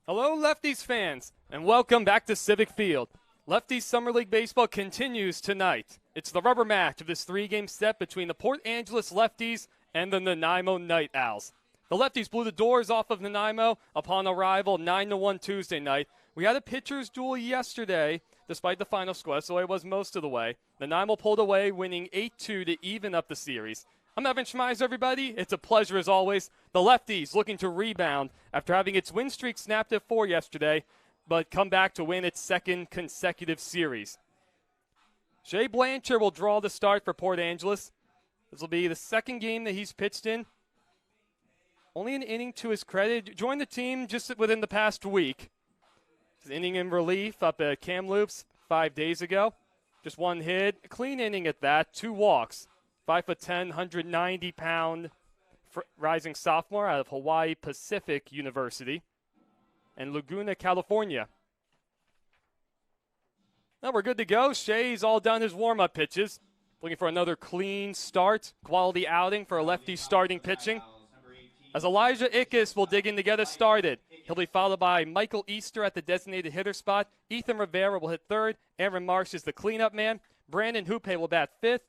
Hello, Lefties fans, and welcome back to Civic Field. Lefties Summer League Baseball continues tonight. It's the rubber match of this three-game set between the Port Angeles Lefties and the Nanaimo NightOwls. The Lefties blew the doors off of Nanaimo upon arrival 9-1 Tuesday night. We had a pitcher's duel yesterday, despite the final score. That's the way it was most of the way. Nanaimo pulled away, winning 8-2 to even up the series. I'm Evan Schmeiser, everybody. It's a pleasure as always. The Lefties looking to rebound after having its win streak snapped at 4 yesterday, but come back to win its second consecutive series. Shea Blanchard will draw the start for Port Angeles. This will be the second game that he's pitched in. Only an inning to his credit. Joined the team just within the past week. His inning in relief up at Kamloops 5 days ago. Just one hit. A clean inning at that. 2 walks. 5'10", 190-pound rising sophomore out of Hawaii Pacific University and Laguna, California. Now we're good to go. Shea's all done his warm-up pitches. Looking for another clean start, quality outing for a lefty starting pitching. As Elijah Ickes will dig in to get us started. He'll be followed by Michael Easter at the designated hitter spot. Ethan Rivera will hit third. Aaron Marsh is the cleanup man. Brandon Hoope will bat fifth.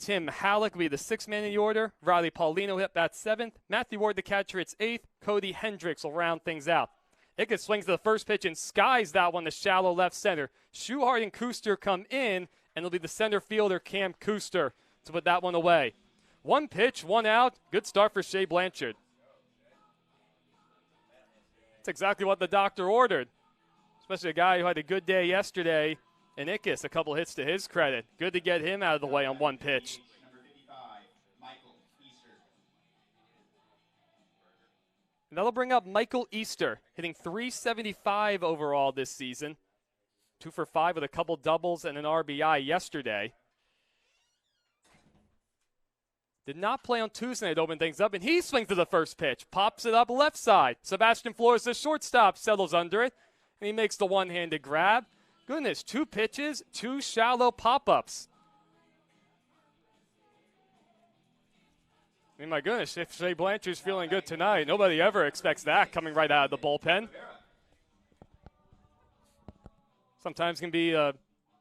Tim Halleck will be the sixth man in the order. Riley Paulino will hit bat seventh. Matthew Ward, the catcher, hits eighth. Cody Hendricks will round things out. Ickes swings to the first pitch and skies that one to shallow left center. Schuhart and Kuster come in, and it'll be the center fielder, Cam Kuster, to put that one away. 1 pitch, 1 out. Good start for Shea Blanchard. That's exactly what the doctor ordered, especially a guy who had a good day yesterday. And Ickes, a couple hits to his credit. Good to get him out of the way on 1 pitch. And that'll bring up Michael Easter, hitting .375 overall this season. 2 for 5 with a couple doubles and an RBI yesterday. Did not play on Tuesday night to open things up, and he swings to the first pitch. Pops it up left side. Sebastian Flores, the shortstop, settles under it, and he makes the one-handed grab. Goodness, 2 pitches, 2 shallow pop-ups. I mean, my goodness, if Shea Blanchard's feeling good tonight, nobody ever expects that coming right out of the bullpen. Sometimes it can be a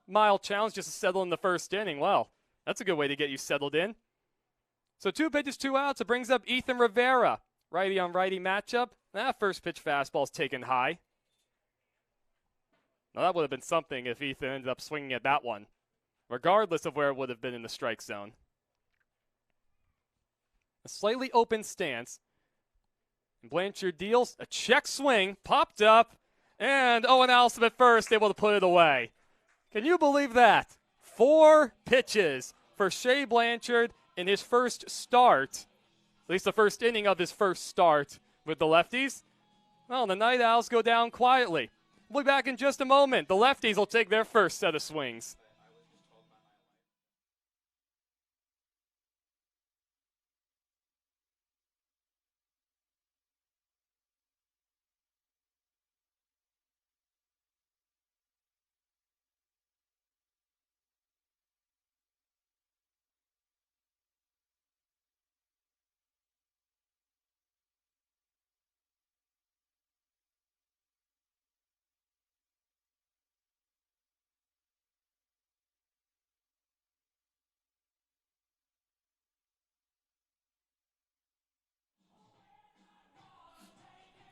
mild challenge just to settle in the first inning. Well, that's a good way to get you settled in. So 2 pitches, 2 outs. It brings up Ethan Rivera. Righty on righty matchup. That first pitch fastball's taken high. Now, that would have been something if Ethan ended up swinging at that one, regardless of where it would have been in the strike zone. A slightly open stance. And Blanchard deals a check swing, popped up, and Owen Allison at first able to put it away. Can you believe that? 4 pitches for Shea Blanchard in his first start, at least the first inning of his first start with the Lefties. Well, the Night Owls go down quietly. We'll be back in just a moment. The Lefties will take their first set of swings.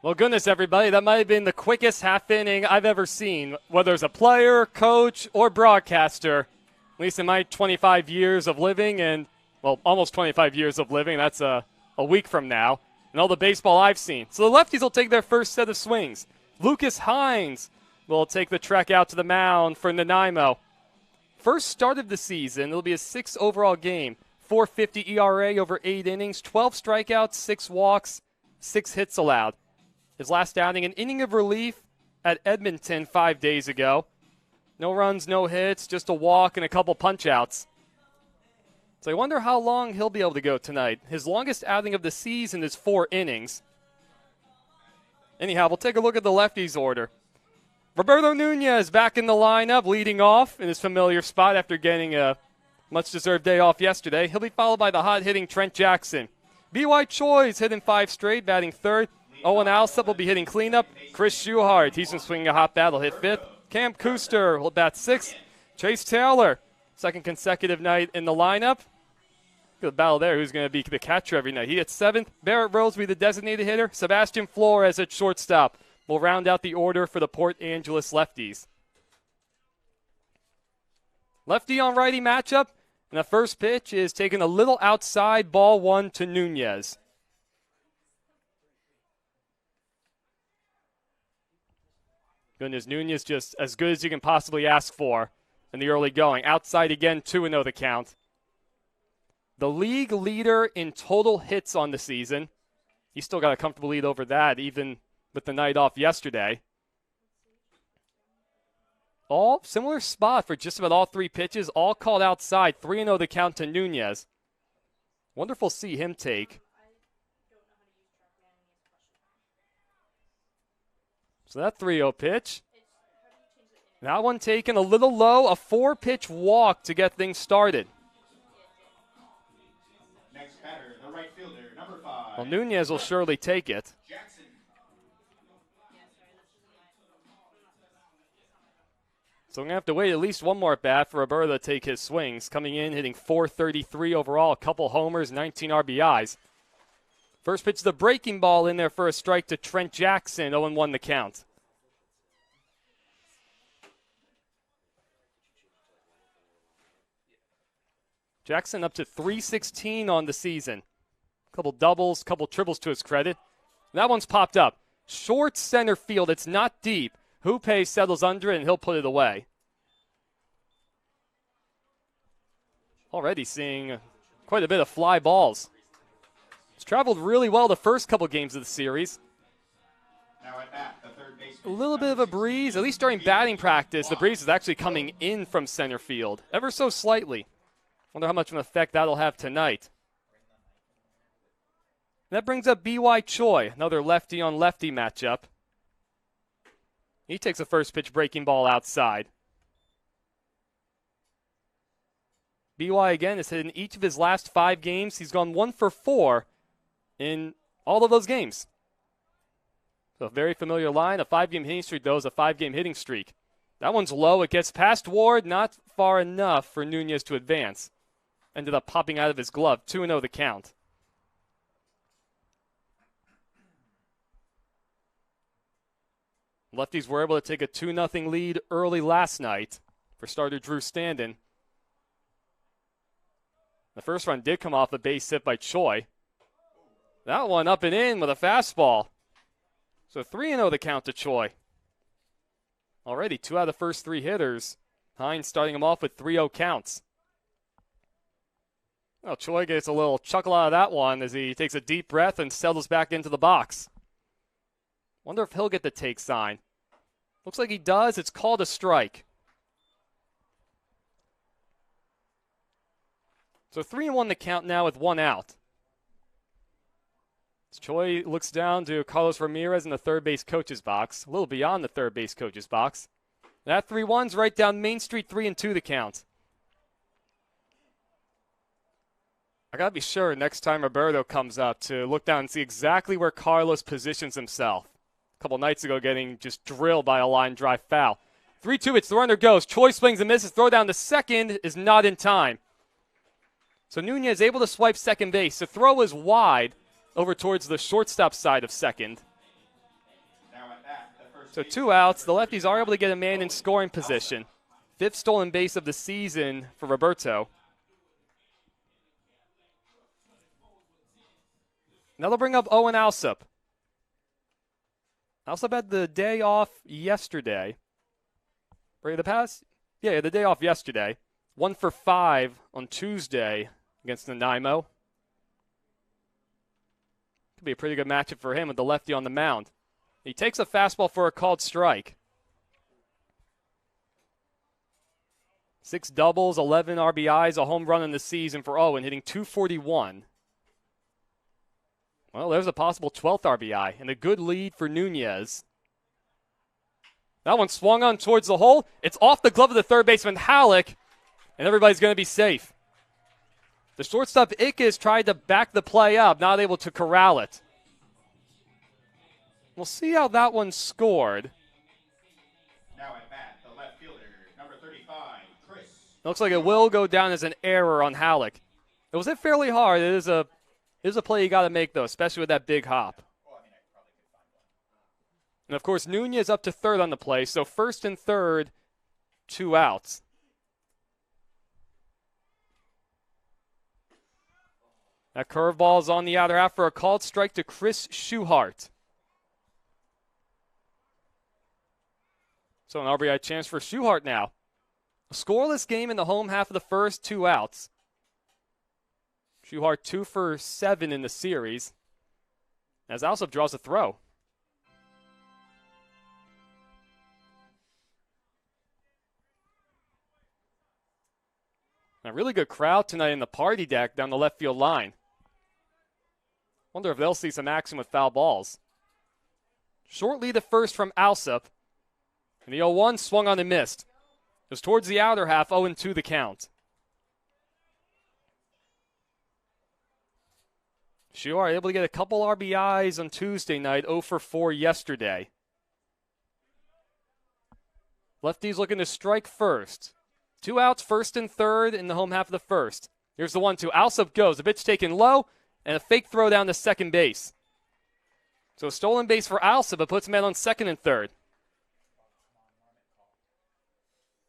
Well, goodness, everybody, that might have been the quickest half inning I've ever seen, whether it's a player, coach, or broadcaster, at least in my 25 years of living and, well, almost 25 years of living. That's a week from now, and all the baseball I've seen. So the Lefties will take their first set of swings. Lucas Hines will take the trek out to the mound for Nanaimo. First start of the season, it'll be a 6 overall game. 4.50 ERA over 8 innings, 12 strikeouts, 6 walks, 6 hits allowed. His last outing, an inning of relief at Edmonton 5 days ago. No runs, no hits, just a walk and a couple punch-outs. So I wonder how long he'll be able to go tonight. His longest outing of the season is 4 innings. Anyhow, we'll take a look at the Lefties order. Roberto Nunez back in the lineup, leading off in his familiar spot after getting a much-deserved day off yesterday. He'll be followed by the hot-hitting Trent Jackson. B.Y. Choi's hitting 5 straight, batting third. Owen Alsop will be hitting cleanup. Chris Schuhart, he's been swinging a hot bat, will hit 5th. Cam Kuster will bat 6th. Chase Taylor, second consecutive night in the lineup. Good battle there. Who's going to be the catcher every night? He hits 7th. Barrett Rose will be the designated hitter. Sebastian Flores at shortstop will round out the order for the Port Angeles Lefties. Lefty on righty matchup. And the first pitch is taken a little outside, ball 1 to Nunez. Goodness, Nunez just as good as you can possibly ask for in the early going. Outside again, 2-0 the count. The league leader in total hits on the season. He still got a comfortable lead over that, even with the night off yesterday. All similar spot for just about all 3 pitches, all called outside. 3-0 the count to Nunez. Wonderful to see him take. So that 3-0 pitch. That one taken a little low, a 4-pitch walk to get things started. Next batter, the right fielder, number 5. Well, Nunez will surely take it. Jackson. So we're going to have to wait at least one more at bat for Roberto to take his swings. Coming in, hitting .433 overall, a couple homers, 19 RBIs. First pitch, the breaking ball in there for a strike to Trent Jackson, 0-1 the count. Jackson up to .316 on the season. Couple doubles, couple triples to his credit. That one's popped up. Short center field, it's not deep. Houpe settles under it, and he'll put it away. Already seeing quite a bit of fly balls. It's traveled really well the first couple games of the series. Now at bat, the third baseman. A little bit of a breeze, at least during batting practice. The breeze is actually coming in from center field, ever so slightly. Wonder how much of an effect that'll have tonight. That brings up B.Y. Choi, another lefty on lefty matchup. He takes a first pitch breaking ball outside. B.Y. again has hit in each of his last 5 games. He's gone 1 for 4 in all of those games. So a very familiar line. A 5-game hitting streak, though, is a 5-game hitting streak. That one's low. It gets past Ward, not far enough for Nunez to advance. Ended up popping out of his glove. 2-0 the count. Lefties were able to take a 2-0 lead early last night for starter Drew Standen. The first run did come off a base hit by Choi. That one up and in with a fastball. So 3-0 the count to Choi. Already 2 out of the first 3 hitters. Hines starting him off with 3-0 counts. Well, Choi gets a little chuckle out of that one as he takes a deep breath and settles back into the box. Wonder if he'll get the take sign. Looks like he does. It's called a strike. So 3-1 the count now with 1 out. As Choi looks down to Carlos Ramirez in the third base coach's box, a little beyond the third base coach's box. That 3-1's right down Main Street, 3-2 the count. I gotta be sure next time Roberto comes up to look down and see exactly where Carlos positions himself. A couple nights ago getting just drilled by a line drive foul. 3-2, it's the runner goes. Choi swings and misses. Throw down to second is not in time. So Nunez able to swipe second base. The throw is wide over towards the shortstop side of second. So 2 outs. The lefties are able to get a man in scoring position. 5th stolen base of the season for Roberto. Now they'll bring up Owen Alsop. Alsop had the day off yesterday. The day off yesterday. 1 for 5 on Tuesday against Nanaimo. Could be a pretty good matchup for him with the lefty on the mound. He takes a fastball for a called strike. 6 doubles, 11 RBIs, a home run in the season for Owen, hitting .241. Well, there's a possible 12th RBI and a good lead for Nunez. That one swung on towards the hole. It's off the glove of the third baseman, Halleck, and everybody's going to be safe. The shortstop, Ickes, tried to back the play up, not able to corral it. We'll see how that one scored. Now at bat, the left fielder, number 35, Chris. It looks like it will go down as an error on Halleck. It was hit fairly hard. It is a play you got to make, though, especially with that big hop. And, of course, Nunez up to third on the play, so first and third, 2 outs. That curveball is on the outer half for a called strike to Chris Schuhart. So an RBI chance for Schuhart now. A scoreless game in the home half of the first, 2 outs. Schuhart 2 for 7 in the series, as Alsop draws a throw. A really good crowd tonight in the party deck down the left field line. Wonder if they'll see some action with foul balls. Short lead at first from Alsop. And the 0-1 swung on and missed. It was towards the outer half, 0-2 the count. Schuhart able to get a couple RBIs on Tuesday night, 0 for 4 yesterday. Lefties looking to strike first. 2 outs, first and third in the home half of the first. Here's the 1-2. Alsop goes. The pitch taken low, and a fake throw down to second base. So a stolen base for Alsop, but puts men on second and third.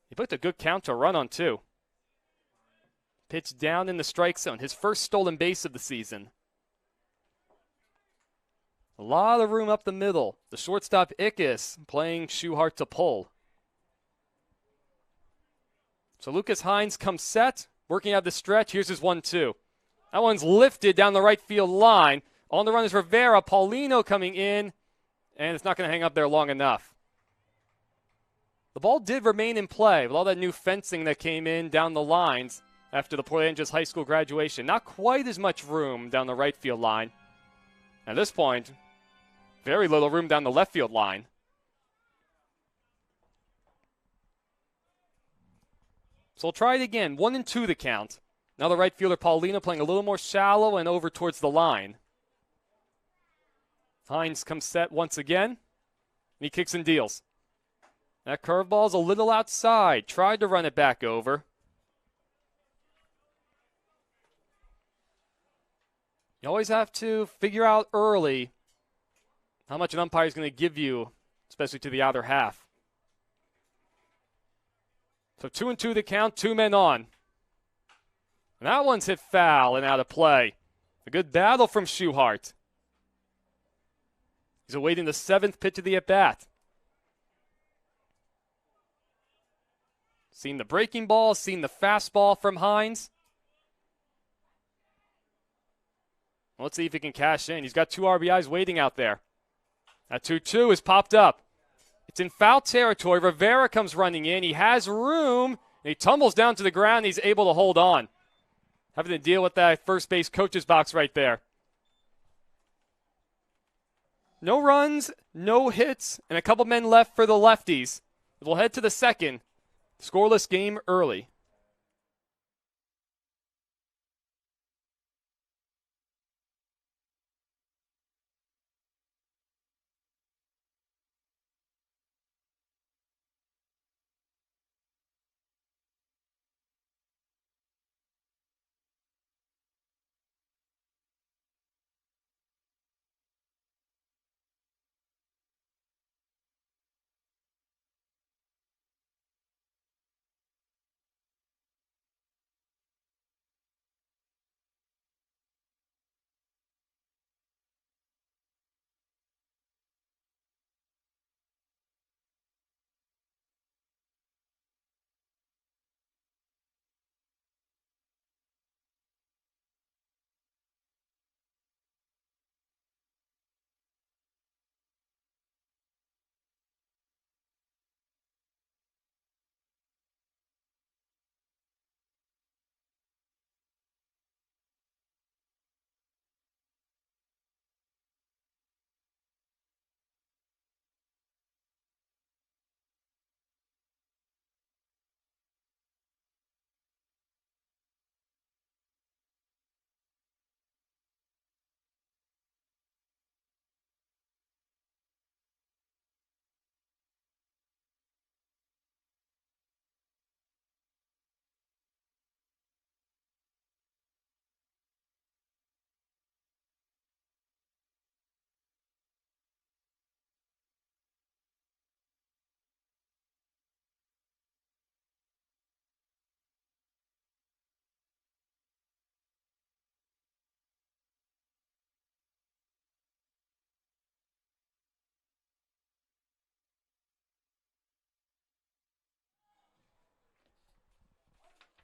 He put a good count to run on 2. Pitch down in the strike zone. His first stolen base of the season. A lot of room up the middle. The shortstop Ickes playing Schuhart to pull. So Lucas Hines comes set, working out the stretch. Here's his 1-2. That one's lifted down the right field line. On the run is Rivera. Paulino coming in, and it's not going to hang up there long enough. The ball did remain in play with all that new fencing that came in down the lines after the Port Angeles High School graduation. Not quite as much room down the right field line. At this point, very little room down the left field line. So we'll try it again. 1-2 the count. Now the right fielder Paulino playing a little more shallow and over towards the line. Hines comes set once again. And he kicks and deals. That curveball's a little outside. Tried to run it back over. You always have to figure out early how much an umpire is going to give you, especially to the outer half. So 2-2 the count, 2 men on. And that one's hit foul and out of play. A good battle from Schuhart. He's awaiting the 7th pitch of the at-bat. Seen the breaking ball, seen the fastball from Hines. Let's see if he can cash in. He's got 2 RBIs waiting out there. That 2-2 is popped up. It's in foul territory. Rivera comes running in. He has room. And he tumbles down to the ground. He's able to hold on. Having to deal with that first base coach's box right there. No runs, no hits, and a couple men left for the Lefties. We'll head to the second. Scoreless game early.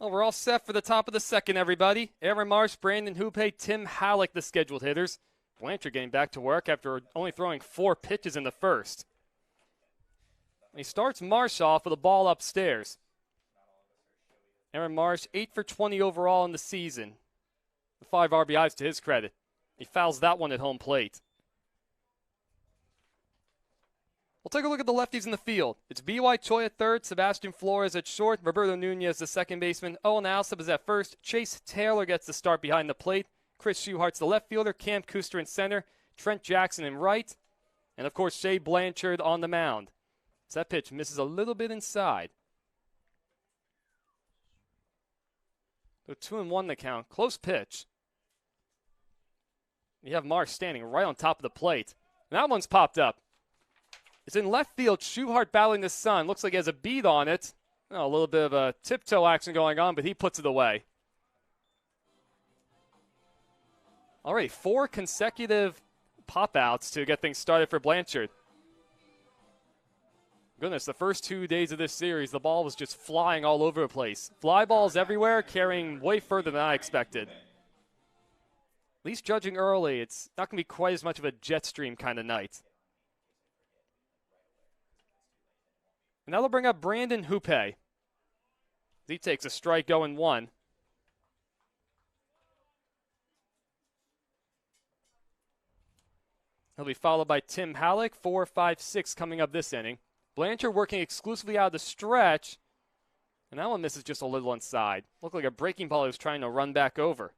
Well, we're all set for the top of the second, everybody. Aaron Marsh, Brandon Hoope, Tim Halleck, the scheduled hitters. Blanchard getting back to work after only throwing 4 pitches in the first. And he starts Marsh off with a ball upstairs. Aaron Marsh, 8 for 20 overall in the season. The 5 RBIs to his credit. He fouls that one at home plate. We'll take a look at the lefties in the field. It's B.Y. Choi at third, Sebastian Flores at short, Roberto Nunez the second baseman, Owen Alsop is at first, Chase Taylor gets the start behind the plate, Chris Schuhart's the left fielder, Cam Kuster in center, Trent Jackson in right, and of course Shea Blanchard on the mound. So that pitch misses a little bit inside. So 2-1 the count. Close pitch. You have Marsh standing right on top of the plate. And that one's popped up. It's in left field. Schuhart battling the sun. Looks like he has a bead on it. Oh, a little bit of a tiptoe action going on, but he puts it away. All right, 4 consecutive pop-outs to get things started for Blanchard. Goodness, the first 2 days of this series, the ball was just flying all over the place. Fly balls everywhere, carrying way further than I expected. At least judging early, it's not going to be quite as much of a jet stream kind of night. And now they'll bring up Brandon Hoope. He takes a strike 0-1. He'll be followed by Tim Halleck, 4, 5, 6 coming up this inning. Blanchard working exclusively out of the stretch. And that one misses just a little inside. Looked like a breaking ball he was trying to run back over.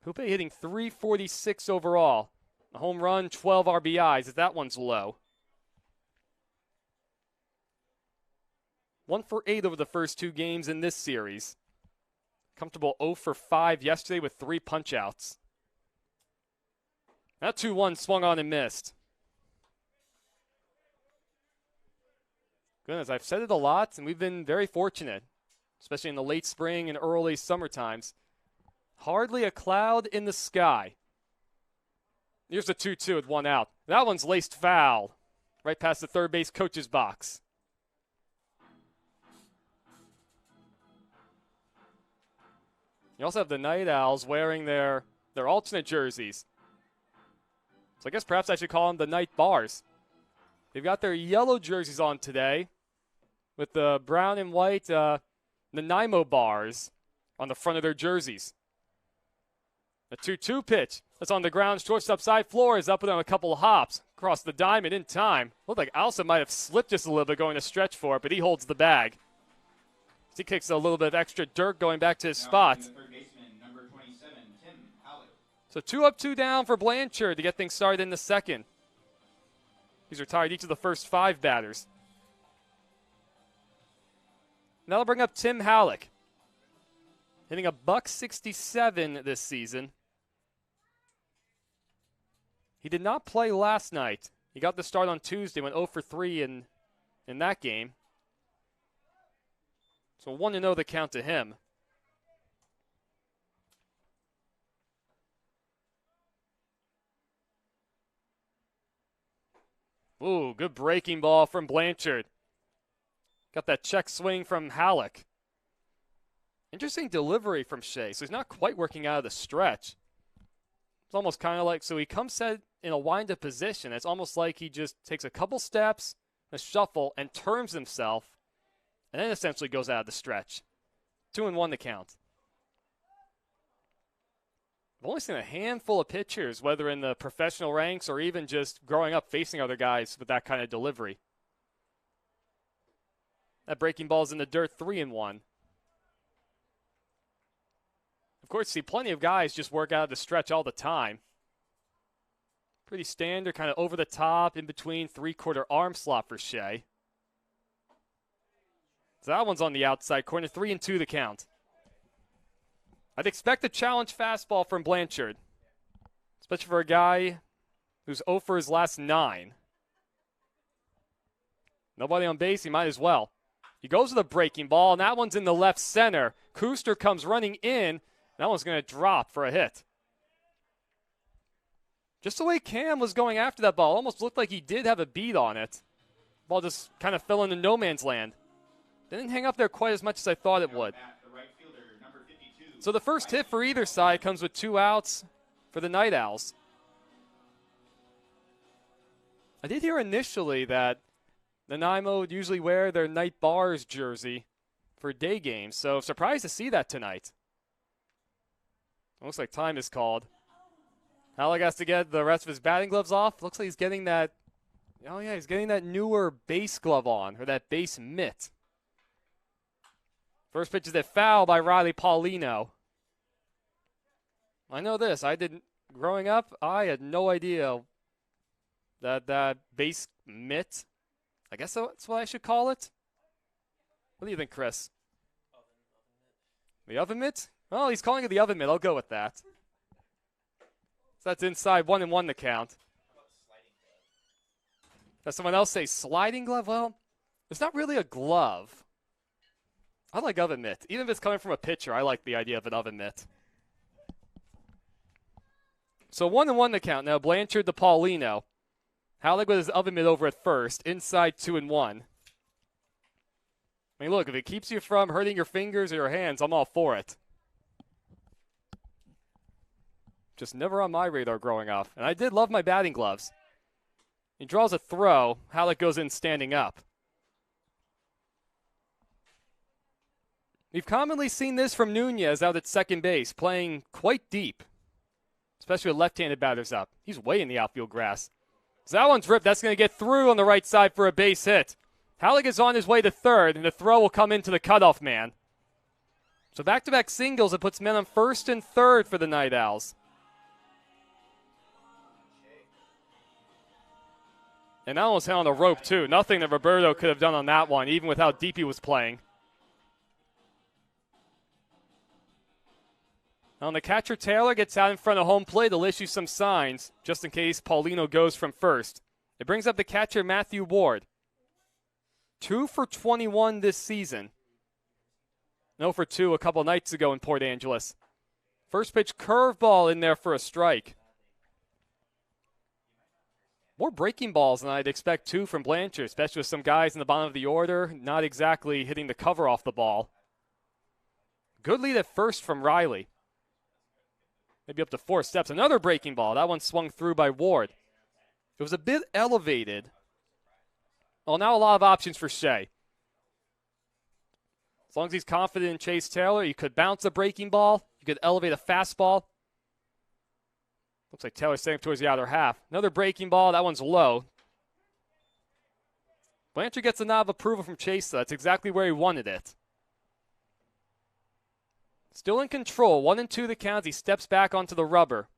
Hoope hitting .346 overall. A home run, 12 RBIs. That one's low. 1 for 8 over the first 2 games in this series. Comfortable 0 for 5 yesterday with 3 punch-outs. That 2-1 swung on and missed. Goodness, I've said it a lot, and we've been very fortunate, especially in the late spring and early summer times. Hardly a cloud in the sky. Here's the 2-2 with 1 out. That one's laced foul, right past the third base coach's box. You also have the Night Owls wearing their alternate jerseys. So I guess perhaps I should call them the Night Bars. They've got their yellow jerseys on today with the brown and white Nanaimo bars on the front of their jerseys. The 2-2 pitch. That's on the ground. Shortstop side. Flores up with him a couple of hops. Across the diamond in time. Looked like Alsop might have slipped just a little bit going to stretch for it, but he holds the bag. He kicks a little bit of extra dirt going back to his spot. Third baseman, number 27, Tim Halleck. So 2 up, 2 down for Blanchard to get things started in the second. He's retired each of the first 5 batters. Now they'll bring up Tim Halleck. Hitting a .167 this season. He did not play last night. He got the start on Tuesday, went 0 for 3 in that game. So 1-0 the count to him. Ooh, good breaking ball from Blanchard. Got that check swing from Halleck. Interesting delivery from Shea. So he's not quite working out of the stretch. It's almost kind of like, so he comes set in a wind-up position. It's almost like he just takes a couple steps, a shuffle, and turns himself, and then essentially goes out of the stretch. 2-1 the count. I've only seen a handful of pitchers, whether in the professional ranks or even just growing up facing other guys with that kind of delivery. That breaking ball's in the dirt, 3-1. Of course, see plenty of guys just work out of the stretch all the time. Pretty standard, kind of over the top, in between, 3/4 arm slot for Shea. So that one's on the outside corner, 3-2 the count. I'd expect a challenge fastball from Blanchard, especially for a guy who's 0 for his last 9. Nobody on base, he might as well. He goes with a breaking ball, and that one's in the left center. Kuster comes running in. That one's going to drop for a hit. Just the way Cam was going after that ball, almost looked like he did have a beat on it. Ball just kind of fell into no man's land. Didn't hang up there quite as much as I thought it would. So the first hit for either side comes with 2 outs for the Night Owls. I did hear initially that Nanaimo would usually wear their Night Bars jersey for day games, so surprised to see that tonight. Looks like time is called. Halleck has to get the rest of his batting gloves off. Looks like he's getting that, oh yeah, he's getting that newer base glove on, or that base mitt. First pitch is a foul by Riley Paulino. I know this. Growing up, I had no idea that base mitt, I guess that's what I should call it. What do you think, Chris? The oven mitt? Well, he's calling it the oven mitt. I'll go with that. So that's inside 1-1 the count. Does someone else say sliding glove? Well, it's not really a glove. I like oven mitt. Even if it's coming from a pitcher, I like the idea of an oven mitt. So 1-1 the count. Now Blanchard to Paulino. Halleck with his oven mitt over at first. Inside 2-1. I mean, look, if it keeps you from hurting your fingers or your hands, I'm all for it. Just never on my radar growing up. And I did love my batting gloves. He draws a throw. Halleck goes in standing up. We've commonly seen this from Nunez out at second base, playing quite deep, especially with left-handed batters up. He's way in the outfield grass. So that one's ripped. That's going to get through on the right side for a base hit. Halleck is on his way to third, and the throw will come into the cutoff man. So back-to-back singles. It puts men on first and third for the Night Owls. And that one was hit on the rope, too. Nothing that Roberto could have done on that one, even with how deep he was playing. Now, the catcher, Taylor, gets out in front of home plate. He'll issue some signs, just in case Paulino goes from first. It brings up the catcher, Matthew Ward. 2 for 21 this season. 0 for 2 a couple nights ago in Port Angeles. First pitch curveball in there for a strike. More breaking balls than I'd expect, too, from Blanchard, especially with some guys in the bottom of the order not exactly hitting the cover off the ball. Good lead at first from Riley. Maybe up to 4 steps. Another breaking ball. That one swung through by Ward. It was a bit elevated. Well, now a lot of options for Shea. As long as he's confident in Chase Taylor, you could bounce a breaking ball. You could elevate a fastball. Looks like Taylor's staying towards the outer half. Another breaking ball. That one's low. Blanchard gets a nod of approval from Chase. That's exactly where he wanted it. Still in control. 1-2 the count. He steps back onto the rubber.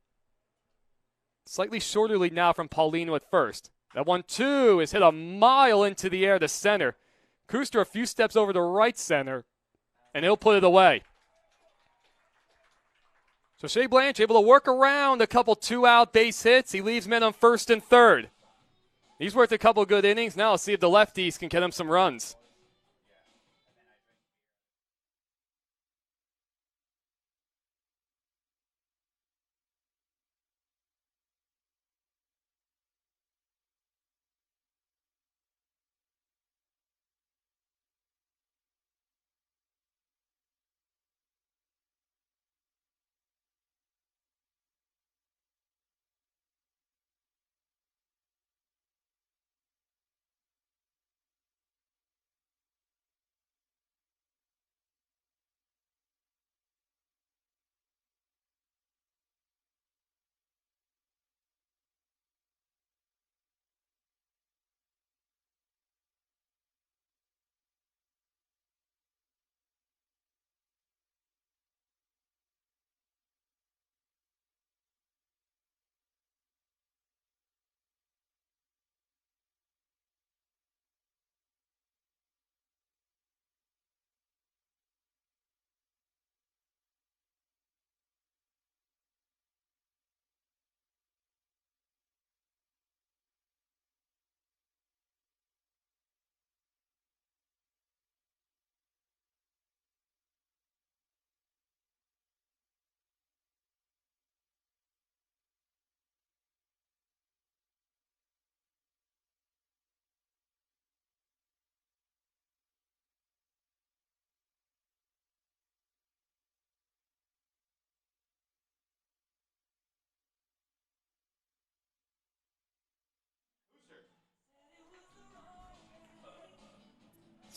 Slightly shorter lead now from Paulino at first. That 1-2 is hit a mile into the air to center. Kuster a few steps over to right center, and he'll put it away. So Shea Blanchard able to work around a couple 2-out base hits. He leaves men on first and third. He's worked a couple good innings. Now let's see if the lefties can get him some runs.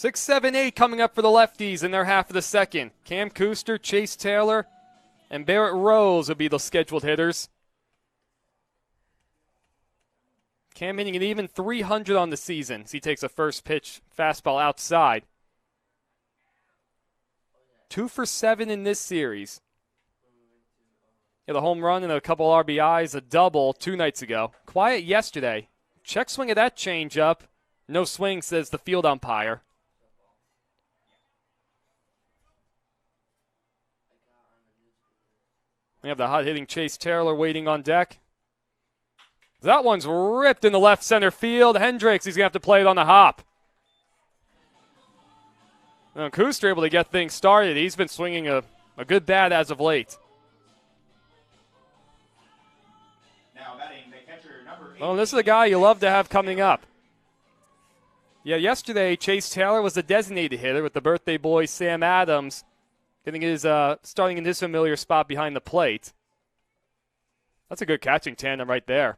6, 7, 8 coming up for the lefties in their half of the second. Cam Cooster, Chase Taylor, and Barrett Rose will be the scheduled hitters. Cam hitting an even 300 on the season as he takes a first pitch fastball outside. 2 for 7 in this series. Yeah, the home run and a couple RBIs, a double 2 nights ago. Quiet yesterday. Check swing of that changeup. No swing, says the field umpire. We have the hot-hitting Chase Taylor waiting on deck. That one's ripped in the left center field. Hendricks, he's going to have to play it on the hop. Now, Cooster able to get things started. He's been swinging a good bat as of late. Now batting the catcher, number 8. Well, this is a guy you love to have coming up. Yeah, yesterday Chase Taylor was the designated hitter with the birthday boy Sam Adams getting his starting in his familiar spot behind the plate. That's a good catching tandem right there.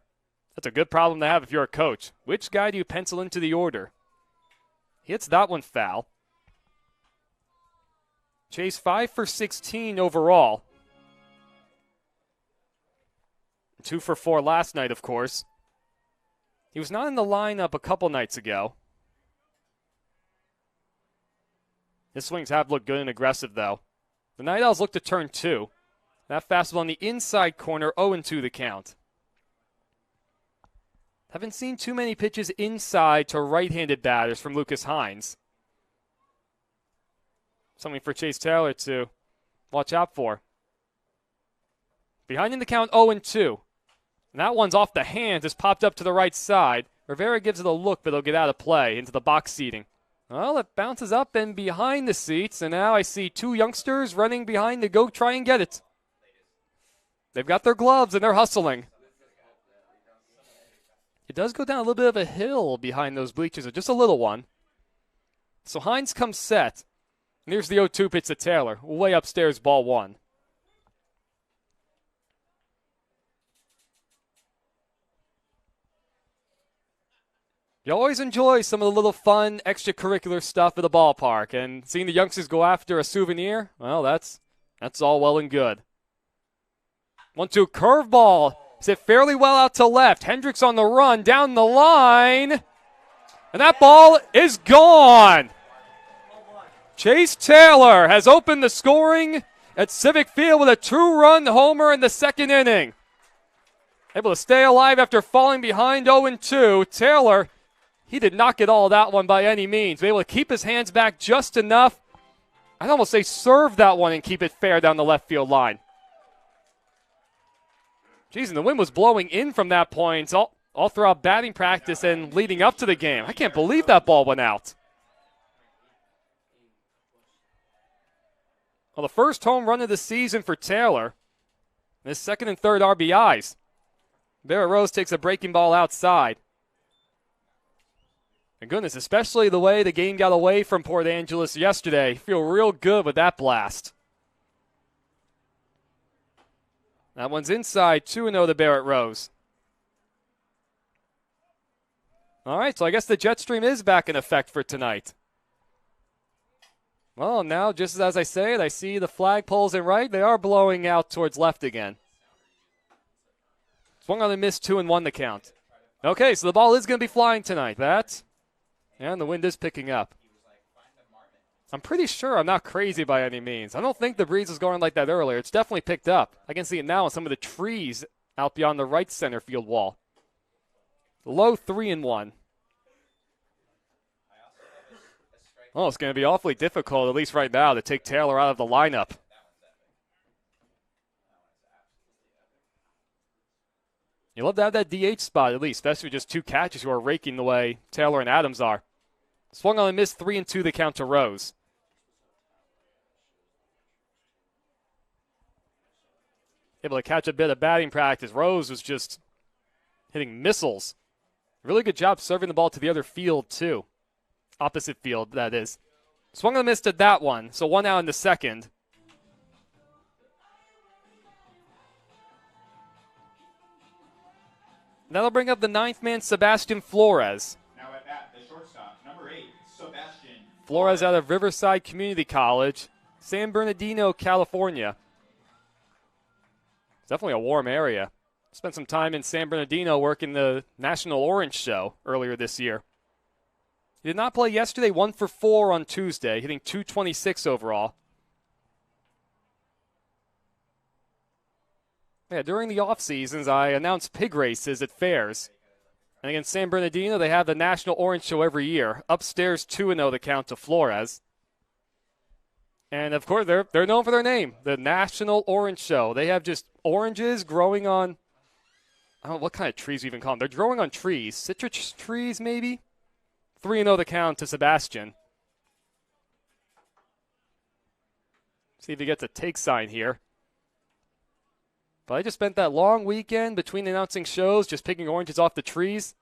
That's a good problem to have if you're a coach. Which guy do you pencil into the order? He hits that one foul. Chase 5 for 16 overall. 2 for 4 last night, of course. He was not in the lineup a couple nights ago. His swings have looked good and aggressive, though. The Night Owls look to turn 2. That fastball on the inside corner, 0-2 the count. Haven't seen too many pitches inside to right-handed batters from Lucas Hines. Something for Chase Taylor to watch out for. Behind in the count, 0-2. And that one's off the hands. It's popped up to the right side. Rivera gives it a look, but it'll get out of play into the box seating. Well, it bounces up and behind the seats, and now I see 2 youngsters running behind to go try and get it. They've got their gloves, and they're hustling. It does go down a little bit of a hill behind those bleachers, just a little one. So Hines comes set. And here's the 0-2 pitch to Taylor. Way upstairs, ball 1. You always enjoy some of the little fun, extracurricular stuff at the ballpark. And seeing the youngsters go after a souvenir, well, that's all well and good. 1-2 curveball. Is it fairly well out to left? Hendricks on the run, down the line. And that ball is gone. Chase Taylor has opened the scoring at Civic Field with a 2-run homer in the second inning. Able to stay alive after falling behind 0-2. Taylor, he did not get all of that one by any means. Able to keep his hands back just enough. I'd almost say serve that one and keep it fair down the left field line. Jeez, and the wind was blowing in from that point all throughout batting practice and leading up to the game. I can't believe that ball went out. Well, the first home run of the season for Taylor. His second and third RBIs. Barrett Rose takes a breaking ball outside. And goodness, especially the way the game got away from Port Angeles yesterday. Feel real good with that blast. That one's inside, 2-0 to Barrett Rose. All right, so I guess the jet stream is back in effect for tonight. Well, now, just as I say it, I see the flagpoles in right. They are blowing out towards left again. Swung on and missed, 2-1 the count. Okay, so the ball is going to be flying tonight. And the wind is picking up. I'm pretty sure I'm not crazy by any means. I don't think the breeze was going like that earlier. It's definitely picked up. I can see it now on some of the trees out beyond the right center field wall. Low 3-1. Oh, it's going to be awfully difficult, at least right now, to take Taylor out of the lineup. You love to have that DH spot, at least, especially with just 2 catches who are raking the way Taylor and Adams are. Swung on and missed, 3-2 the count to Rose. Able to catch a bit of batting practice. Rose was just hitting missiles. Really good job serving the ball to the other field, too. Opposite field, that is. Swung on and missed at that one, so 1 out in the second. That'll bring up the 9th man, Sebastian Flores. Now at bat, the shortstop, number 8, Sebastian Flores out of Riverside Community College, San Bernardino, California. It's definitely a warm area. Spent some time in San Bernardino working the National Orange Show earlier this year. He did not play yesterday, 1 for 4 on Tuesday, hitting .226 overall. Yeah, during the off seasons, I announced pig races at fairs. And against San Bernardino, they have the National Orange Show every year. Upstairs 2-0 the count to Flores. And, of course, they're known for their name, the National Orange Show. They have just oranges growing on, I don't know what kind of trees we even call them. They're growing on trees. Citrus trees, maybe? 3-0 the count to Sebastian. See if he gets a take sign here. But I just spent that long weekend between announcing shows, just picking oranges off the trees.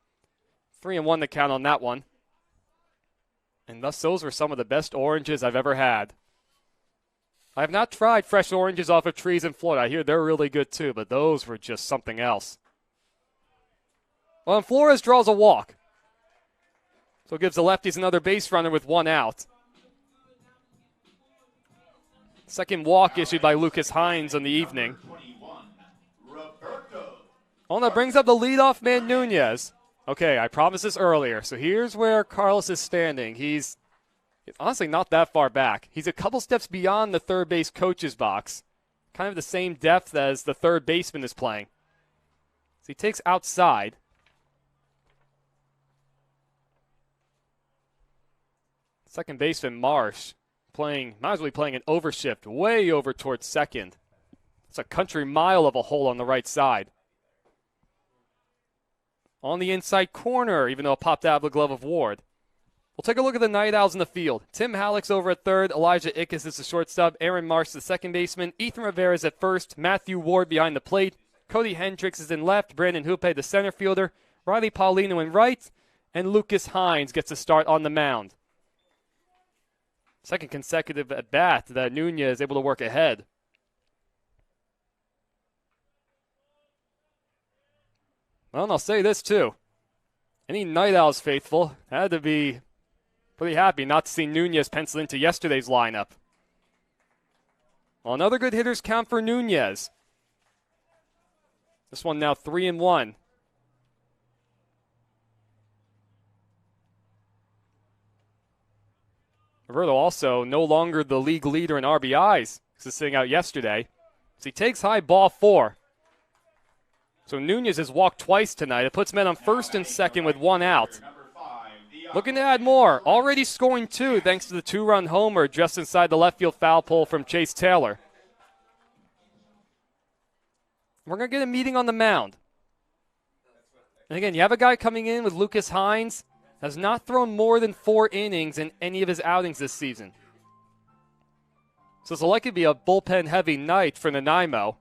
3-1 the count on that one. And thus, those were some of the best oranges I've ever had. I have not tried fresh oranges off of trees in Florida. I hear they're really good too, but those were just something else. Well, and Flores draws a walk. So it gives the Lefties another base runner with 1 out. Second walk issued by Lucas Hines on the evening. Oh, that brings up the leadoff man, Nunez. Okay, I promised this earlier. So here's where Carlos is standing. He's honestly not that far back. He's a couple steps beyond the third base coach's box. Kind of the same depth as the third baseman is playing. So he takes outside. Second baseman Marsh might as well be playing an overshift way over towards second. It's a country mile of a hole on the right side. On the inside corner, even though it popped out of the glove of Ward. We'll take a look at the Night Owls in the field. Tim Halleck's over at third. Elijah Ickes is the shortstop. Aaron Marsh, the second baseman. Ethan Rivera is at first. Matthew Ward behind the plate. Cody Hendricks is in left. Brandon Hoope, the center fielder. Riley Paulino in right. And Lucas Hines gets a start on the mound. Second consecutive at bat that Nunez is able to work ahead. Well, and I'll say this too. Any Night Owls faithful had to be pretty happy not to see Nunez penciled into yesterday's lineup. Well, another good hitter's count for Nunez. This one now 3-1. Roberto also no longer the league leader in RBIs. This is sitting out yesterday. So he takes high ball 4. So Nunez has walked twice tonight. It puts men on first and second with 1 out. Looking to add more. Already scoring 2 thanks to the 2-run homer just inside the left field foul pole from Chase Taylor. We're going to get a meeting on the mound. And again, you have a guy coming in with Lucas Hines. Has not thrown more than 4 innings in any of his outings this season. So it's likely to be a bullpen-heavy night for Nanaimo.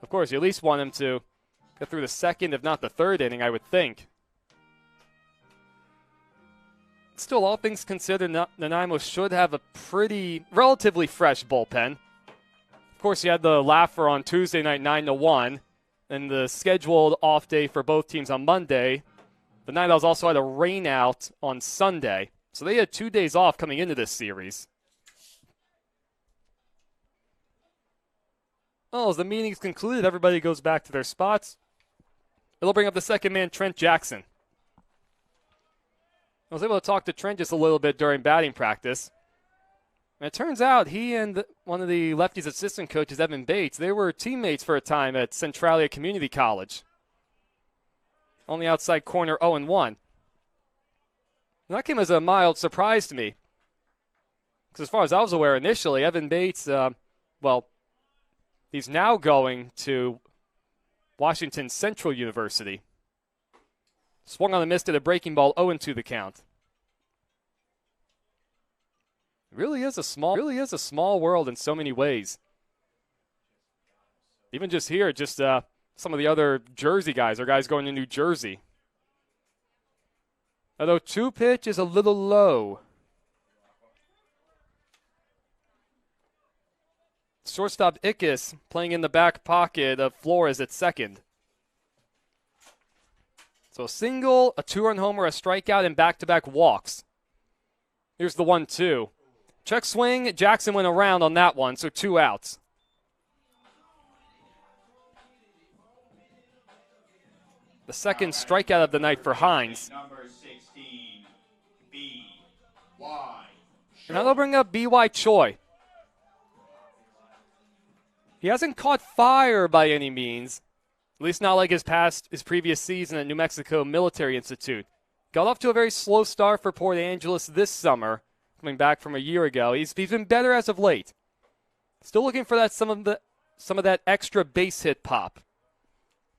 Of course, you at least want him to get through the second, if not the third inning, I would think. Still, all things considered, Nanaimo should have a relatively fresh bullpen. Of course, you had the laugher on Tuesday night, 9-1, and the scheduled off day for both teams on Monday. The Night Owls also had a rain out on Sunday, so they had 2 days off coming into this series. Well, as the meeting's concluded, everybody goes back to their spots. It'll bring up the second man, Trent Jackson. I was able to talk to Trent just a little bit during batting practice. And it turns out he and one of the Lefties assistant coaches, Evan Bates, they were teammates for a time at Centralia Community College. On the outside corner, 0-1. And that came as a mild surprise to me. Because as far as I was aware initially, Evan Bates, he's now going to Washington Central University. Swung on the miss to the breaking ball, 0-2 the count. It really is a small world in so many ways. Even just here, some of the other Jersey guys are guys going to New Jersey. Although 2 pitch is a little low. Shortstop Ickes playing in the back pocket of Flores at second. So a single, a 2-run homer, a strikeout, and back-to-back walks. Here's the 1-2. Check swing. Jackson went around on that one, so 2 outs. The second strikeout of the night for Hines. Number 16, B.Y. And now they'll bring up B.Y. Choi. He hasn't caught fire by any means, at least not like his previous season at New Mexico Military Institute. Got off to a very slow start for Port Angeles this summer, coming back from a year ago. He's been better as of late. Still looking for some of that extra base hit pop.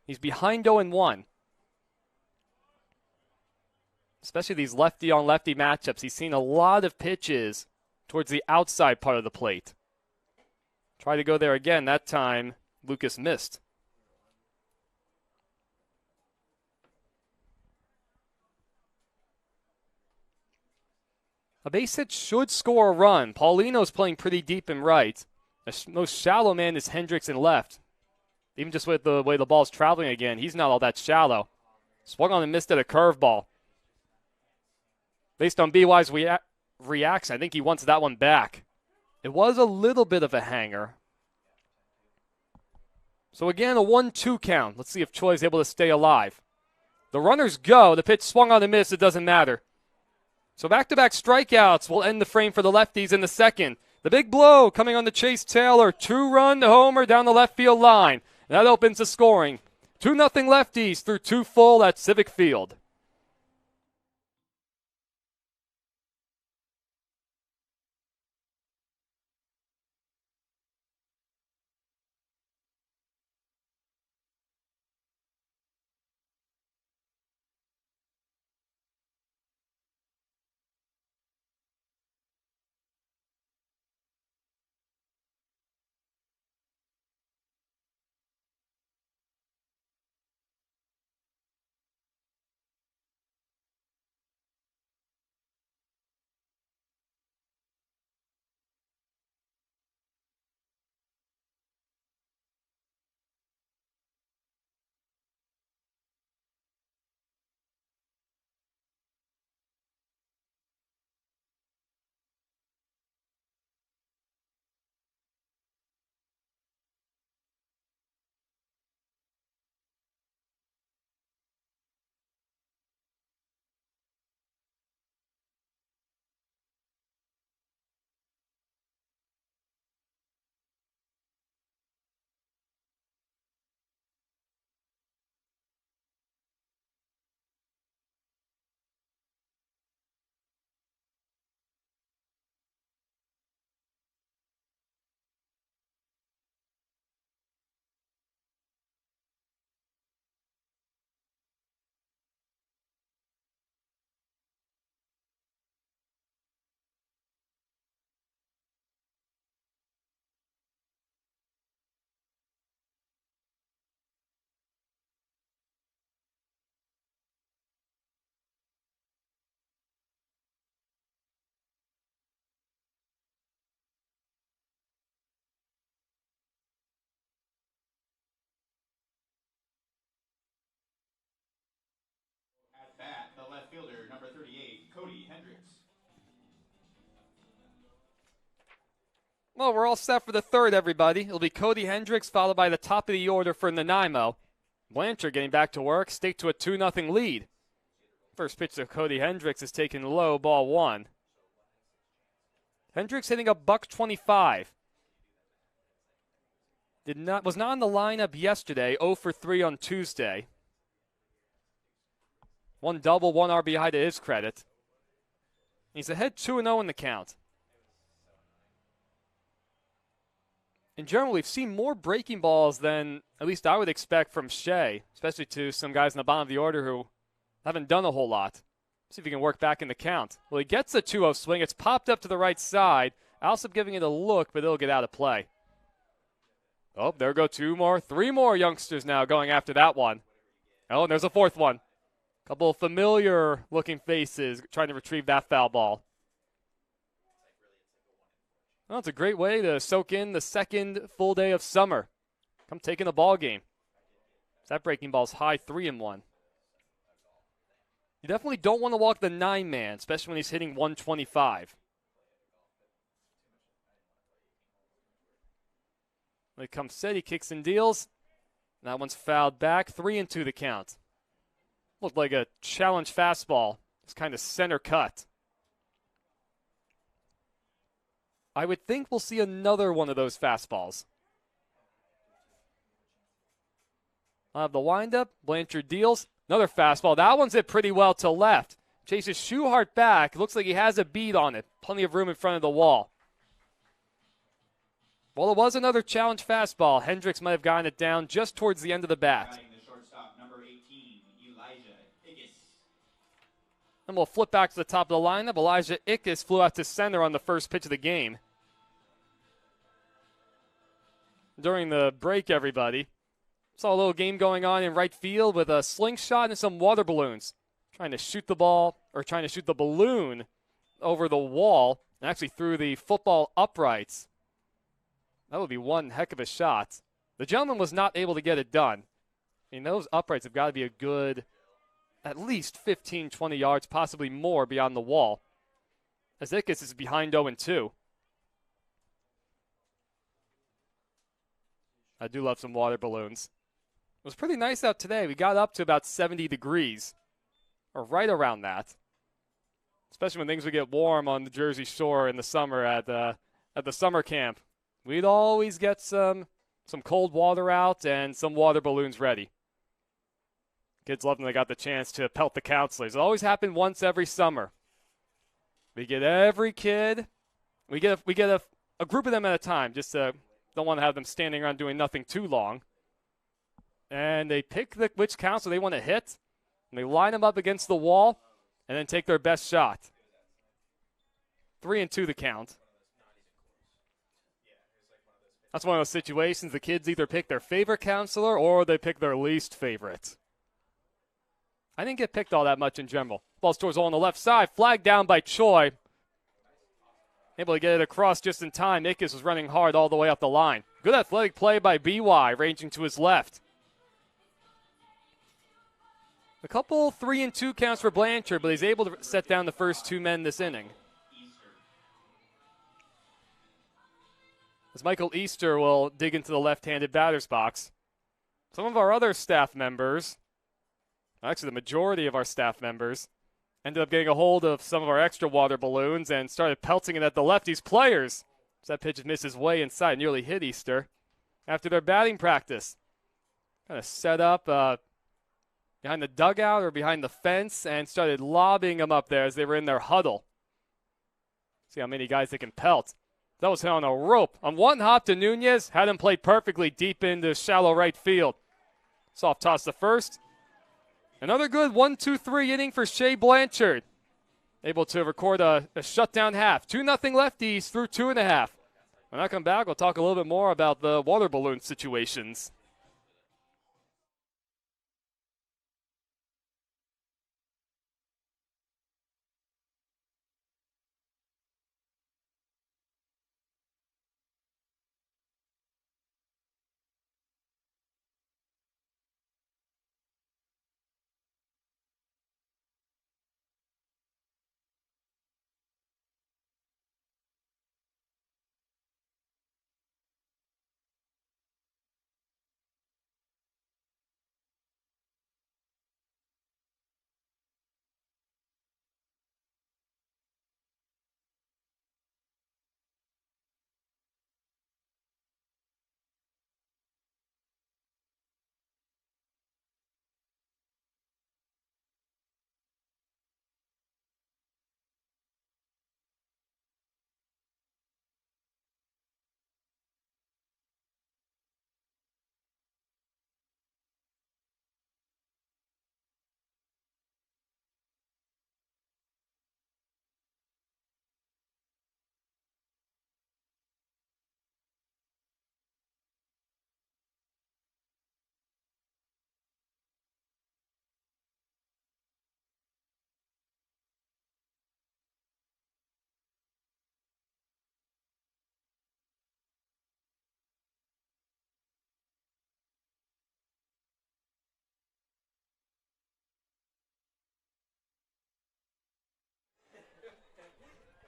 He's behind 0-1. Especially these lefty-on-lefty matchups. He's seen a lot of pitches towards the outside part of the plate. Try to go there again. That time, Lucas missed. A base hit should score a run. Paulino's playing pretty deep and right. The most shallow man is Hendricks in left. Even just with the way the ball's traveling again, he's not all that shallow. Swung on and missed at a curveball. Based on BY's reaction, I think he wants that one back. It was a little bit of a hanger. So again, a 1-2 count. Let's see if Choi's able to stay alive. The runners go. The pitch swung on and missed. It doesn't matter. So back-to-back strikeouts will end the frame for the lefties in the second. The big blow coming on to Chase Taylor. 2-run homer down the left field line. And that opens the scoring. 2-0 lefties through 2 full at Civic Field. At bat, the left fielder, number 38, Cody Hendricks. Well, we're all set for the third, everybody. It'll be Cody Hendricks, followed by the top of the order for Nanaimo. Blanchard getting back to work, stake to a 2-0 lead. First pitch to Cody Hendricks is taken low, ball 1. Hendricks hitting a $125. Was not in the lineup yesterday, 0 for 3 on Tuesday. 1 double, 1 RBI to his credit. He's ahead 2-0 in the count. In general, we've seen more breaking balls than at least I would expect from Shea, especially to some guys in the bottom of the order who haven't done a whole lot. See if he can work back in the count. Well, he gets a 2-0 swing. It's popped up to the right side. Alsop giving it a look, but it'll get out of play. Oh, there go 3 more youngsters now going after that one. Oh, and there's a 4th one. Couple of familiar-looking faces trying to retrieve that foul ball. Well, it's a great way to soak in the second full day of summer. Come taking the ball game. That breaking ball's high 3-1. You definitely don't want to walk the 9-man, especially when he's hitting 125. When it comes set, he kicks and deals. That one's fouled back. 3-2 the count. Looked like a challenge fastball. It's kind of center cut. I would think we'll see another one of those fastballs. I'll have the windup. Blanchard deals. Another fastball. That one's hit pretty well to left. Chases Schuhart back. Looks like he has a beat on it. Plenty of room in front of the wall. Well, it was another challenge fastball. Hendricks might have gotten it down just towards the end of the bat. And we'll flip back to the top of the lineup. Elijah Ickes flew out to center on the first pitch of the game. During the break, everybody saw a little game going on in right field with a slingshot and some water balloons. Trying to shoot the ball, or trying to shoot the balloon over the wall, and actually through the football uprights. That would be one heck of a shot. The gentleman was not able to get it done. I mean, those uprights have got to be a good at least 15, 20 yards, possibly more beyond the wall. As Ickes is behind 0-2. I do love some water balloons. It was pretty nice out today. We got up to about 70 degrees, or right around that. Especially when things would get warm on the Jersey Shore in the summer at the summer camp. We'd always get some cold water out and some water balloons ready. Kids loved when they got the chance to pelt the counselors. It always happened once every summer. We get every kid. We get a group of them at a time. Just don't want to have them standing around doing nothing too long. And they pick which counselor they want to hit. And they line them up against the wall and then take their best shot. 3-2 the count. That's one of those situations the kids either pick their favorite counselor or they pick their least favorite. I didn't get picked all that much in general. Ball's towards on the left side. Flagged down by Choi. Able to get it across just in time. Ickes was running hard all the way up the line. Good athletic play by BY, ranging to his left. A couple 3-2 counts for Blanchard, but he's able to set down the first two men this inning. As Michael Easter will dig into the left-handed batter's box. Some of our other staff members, actually the majority of our staff members, ended up getting a hold of some of our extra water balloons and started pelting it at the Lefties players. As that pitch misses way inside, nearly hit Easter after their batting practice. Kind of set up behind the dugout or behind the fence and started lobbing them up there as they were in their huddle. See how many guys they can pelt. That was hit on a rope. On one hop to Nunez, had him play perfectly deep into shallow right field. Soft toss to first. Another good 1-2-3 inning for Shea Blanchard. Able to record a shutdown half. 2-0 Lefties through 2.5. When I come back, we'll talk a little bit more about the water balloon situations.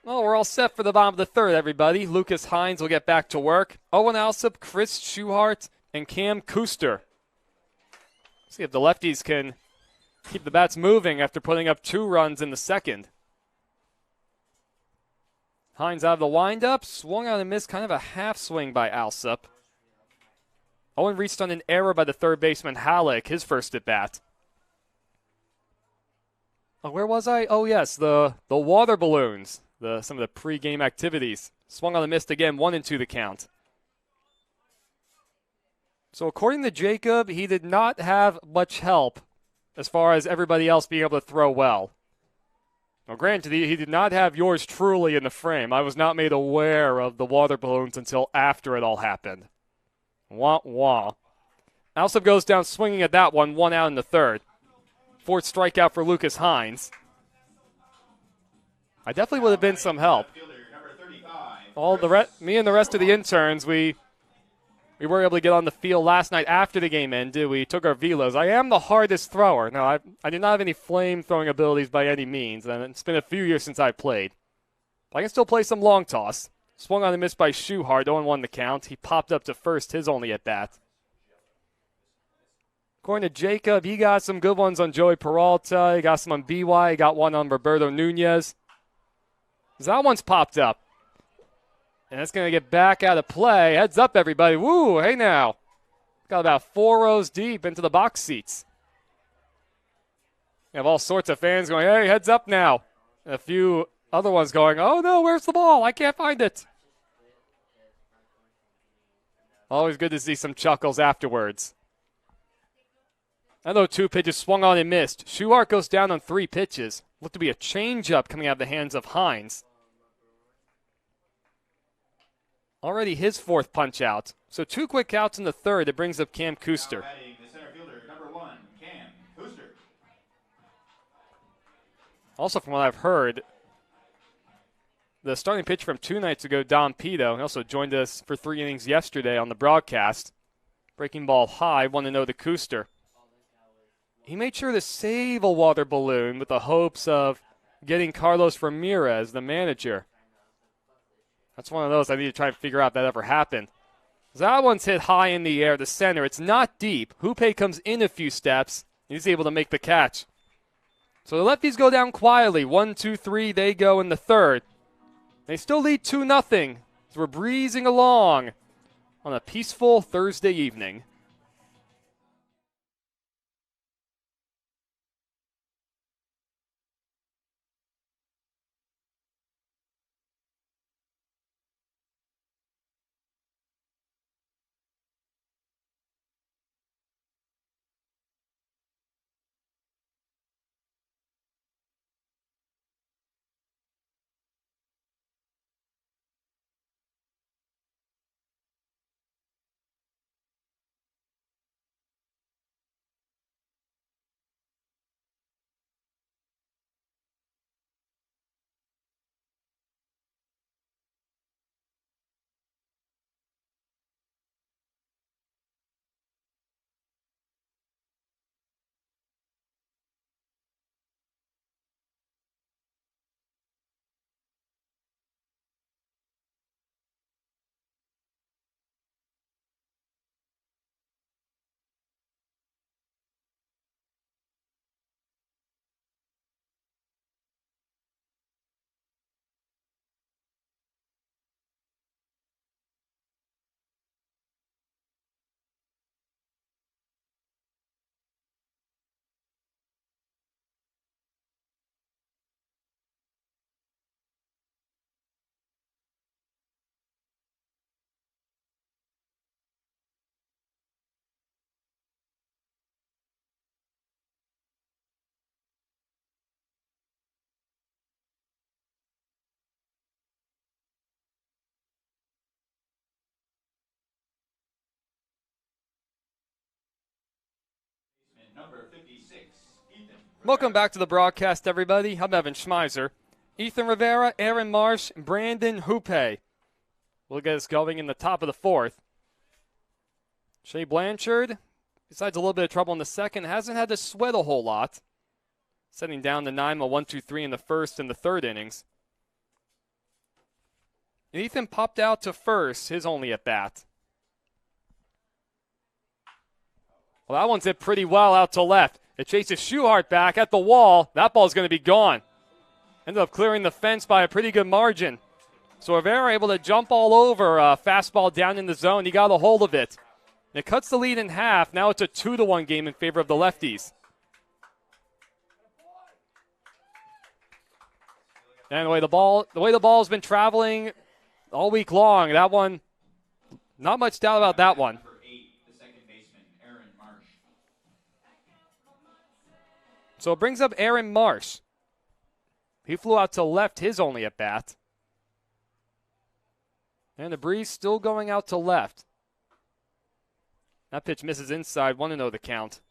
Well, we're all set for the bottom of the third, everybody. Lucas Hines will get back to work. Owen Alsop, Chris Schuhart, and Cam Kuster. See if the lefties can keep the bats moving after putting up 2 runs in the second. Hines out of the windup, swung out and missed, kind of a half swing by Alsop. Owen reached on an error by the third baseman Halleck, his first at bat. Oh, where was I? Oh, yes, the water balloons. Some of the pre-game activities. Swung on the mist again, 1-2 the count. So according to Jacob, he did not have much help as far as everybody else being able to throw well. Now granted, he did not have yours truly in the frame. I was not made aware of the water balloons until after it all happened. Wah, wah. Alsop goes down swinging at that one out in the third. 4th strikeout for Lucas Hines. I definitely would have been some help. Me and the rest of the interns, we were able to get on the field last night after the game ended. We took our velos. I am the hardest thrower. No, I do not have any flame-throwing abilities by any means, and it's been a few years since I played. But I can still play some long toss. Swung on and missed by Schuhart, 0-1 the count. He popped up to first, his only at bat. According to Jacob, he got some good ones on Joey Peralta. He got some on BY. He got one on Roberto Nunez. That one's popped up. And it's going to get back out of play. Heads up, everybody. Woo, hey now. Got about 4 rows deep into the box seats. You have all sorts of fans going, hey, heads up now. And a few other ones going, oh, no, where's the ball? I can't find it. Always good to see some chuckles afterwards. Another 2 pitches swung on and missed. Schuhart goes down on 3 pitches. Looked to be a changeup coming out of the hands of Hines. Already his 4th punch out. So 2 quick outs in the third. It brings up Cam Kuster. The center fielder, number 1, Cam Kuster. Also, from what I've heard, the starting pitcher from 2 nights ago, Dom Pito, he also joined us for 3 innings yesterday on the broadcast. Breaking ball high, 1-0 to Kuster. He made sure to save a water balloon with the hopes of getting Carlos Ramirez, the manager. That's one of those I need to try and figure out if that ever happened. That one's hit high in the air, the center. It's not deep. Hoope comes in a few steps. He's able to make the catch. So the lefties go down quietly. 1-2-3, they go in the third. They still lead 2-0. So we're breezing along on a peaceful Thursday evening. Number 56, Ethan. Welcome back to the broadcast, everybody. I'm Evan Schmeiser. Ethan Rivera, Aaron Marsh, Brandon Hoope. We'll get us going in the top of the 4th. Shea Blanchard, besides a little bit of trouble in the second, hasn't had to sweat a whole lot. Setting down the Nanaimo 1-2-3 in the first and the third innings. Ethan popped out to first, his only at bat. Well, that one's hit pretty well out to left. It chases Schuhart back at the wall. That ball's going to be gone. Ended up clearing the fence by a pretty good margin. So Rivera able to jump all over a fastball down in the zone. He got a hold of it. It cuts the lead in half. Now it's a 2-1 game in favor of the Lefties. And the way the ball's been traveling all week long, that one, not much doubt about that one. So it brings up Aaron Marsh. He flew out to left, his only at bat. And the breeze still going out to left. That pitch misses inside, 1-0 the count.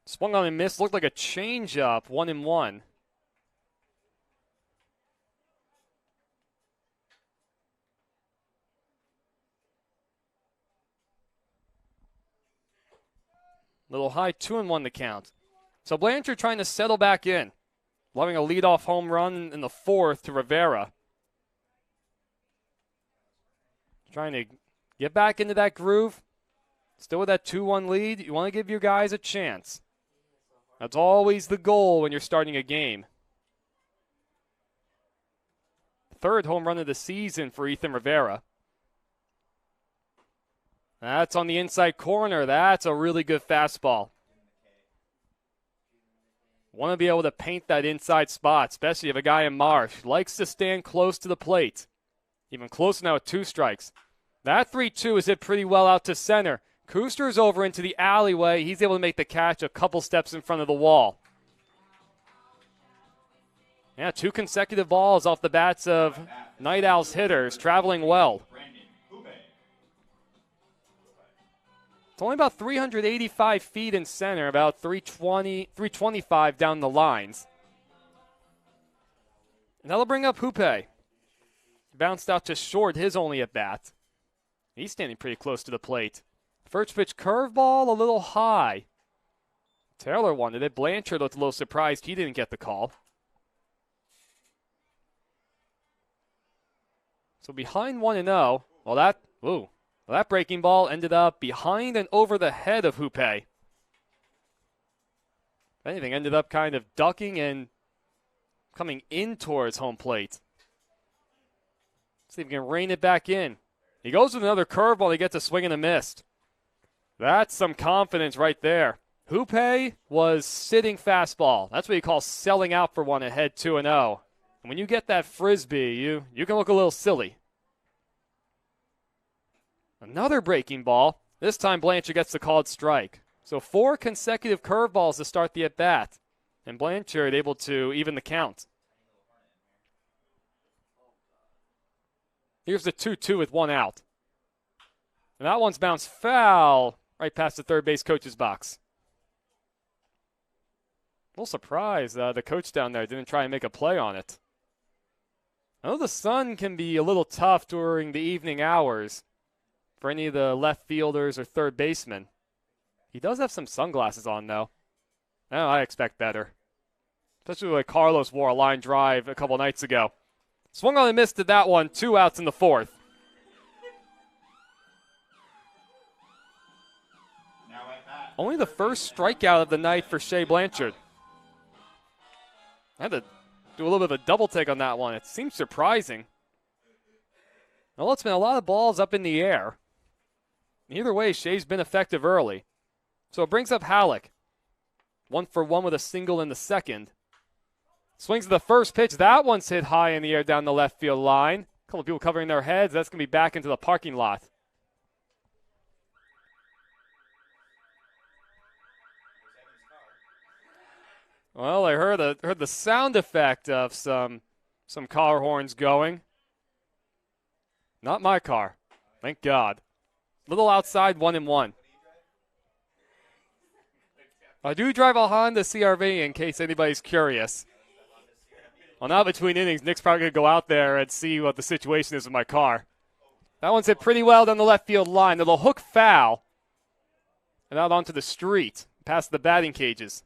Swung on and missed, looked like a changeup, 1-1. Little high, 2-1 the count. So Blanchard trying to settle back in. Loving a leadoff home run in the fourth to Rivera. Trying to get back into that groove. Still with that 2-1 lead. You want to give your guys a chance. That's always the goal when you're starting a game. Third home run of the season for Ethan Rivera. That's on the inside corner. That's a really good fastball. Want to be able to paint that inside spot, especially if a guy in Marsh likes to stand close to the plate. Even closer now with 2 strikes. That 3-2 is hit pretty well out to center. Kuster's over into the alleyway. He's able to make the catch a couple steps in front of the wall. Yeah, 2 consecutive balls off the bats of Night Owls hitters, traveling well. It's only about 385 feet in center, about 325 down the lines. And that'll bring up Hoope. Bounced out to short, his only at bat. He's standing pretty close to the plate. First pitch curveball, a little high. Taylor wanted it. Blanchard looked a little surprised he didn't get the call. So behind 1-0. Well, that breaking ball ended up behind and over the head of Hoope. If anything, ended up kind of ducking and coming in towards home plate. See if he can rein it back in. He goes with another curveball. He gets a swing and a miss. That's some confidence right there. Hoope was sitting fastball. That's what you call selling out for one ahead 2-0. And when you get that frisbee, you can look a little silly. Another breaking ball. This time Blanchard gets the called strike. So 4 consecutive curveballs to start the at-bat. And Blanchard able to even the count. Here's the 2-2 with 1 out. And that one's bounced foul right past the third base coach's box. A little surprised the coach down there didn't try and make a play on it. I know the sun can be a little tough during the evening hours for any of the left fielders or third basemen. He does have some sunglasses on, though. Oh, I expect better. Especially when Carlos wore a line drive a couple nights ago. Swung on and missed at that one. 2 outs in the fourth. Only the first strikeout of the night for Shea Blanchard. I had to do a little bit of a double take on that one. It seems surprising. Well, it's been a lot of balls up in the air. Either way, Shea's been effective early. So it brings up Halleck. 1 for 1 with a single in the second. Swings to the first pitch. That one's hit high in the air down the left field line. A couple of people covering their heads. That's going to be back into the parking lot. Well, I heard the sound effect of some car horns going. Not my car. Thank God. Little outside, 1-1. I do drive a Honda CR-V in case anybody's curious. Well, now between innings, Nick's probably going to go out there and see what the situation is with my car. That one's hit pretty well down the left field line. Little hook foul. and out onto the street, past the batting cages.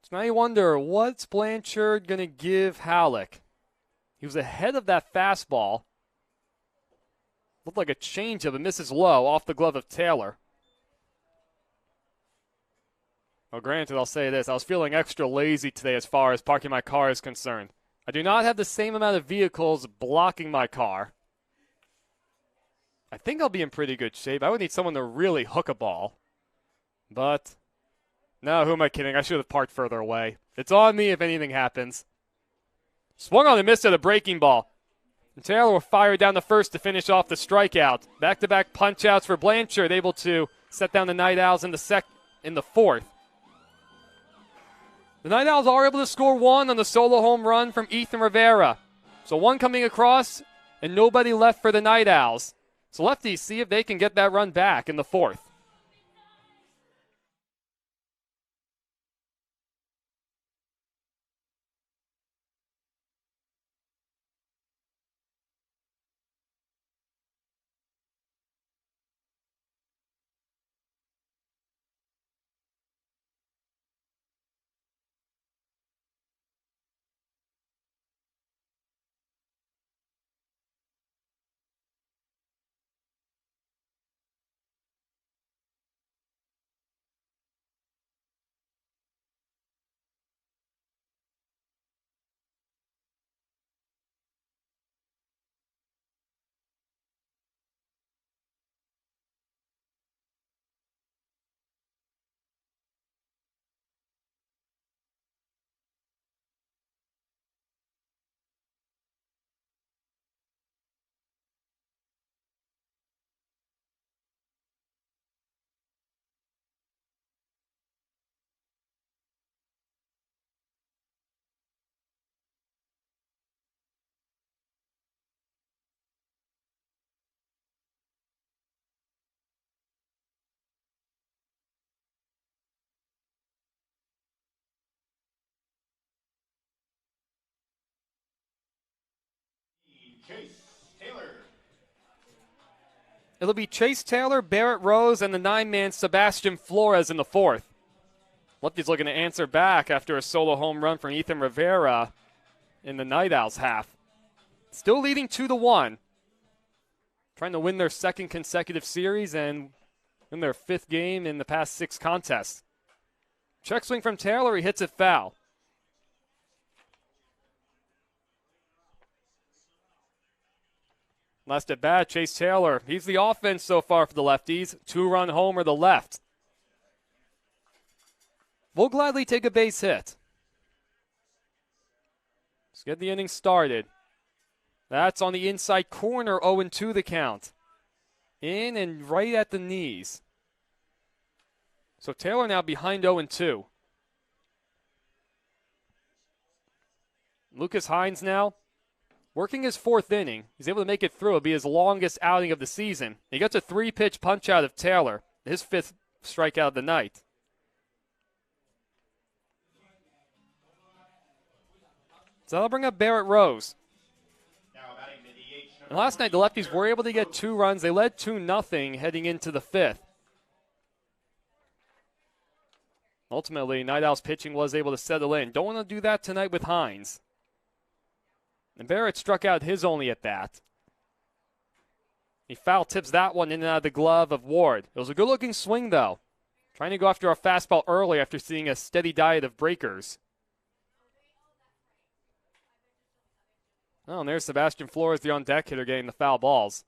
So now you wonder, what's Blanchard going to give Halleck? He was ahead of that fastball. Looked like a changeup, but misses low off the glove of Taylor. Well, granted, I'll say this. I was feeling extra lazy today as far as parking my car is concerned. I do not have the same amount of vehicles blocking my car. I think I'll be in pretty good shape. I would need someone to really hook a ball. But, no, who am I kidding? I should have parked further away. It's on me if anything happens. Swung on and missed at a breaking ball. And Taylor will fire down the first to finish off the strikeout. Back-to-back punch-outs for Blanchard, able to set down the Night Owls in the fourth. The Night Owls are able to score one on the solo home run from Ethan Rivera. So one coming across and nobody left for the Night Owls. So Lefties see if they can get that run back in the fourth. Chase Taylor. It'll be Chase Taylor, Barrett Rose, and the 9-man Sebastian Flores in the fourth. Lefties looking to answer back after a solo home run from Ethan Rivera in the Night Owls half. Still leading 2-1. Trying to win their second consecutive series and win their fifth game in the past 6 contests. Check swing from Taylor, he hits it foul. Last at bat, Chase Taylor. He's the offense so far for the Lefties. 2-run homer to left. We'll gladly take a base hit. Let's get the inning started. That's on the inside corner, 0-2 the count. In and right at the knees. So Taylor now behind 0-2. Lucas Hines now working his fourth inning. He's able to make it through. It'll be his longest outing of the season. He gets a 3-pitch punch out of Taylor, his 5th strikeout of the night. So that'll bring up Barrett Rose. And last night, the Lefties were able to get 2 runs. They led 2-0 heading into the 5th. Ultimately, Night Owls pitching was able to settle in. Don't want to do that tonight with Hines. And Barrett struck out his only at bat. He foul tips that one in and out of the glove of Ward. It was a good-looking swing, though. Trying to go after a fastball early after seeing a steady diet of breakers. Oh, and there's Sebastian Flores, the on-deck hitter, getting the foul balls.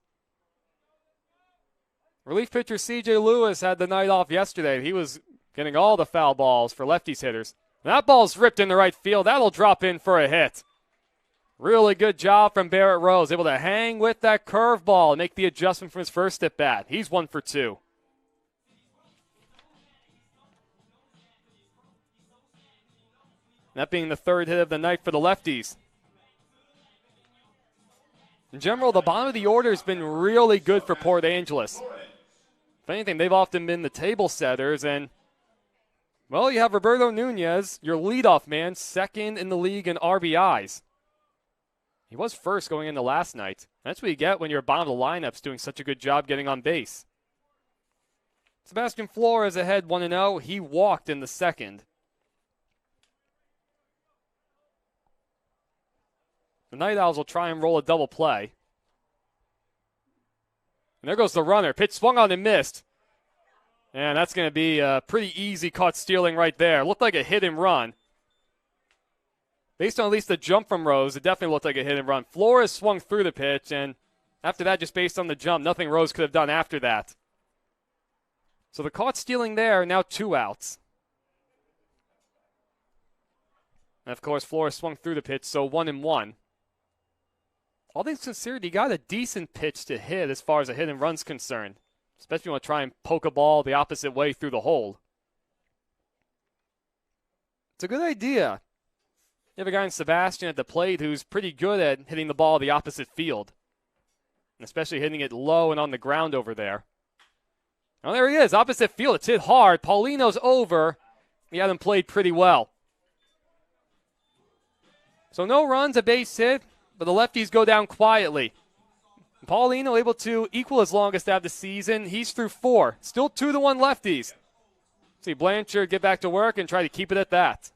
Relief pitcher C.J. Lewis had the night off yesterday. He was getting all the foul balls for Lefties hitters. And that ball's ripped into right field. That'll drop in for a hit. Really good job from Barrett Rose, able to hang with that curveball and make the adjustment from his first at bat. He's 1 for 2. That being the 3rd hit of the night for the Lefties. In general, the bottom of the order has been really good for Port Angeles. If anything, they've often been the table setters, and, well, you have Roberto Nunez, your leadoff man, 2nd in the league in RBIs. He was 1st going into last night. That's what you get when your bottom of the lineup's doing such a good job getting on base. Sebastian Flores ahead 1-0. He walked in the second. The Night Owls will try and roll a double play. And there goes the runner. Pitch swung on and missed. And that's going to be a pretty easy caught stealing right there. Looked like a hit and run. Based on at least the jump from Rose, it definitely looked like a hit and run. Flores swung through the pitch, and after that, just based on the jump, nothing Rose could have done after that. So the caught stealing there, now 2 outs. And of course, Flores swung through the pitch, so 1-1. All things considered, he got a decent pitch to hit as far as a hit and run's concerned, especially when you want to try and poke a ball the opposite way through the hole. It's a good idea. You have a guy in Sebastian at the plate who's pretty good at hitting the ball the opposite field, especially hitting it low and on the ground over there. Oh, there he is, opposite field. It's hit hard. Paulino's over. He had him played pretty well. So no runs, a base hit, but the Lefties go down quietly. Paulino able to equal his longest out of the season. He's through 4. Still 2-1 Lefties. See Blanchard get back to work and try to keep it at that.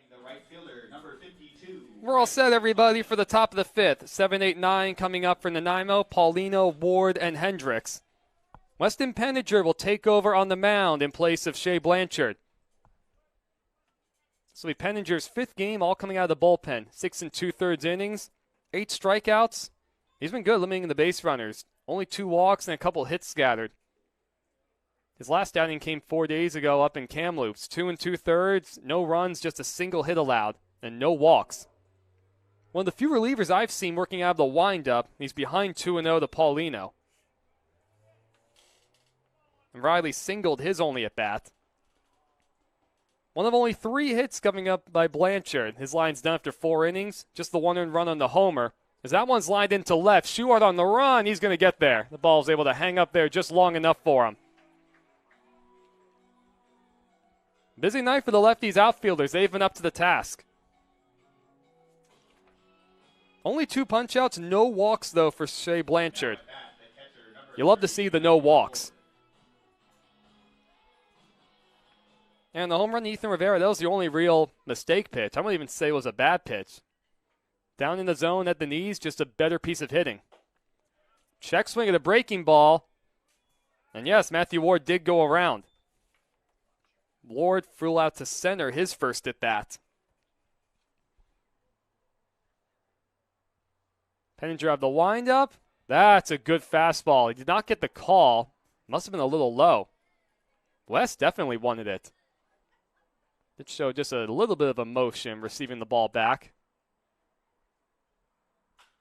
The right fielder, number 52. We're all set, everybody, for the top of the 5th. 7, 8, 9 coming up for Nanaimo, Paulino, Ward, and Hendricks. Weston Penninger will take over on the mound in place of Shea Blanchard. This will be Penninger's 5th game, all coming out of the bullpen. 6 2/3 innings, 8 strikeouts. He's been good limiting the base runners. Only 2 walks and a couple hits scattered. His last outing came 4 days ago up in Kamloops. 2 2/3, no runs, just a single hit allowed, and no walks. One of the few relievers I've seen working out of the windup. He's behind 2-0 to Paulino. And Riley singled his only at bat. One of only 3 hits coming up by Blanchard. His line's done after 4 innings. Just the 1 earned run on the homer. As that one's lined into left. Schuart on the run. He's going to get there. The ball's able to hang up there just long enough for him. Busy night for the Lefties outfielders. They've been up to the task. Only 2 punch-outs, no walks, though, for Shea Blanchard. You love to see the no walks. And the home run to Ethan Rivera, that was the only real mistake pitch. I wouldn't even say it was a bad pitch. Down in the zone at the knees, just a better piece of hitting. Check swing at a breaking ball. And yes, Matthew Ward did go around. Ward flew out to center his first at bat. Penninger of the windup. That's a good fastball. He did not get the call. Must have been a little low. West definitely wanted it. Did show just a little bit of emotion receiving the ball back.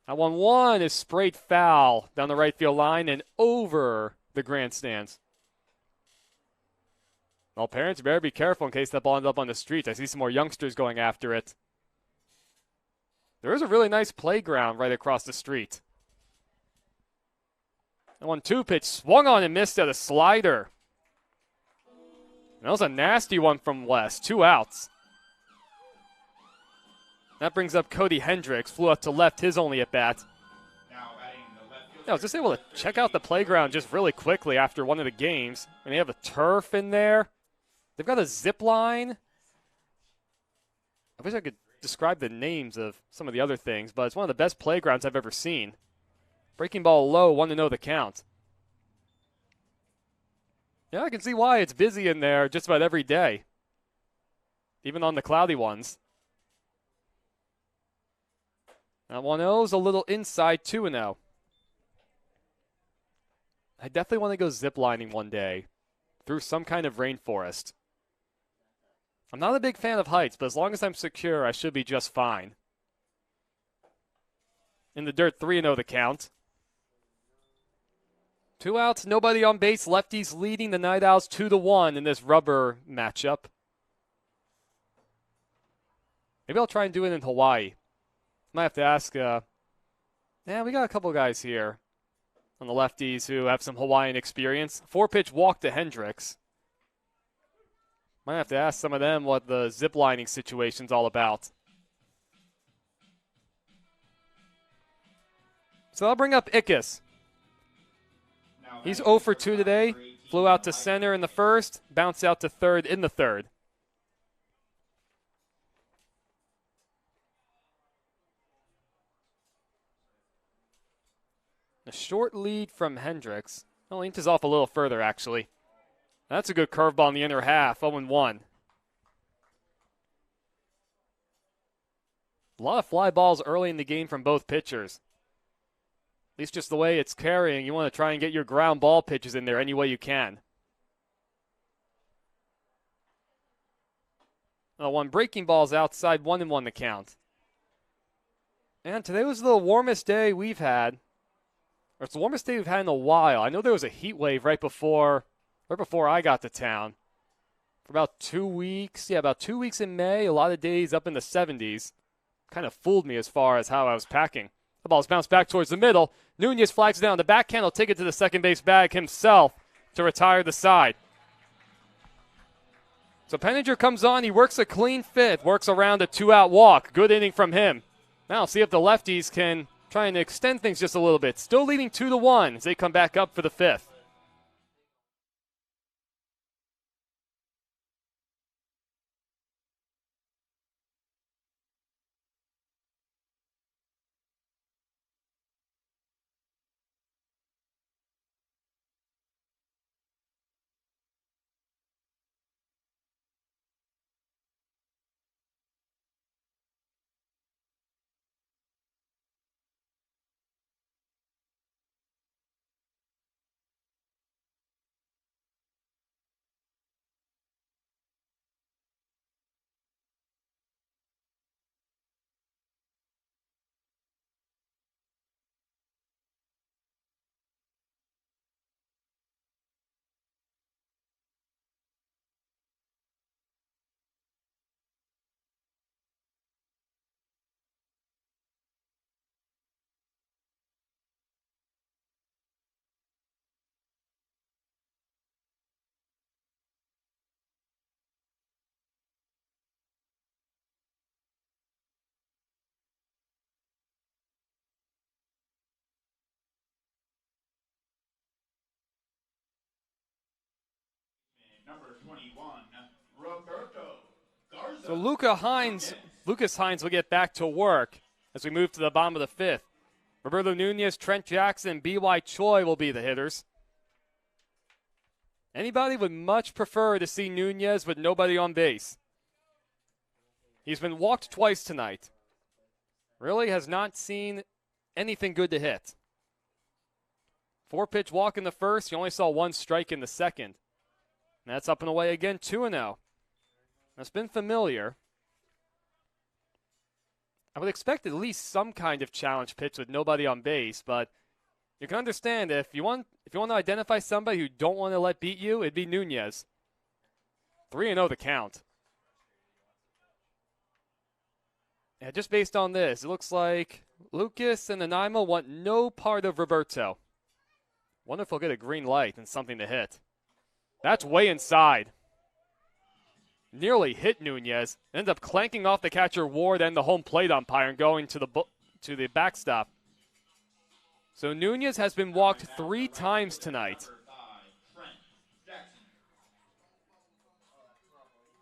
That 1-1 is sprayed foul down the right field line and over the grandstands. Well, parents, better be careful in case that ball ends up on the streets. I see some more youngsters going after it. There is a really nice playground right across the street. That 1-2 pitch swung on and missed at a slider. And that was a nasty one from West. 2 outs. That brings up Cody Hendricks. Flew up to left, his only at bat. I was just able to check out the playground just really quickly after one of the games. And they have a turf in there. They've got a zip line. I wish I could describe the names of some of the other things, but it's one of the best playgrounds I've ever seen. Breaking ball low, 1-0 the count. Yeah, I can see why it's busy in there just about every day, even on the cloudy ones. That 1-0 is a little inside, 2-0. I definitely want to go ziplining one day through some kind of rainforest. I'm not a big fan of heights, but as long as I'm secure, I should be just fine. In the dirt, 3-0 the count. 2 outs, nobody on base. Lefties leading the Night Owls 2-1 in this rubber matchup. Maybe I'll try and do it in Hawaii. Might have to ask, we got a couple guys here on the Lefties who have some Hawaiian experience. 4-pitch walk to Hendricks. Might have to ask some of them what the ziplining situation's all about. So I'll bring up Ickes. He's 0 for 2 today. Flew out to center in the first, bounced out to third in the third. A short lead from Hendricks. Oh, inches off a little further, actually. That's a good curveball in the inner half, 0-1. A lot of fly balls early in the game from both pitchers. At least just the way it's carrying, you want to try and get your ground ball pitches in there any way you can. Oh, 1 breaking ball's outside, 1-1 the count. And today was the warmest day we've had. Or it's the warmest day we've had in a while. I know there was a heat wave right before I got to town. For about 2 weeks. Yeah, about 2 weeks in May. A lot of days up in the 70s. Kind of fooled me as far as how I was packing. The ball's bounced back towards the middle. Nunez flags down. The backhand will take it to the second base bag himself to retire the side. So Penninger comes on. He works a clean fifth. Works around a 2-out walk. Good inning from him. Now see if the Lefties can try and extend things just a little bit. Still leading 2-1 as they come back up for the fifth. Number 21, Roberto Garza. So Lucas Hines will get back to work as we move to the bottom of the fifth. Roberto Nunez, Trent Jackson, and B.Y. Choi will be the hitters. Anybody would much prefer to see Nunez with nobody on base. He's been walked twice tonight. Really has not seen anything good to hit. 4-pitch walk in the first. You only saw 1 strike in the second. And that's up and away again, 2-0. That's been familiar. I would expect at least some kind of challenge pitch with nobody on base, but you can understand if you want to identify somebody who don't want to let beat you, it'd be Nunez. 3-0 the count. Yeah, just based on this, it looks like Lucas and Nanaimo want no part of Roberto. Wonder if he'll get a green light and something to hit. That's way inside. Nearly hit Nunez. Ends up clanking off the catcher Ward and the home plate umpire and going to the backstop. So Nunez has been walked 3 times tonight.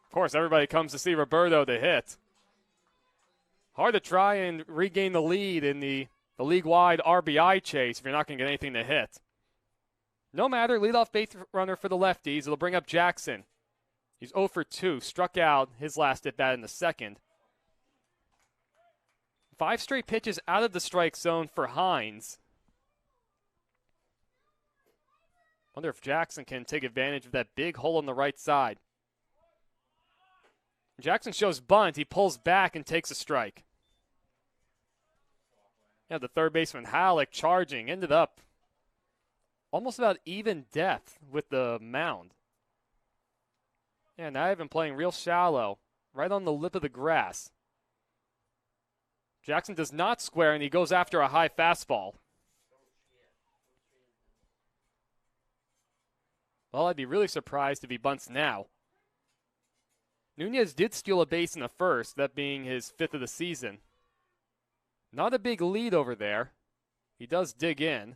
Of course, everybody comes to see Roberto to hit. Hard to try and regain the lead in the league-wide RBI chase if you're not going to get anything to hit. No matter, leadoff base runner for the Lefties. It'll bring up Jackson. He's 0 for 2, struck out his last at-bat in the second. 5 straight pitches out of the strike zone for Hines. Wonder if Jackson can take advantage of that big hole on the right side. Jackson shows bunt. He pulls back and takes a strike. Yeah, the third baseman Halleck charging. Ended up almost about even depth with the mound. Yeah, now I've been playing real shallow, right on the lip of the grass. Jackson does not square, and he goes after a high fastball. Well, I'd be really surprised if he bunts now. Nunez did steal a base in the first, that being his 5th of the season. Not a big lead over there. He does dig in.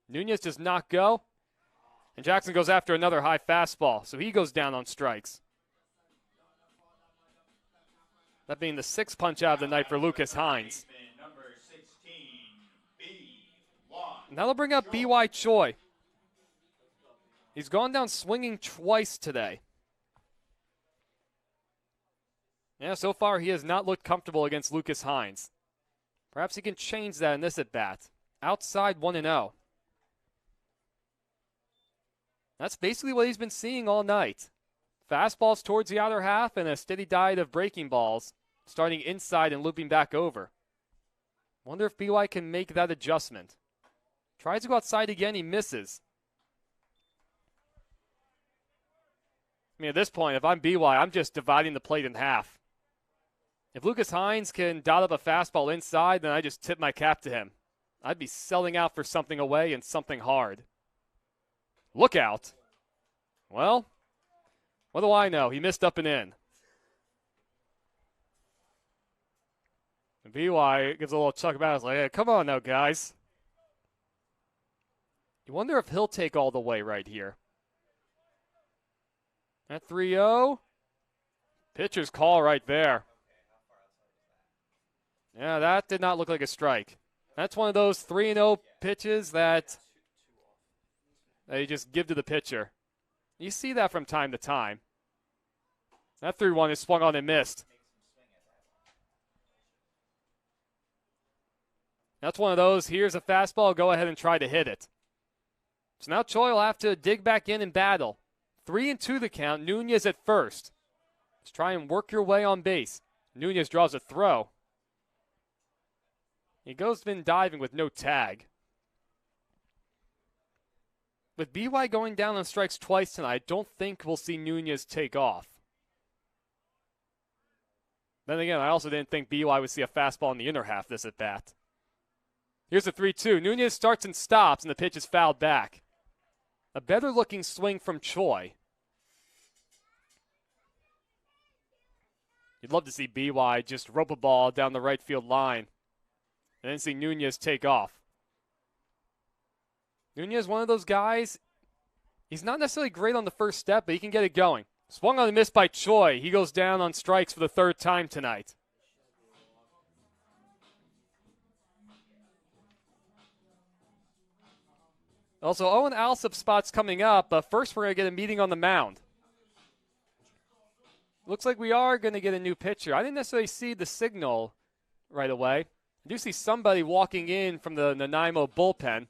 Nunez does not go. And Jackson goes after another high fastball, so he goes down on strikes. That being the 6th punch out of the night for Lucas Hines. And that'll bring up B.Y. Choi. He's gone down swinging twice today. Yeah, so far he has not looked comfortable against Lucas Hines. Perhaps he can change that in this at-bat. Outside 1-0. That's basically what he's been seeing all night. Fastballs towards the outer half and a steady diet of breaking balls, starting inside and looping back over. Wonder if BY can make that adjustment. Tries to go outside again, he misses. I mean, at this point, if I'm BY, I'm just dividing the plate in half. If Lucas Hines can dot up a fastball inside, then I just tip my cap to him. I'd be selling out for something away and something hard. Look out. Well, what do I know? He missed up and in. And BY gives a little chuck about it. It's like, hey, come on now, guys. You wonder if he'll take all the way right here. At 3-0. Pitcher's call right there. Yeah, that did not look like a strike. That's one of those 3-0 pitches that you just give to the pitcher. You see that from time to time. That 3-1 is swung on and missed. That's one of those, here's a fastball, go ahead and try to hit it. So now Choi will have to dig back in and battle. 3-2 the count, Nunez at first. Let's try and work your way on base. Nunez draws a throw. He goes in diving with no tag. With BY going down on strikes twice tonight, I don't think we'll see Nunez take off. Then again, I also didn't think BY would see a fastball in the inner half this at bat. Here's the 3-2. Nunez starts and stops, and the pitch is fouled back. A better looking swing from Choi. You'd love to see BY just rope a ball down the right field line and then see Nunez take off. Nunez, one of those guys, he's not necessarily great on the first step, but he can get it going. Swung on a miss by Choi. He goes down on strikes for the 3rd time tonight. Also, Owen Alsop spots coming up, but first we're going to get a meeting on the mound. Looks like we are going to get a new pitcher. I didn't necessarily see the signal right away. I do see somebody walking in from the Nanaimo bullpen.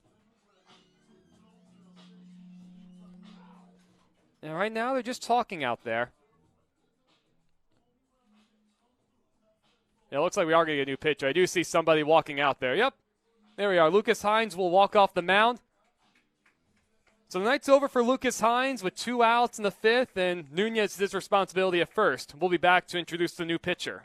And right now they're just talking out there. It looks like we are going to get a new pitcher. I do see somebody walking out there. Yep, there we are. Lucas Hines will walk off the mound. So the night's over for Lucas Hines with 2 outs in the 5th, and Nunez is his responsibility at first. We'll be back to introduce the new pitcher.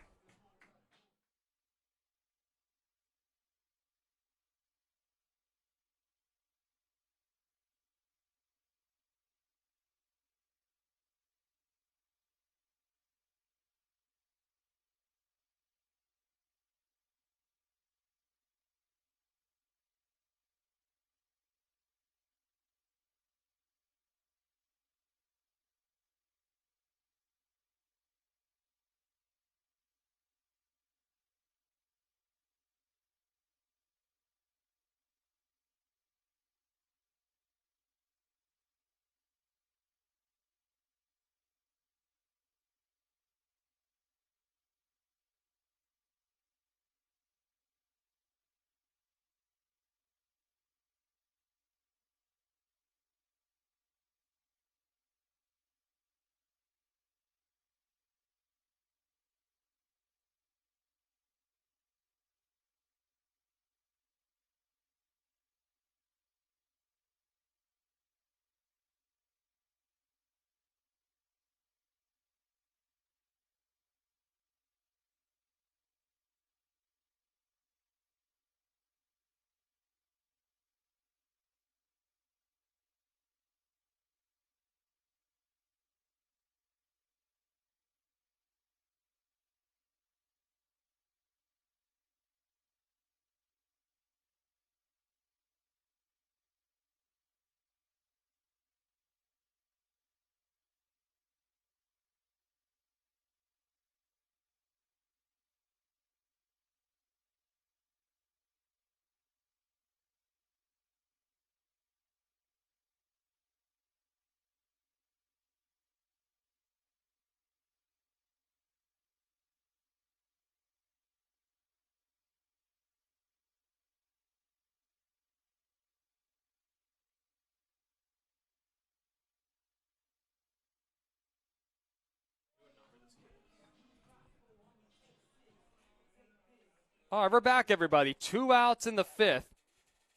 All right, we're back, everybody. 2 outs in the 5th.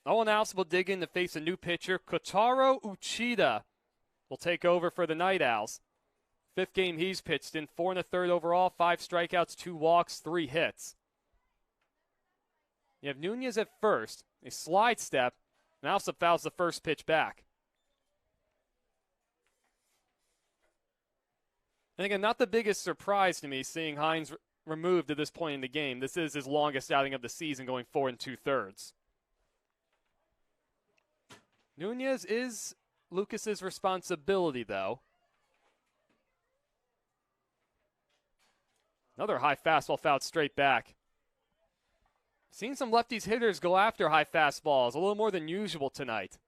Owen Alves will dig in to face a new pitcher. Kotaro Uchida will take over for the Night Owls. 5th game he's pitched in, 4 1/3 overall, 5 strikeouts, 2 walks, 3 hits. You have Nunez at first, a slide step, and Alves fouls the first pitch back. And again, not the biggest surprise to me seeing Hines removed at this point in the game. This is his longest outing of the season, going 4 2/3. Nunez is Lucas's responsibility, though. Another high fastball fouled straight back. Seen some lefties hitters go after high fastballs a little more than usual tonight.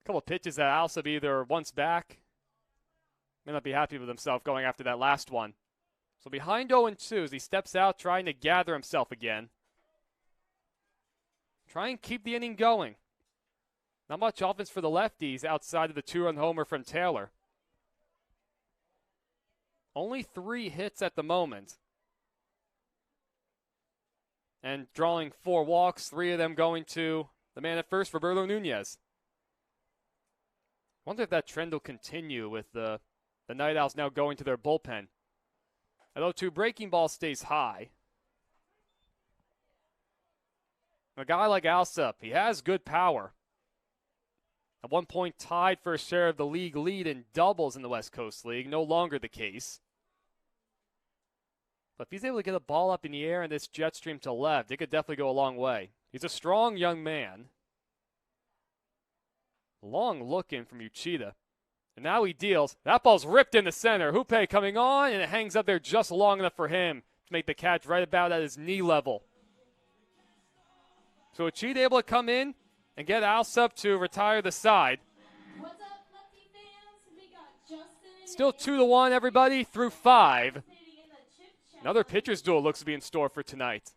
A couple of pitches that Alsop either once back, may not be happy with himself going after that last one. So behind 0-2 as he steps out trying to gather himself again. Try and keep the inning going. Not much offense for the lefties outside of the 2-run homer from Taylor. Only 3 hits at the moment. And drawing 4 walks, 3 of them going to the man at first, Roberto Nunez. Wonder if that trend will continue with the Night Owls now going to their bullpen. At 0-2, breaking ball stays high. A guy like Alsop, he has good power. At one point tied for a share of the league lead in doubles in the West Coast League, no longer the case. But if he's able to get a ball up in the air and this jet stream to left, it could definitely go a long way. He's a strong young man. Long look in from Uchida. And now he deals. That ball's ripped in the center. Hoope coming on, and it hangs up there just long enough for him to make the catch right about at his knee level. So Uchida able to come in and get Alsop to retire the side. What's up, Lefty fans? We got Justin and Still 2-1, everybody, through 5. Another pitcher's duel looks to be in store for tonight.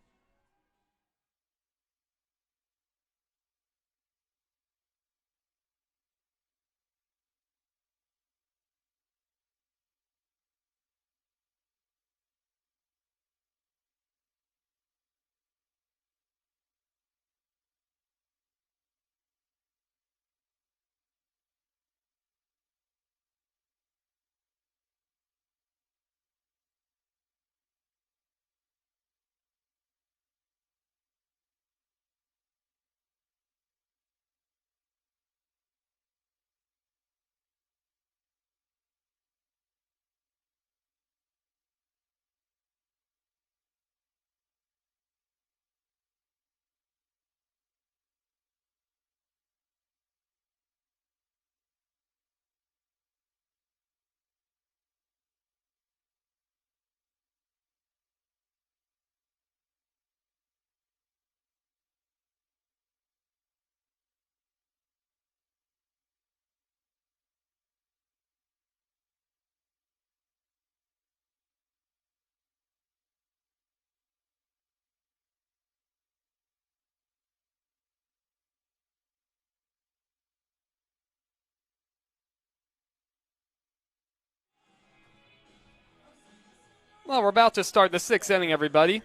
Well, we're about to start the 6th inning, everybody.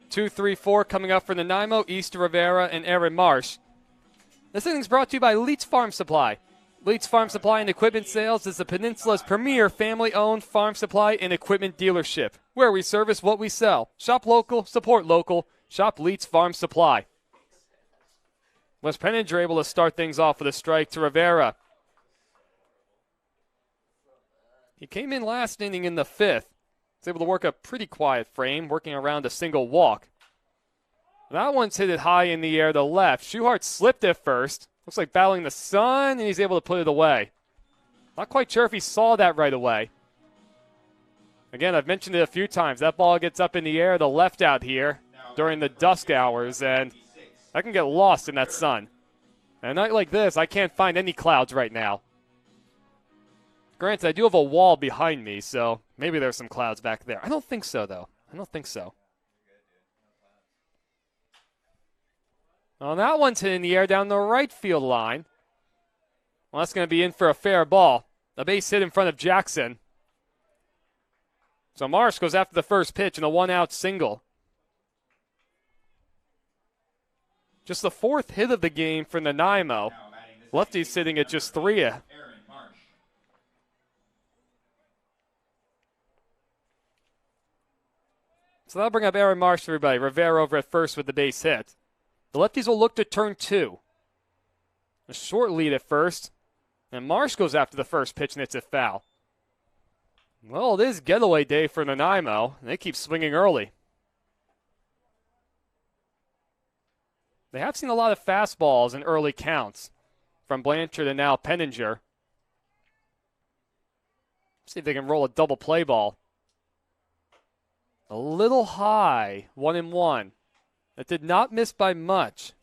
2-3-4 coming up for Nanaimo, East Rivera, and Aaron Marsh. This inning's brought to you by Leeds Farm Supply. Leeds Farm Supply and Equipment Sales is the Peninsula's premier family-owned farm supply and equipment dealership, where we service what we sell. Shop local, support local. Shop Leeds Farm Supply. Wes Penninger able to start things off with a strike to Rivera. He came in last inning in the 5th. Was able to work a pretty quiet frame, working around a single walk. That one's hit it high in the air to left. Schuhart slipped at first. Looks like battling the sun, and he's able to put it away. Not quite sure if he saw that right away. Again, I've mentioned it a few times. That ball gets up in the air, the left out here during the dusk hours, and I can get lost in that sun. And a night like this, I can't find any clouds right now. Granted, I do have a wall behind me, so maybe there's some clouds back there. I don't think so, though. I don't think so. Well, that one's hit in the air down the right field line. Well, that's going to be in for a fair ball. A base hit in front of Jackson. So Marsh goes after the first pitch in a 1-out single. Just the 4th hit of the game for Nanaimo. Lefties sitting at just 3. So that'll bring up Aaron Marsh, everybody. Rivera over at first with the base hit. The Lefties will look to turn 2. A short lead at first. And Marsh goes after the first pitch and hits it foul. Well, it is getaway day for Nanaimo. They keep swinging early. They have seen a lot of fastballs in early counts from Blanchard and now Penninger. See if they can roll a double play ball. A little high, 1-1. That did not miss by much.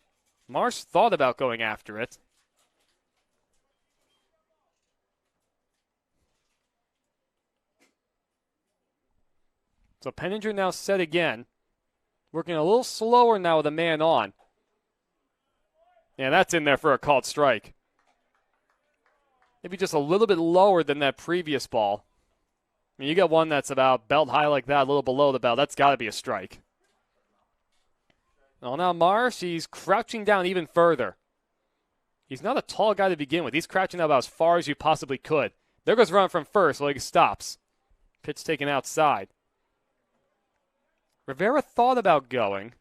Marsh thought about going after it. So Penninger now set again. Working a little slower now with a man on. Yeah, that's in there for a called strike. Maybe just a little bit lower than that previous ball. I mean, you get one that's about belt high like that, a little below the belt. That's got to be a strike. Well, now Marsh, he's crouching down even further. He's not a tall guy to begin with. He's crouching down about as far as you possibly could. There goes run from first. Well, he stops. Pitch taken outside. Rivera thought about going.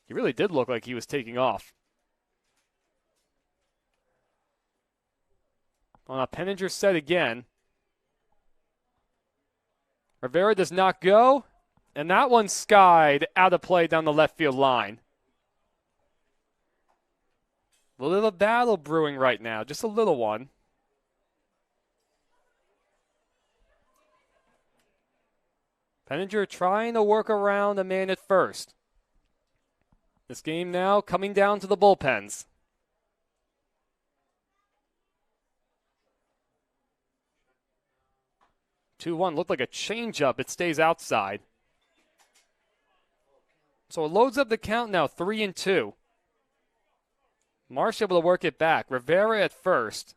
He really did look like he was taking off. Well, now Penninger set again. Rivera does not go, and that one skied out of play down the left field line. A little battle brewing right now, just a little one. Penninger trying to work around a man at first. This game now coming down to the bullpens. 2-1 looked like a changeup. It stays outside. So it loads up the count now, 3-2. Marsh able to work it back. Rivera at first.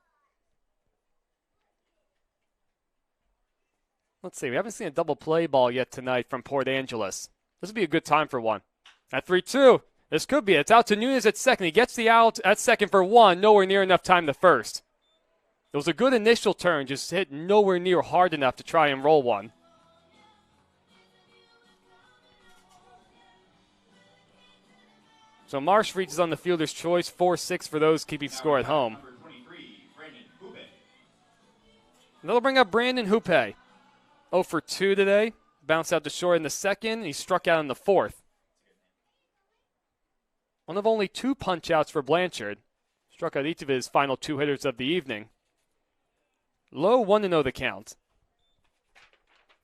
Let's see. We haven't seen a double play ball yet tonight from Port Angeles. This would be a good time for one. At 3-2. This could be it. It's out to Nunez at second. He gets the out at second for one. Nowhere near enough time to first. It was a good initial turn, just hit nowhere near hard enough to try and roll one. So Marsh reaches on the fielder's choice, 4-6 for those keeping score at home. And that'll bring up Brandon Houpe. 0 for 2 today. Bounced out to short in the second, and he struck out in the fourth. One of only 2 punch-outs for Blanchard. Struck out each of his final 2 hitters of the evening. Low 1-0 the count.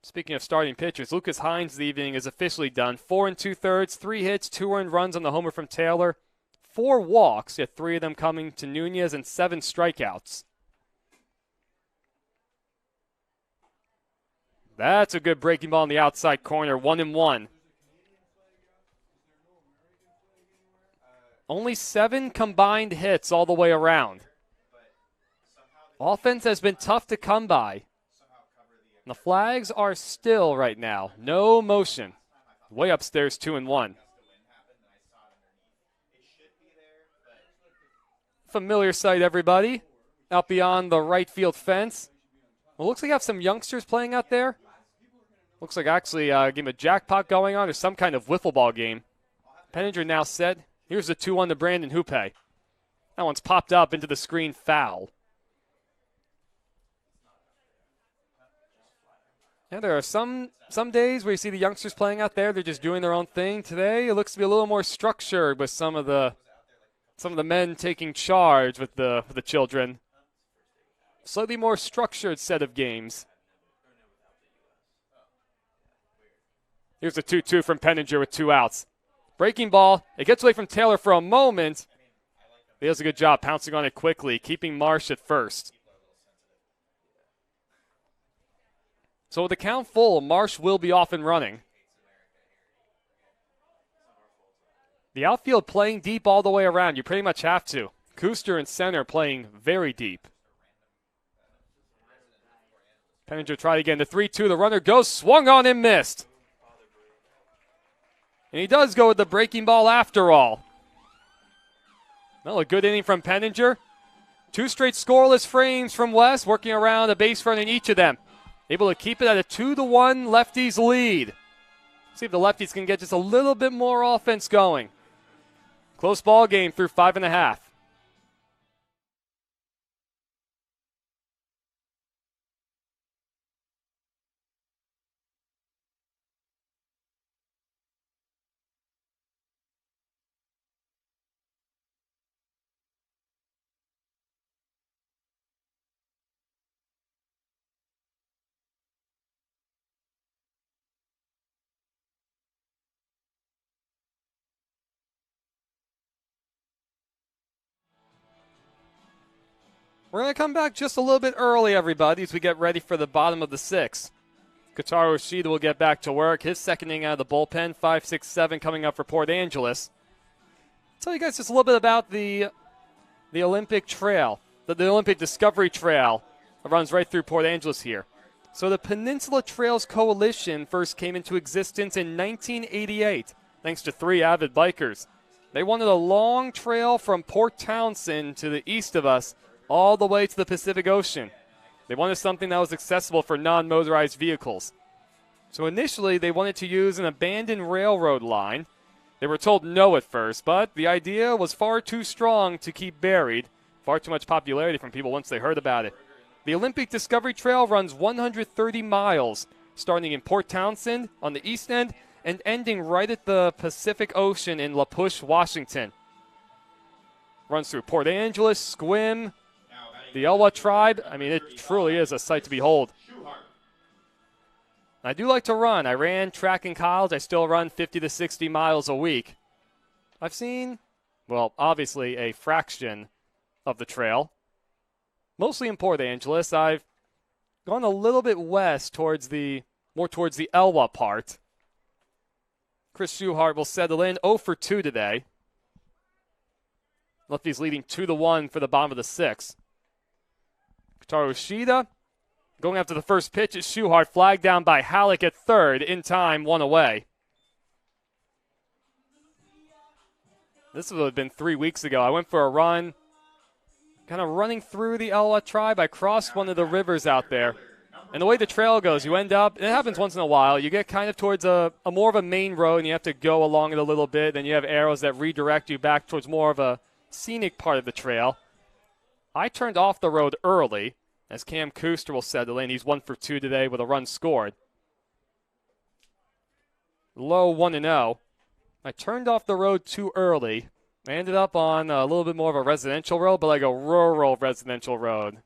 Speaking of starting pitchers, Lucas Hines this evening is officially done. 4 2/3, 3 hits, 2 earned runs on the homer from Taylor. 4 walks, yet 3 of them coming to Nunez, and 7 strikeouts. That's a good breaking ball in the outside corner, 1-1. Only 7 combined hits all the way around. Offense has been tough to come by. And the flags are still right now. No motion. Way upstairs, 2-1. Familiar sight, everybody. Out beyond the right field fence. Well, looks like you have some youngsters playing out there. Looks like actually a game of jackpot going on or some kind of wiffle ball game. Penninger now set. Here's the 2-1 to Brandon Hoope. That one's popped up into the screen, foul. Yeah, there are some days where you see the youngsters playing out there. They're just doing their own thing. Today, it looks to be a little more structured with some of the men taking charge with the children. Slightly more structured set of games. Here's a 2-2 from Penninger with 2 outs. Breaking ball. It gets away from Taylor for a moment. He does a good job pouncing on it quickly, keeping Marsh at first. So with the count full, Marsh will be off and running. The outfield playing deep all the way around. You pretty much have to. Kuster in center playing very deep. Penninger tried again. The 3-2. The runner goes. Swung on and missed. And he does go with the breaking ball after all. Well, a good inning from Penninger. 2 straight scoreless frames from West, working around a base run in each of them. Able to keep it at a 2-1 Lefties lead. See if the Lefties can get just a little bit more offense going. Close ball game through 5.5. We're going to come back just a little bit early, everybody, as we get ready for the bottom of the 6th. Kotaro Ishida will get back to work. His second inning out of the bullpen, 5-6-7 coming up for Port Angeles. I'll tell you guys just a little bit about the Olympic Trail, the Olympic Discovery Trail that runs right through Port Angeles here. So the Peninsula Trails Coalition first came into existence in 1988, thanks to 3 avid bikers. They wanted a long trail from Port Townsend to the east of us, all the way to the Pacific Ocean. They wanted something that was accessible for non-motorized vehicles. So initially, they wanted to use an abandoned railroad line. They were told no at first, but the idea was far too strong to keep buried. Far too much popularity from people once they heard about it. The Olympic Discovery Trail runs 130 miles, starting in Port Townsend on the east end and ending right at the Pacific Ocean in La Push, Washington. Runs through Port Angeles, Sequim, the Elwha tribe. I mean, it truly is a sight to behold. I do like to run. I ran track in college. I still run 50 to 60 miles a week. I've seen, well, obviously a fraction of the trail. Mostly in Port Angeles. I've gone a little bit west more towards the Elwha part. Chris Schuhart will settle in 0 for 2 today. Lefties leading 2-1 for the bottom of the 6th. Kotaro Ishida going after the first pitch is Schuhart, flagged down by Halleck at third, in time, 1 away. This would have been 3 weeks ago. I went for a run, kind of running through the Elwha tribe. I crossed one of the rivers out there. And the way the trail goes, you end up, and it happens once in a while, you get kind of towards a more of a main road, and you have to go along it a little bit. Then you have arrows that redirect you back towards more of a scenic part of the trail. I turned off the road early, as Cam Kuster will settle in. He's 1 for 2 today with a run scored. Low 1-0. I turned off the road too early. I ended up on a little bit more of a residential road, but like a rural residential road.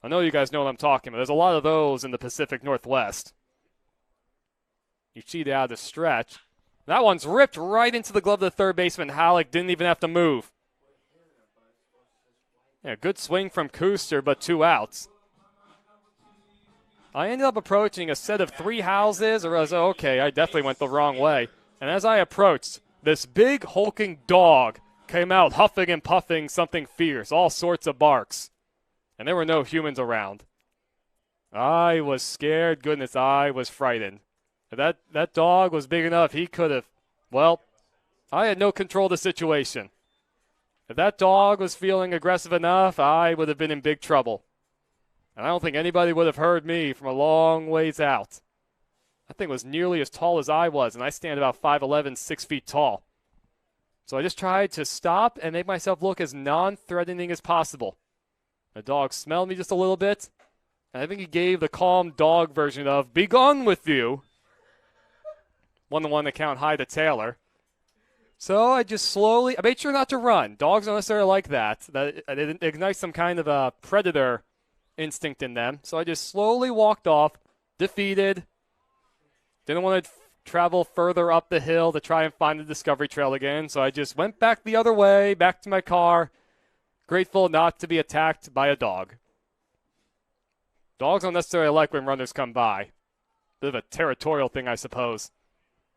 I know you guys know what I'm talking about. There's a lot of those in the Pacific Northwest. You cheat out of the stretch. That one's ripped right into the glove of the third baseman. Halleck didn't even have to move. Yeah, good swing from Kuster, but 2 outs. I ended up approaching a set of 3 houses, or I was okay, I definitely went the wrong way. And as I approached, this big hulking dog came out huffing and puffing something fierce, all sorts of barks. And there were no humans around. I was scared. Goodness, I was frightened. If that dog was big enough, he could have, well, I had no control of the situation. If that dog was feeling aggressive enough, I would have been in big trouble. And I don't think anybody would have heard me from a long ways out. That thing was nearly as tall as I was, and I stand about 5'11", 6 feet tall. So I just tried to stop and make myself look as non-threatening as possible. The dog smelled me just a little bit, and I think he gave the calm dog version of, "Be gone with you." 1-1 to count high to Taylor. So I just slowly, I made sure not to run. Dogs don't necessarily like that. It ignites some kind of a predator instinct in them. So I just slowly walked off, defeated. Didn't want to travel further up the hill to try and find the Discovery Trail again. So I just went back the other way, back to my car, grateful not to be attacked by a dog. Dogs don't necessarily like when runners come by. Bit of a territorial thing, I suppose.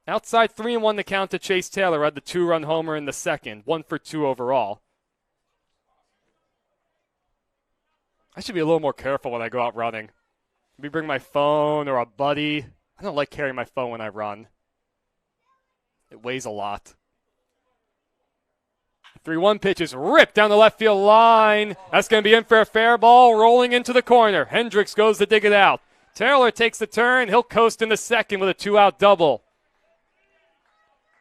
Outside 3-1 to count to Chase Taylor had the 2-run homer in the second, 1 for 2 overall. I should be a little more careful when I go out running. Maybe bring my phone or a buddy. I don't like carrying my phone when I run. It weighs a lot. 3-1 pitch is ripped down the left field line. That's going to be in for a fair ball, rolling into the corner. Hendricks goes to dig it out. Taylor takes the turn. He'll coast in the second with a 2-out double.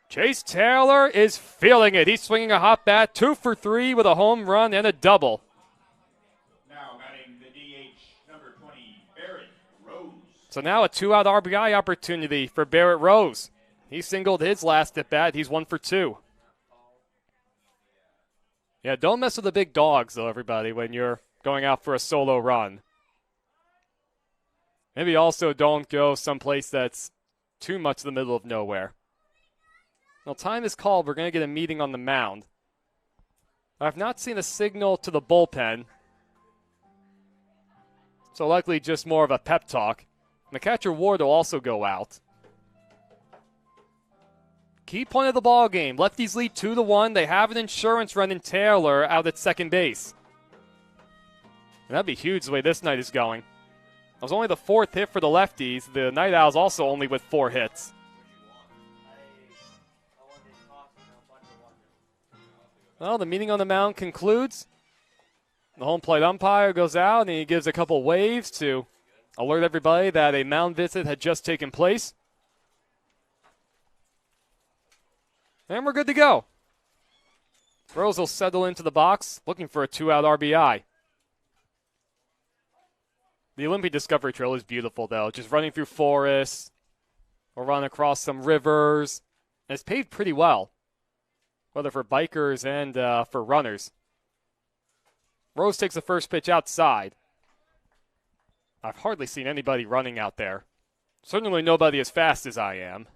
Chase Taylor is feeling it. He's swinging a hot bat, 2 for 3 with a home run and a double. Now batting the DH, number 20, Barrett Rose. So now a 2-out RBI opportunity for Barrett Rose. He singled his last at bat. He's 1 for 2. Yeah, don't mess with the big dogs, though, everybody, when you're going out for a solo run. Maybe also don't go someplace that's too much in the middle of nowhere. Well, time is called. We're going to get a meeting on the mound. I've not seen a signal to the bullpen, so likely just more of a pep talk. And the catcher Ward will also go out. Key point of the ball game. Lefties lead 2-1. They have an insurance run in Taylor out at second base. And that'd be huge the way this night is going. That was only the 4th hit for the Lefties. The Night Owls also only with 4 hits. Well, the meeting on the mound concludes. The home plate umpire goes out and he gives a couple waves to alert everybody that a mound visit had just taken place. And we're good to go. Rose will settle into the box, looking for a 2-out RBI. The Olympic Discovery Trail is beautiful, though. Just running through forests. We'll run across some rivers. And it's paved pretty well, whether for bikers and for runners. Rose takes the first pitch outside. I've hardly seen anybody running out there. Certainly nobody as fast as I am.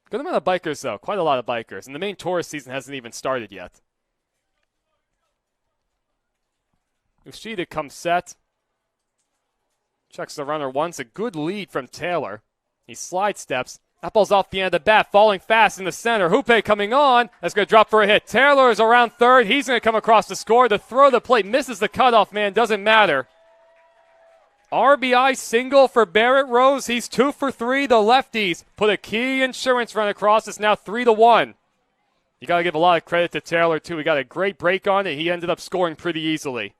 Good amount of bikers, though. Quite a lot of bikers. And the main tourist season hasn't even started yet. Ushida comes set. Checks the runner once. A good lead from Taylor. He slide steps. That ball's off the end of the bat, falling fast in the center. Hoope coming on. That's going to drop for a hit. Taylor is around third. He's going to come across the score. The throw to the plate misses the cutoff man. Doesn't matter. RBI single for Barrett Rose. He's 2 for 3. The Lefties put a key insurance run across. It's now 3-1. You got to give a lot of credit to Taylor, too. He got a great break on it. He ended up scoring pretty easily.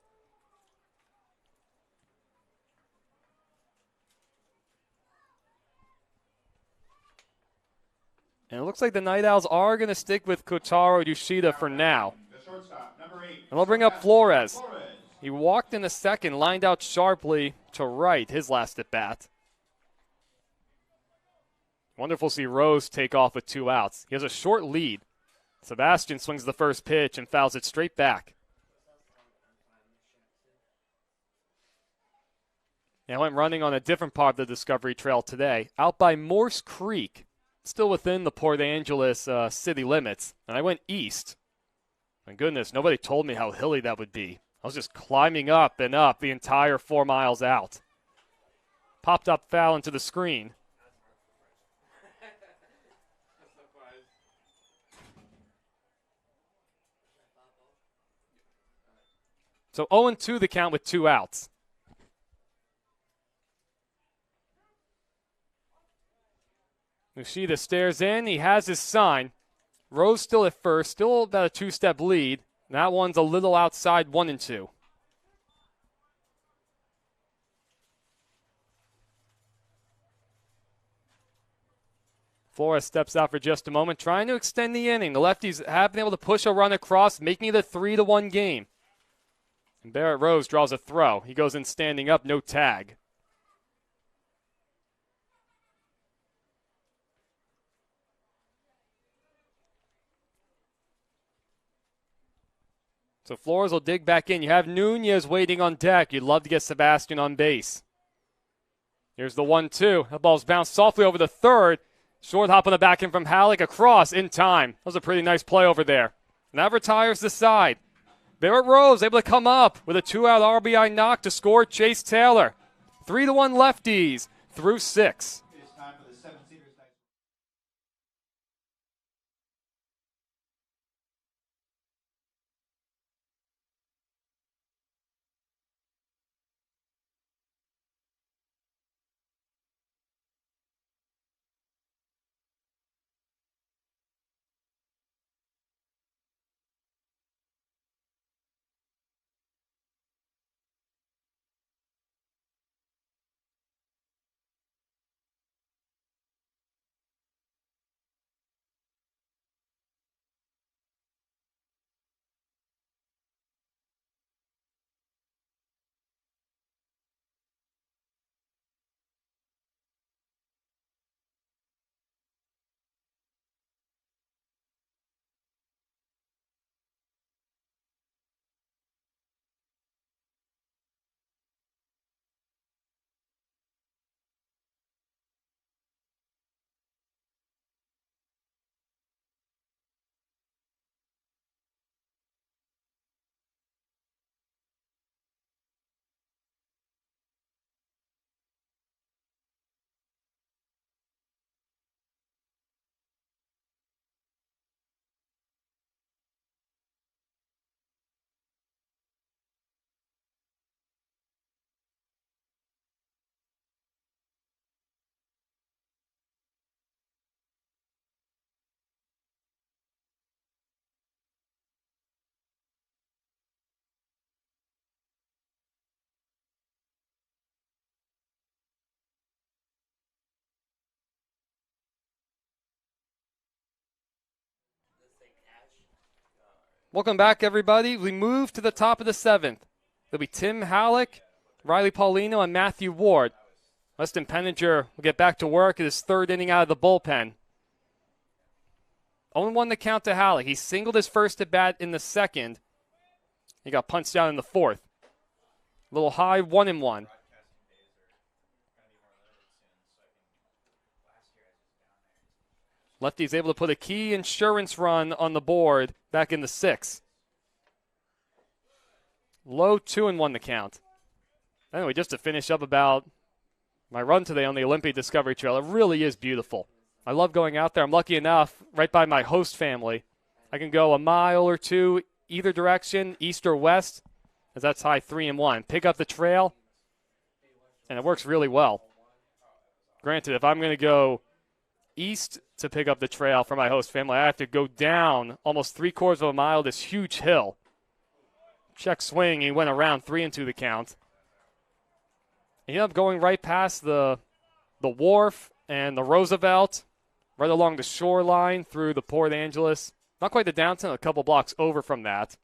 And it looks like the Night Owls are going to stick with Kotaro Yoshida for now. The shortstop, number 8. And they'll bring up Flores. He walked in the second, lined out sharply to right, his last at bat. Wonderful to see Rose take off with 2 outs. He has a short lead. Sebastian swings the first pitch and fouls it straight back. I went running on a different part of the Discovery Trail today, out by Morse Creek, still within the Port Angeles city limits, and I went east. My goodness, nobody told me how hilly that would be. I was just climbing up and up the entire 4 miles out. Popped up foul into the screen. So 0-2 the count with 2 outs. Ushida stares in. He has his sign. Rose still at first, still about a 2-step lead. That one's a little outside 1 and 2. Flores steps out for just a moment, trying to extend the inning. The lefties have been able to push a run across, making it a 3-1 game. And Barrett Rose draws a throw. He goes in standing up, no tag. So Flores will dig back in. You have Nunez waiting on deck. You'd love to get Sebastian on base. Here's the 1-2. That ball's bounced softly over the third. Short hop on the back end from Halleck across in time. That was a pretty nice play over there. And that retires the side. Barrett Rose able to come up with a 2-out RBI knock to score Chase Taylor. 3-1 lefties through 6. It is time for the seven-seaters. Welcome back, everybody. We move to the top of the 7th. It'll be Tim Halleck, Riley Paulino, and Matthew Ward. Weston Penninger will get back to work at his 3rd inning out of the bullpen. 0-1 the count to Halleck. He singled his first at bat in the 2nd. He got punched down in the 4th. A little high, 1-1. Lefty's able to put a key insurance run on the board back in the 6th. Low 2-1 the count. Anyway, just to finish up about my run today on the Olympia Discovery Trail, it really is beautiful. I love going out there. I'm lucky enough, right by my host family, I can go a mile or two either direction, east or west, as that's high 3-1. Pick up the trail, and it works really well. Granted, if I'm going to go east to pick up the trail for my host family, I have to go down almost 3/4 of a mile this huge hill. Check swing, he went around 3-2 the count. He ended up going right past the wharf and the Roosevelt, right along the shoreline through the Port Angeles. Not quite the downtown, a couple blocks over from that.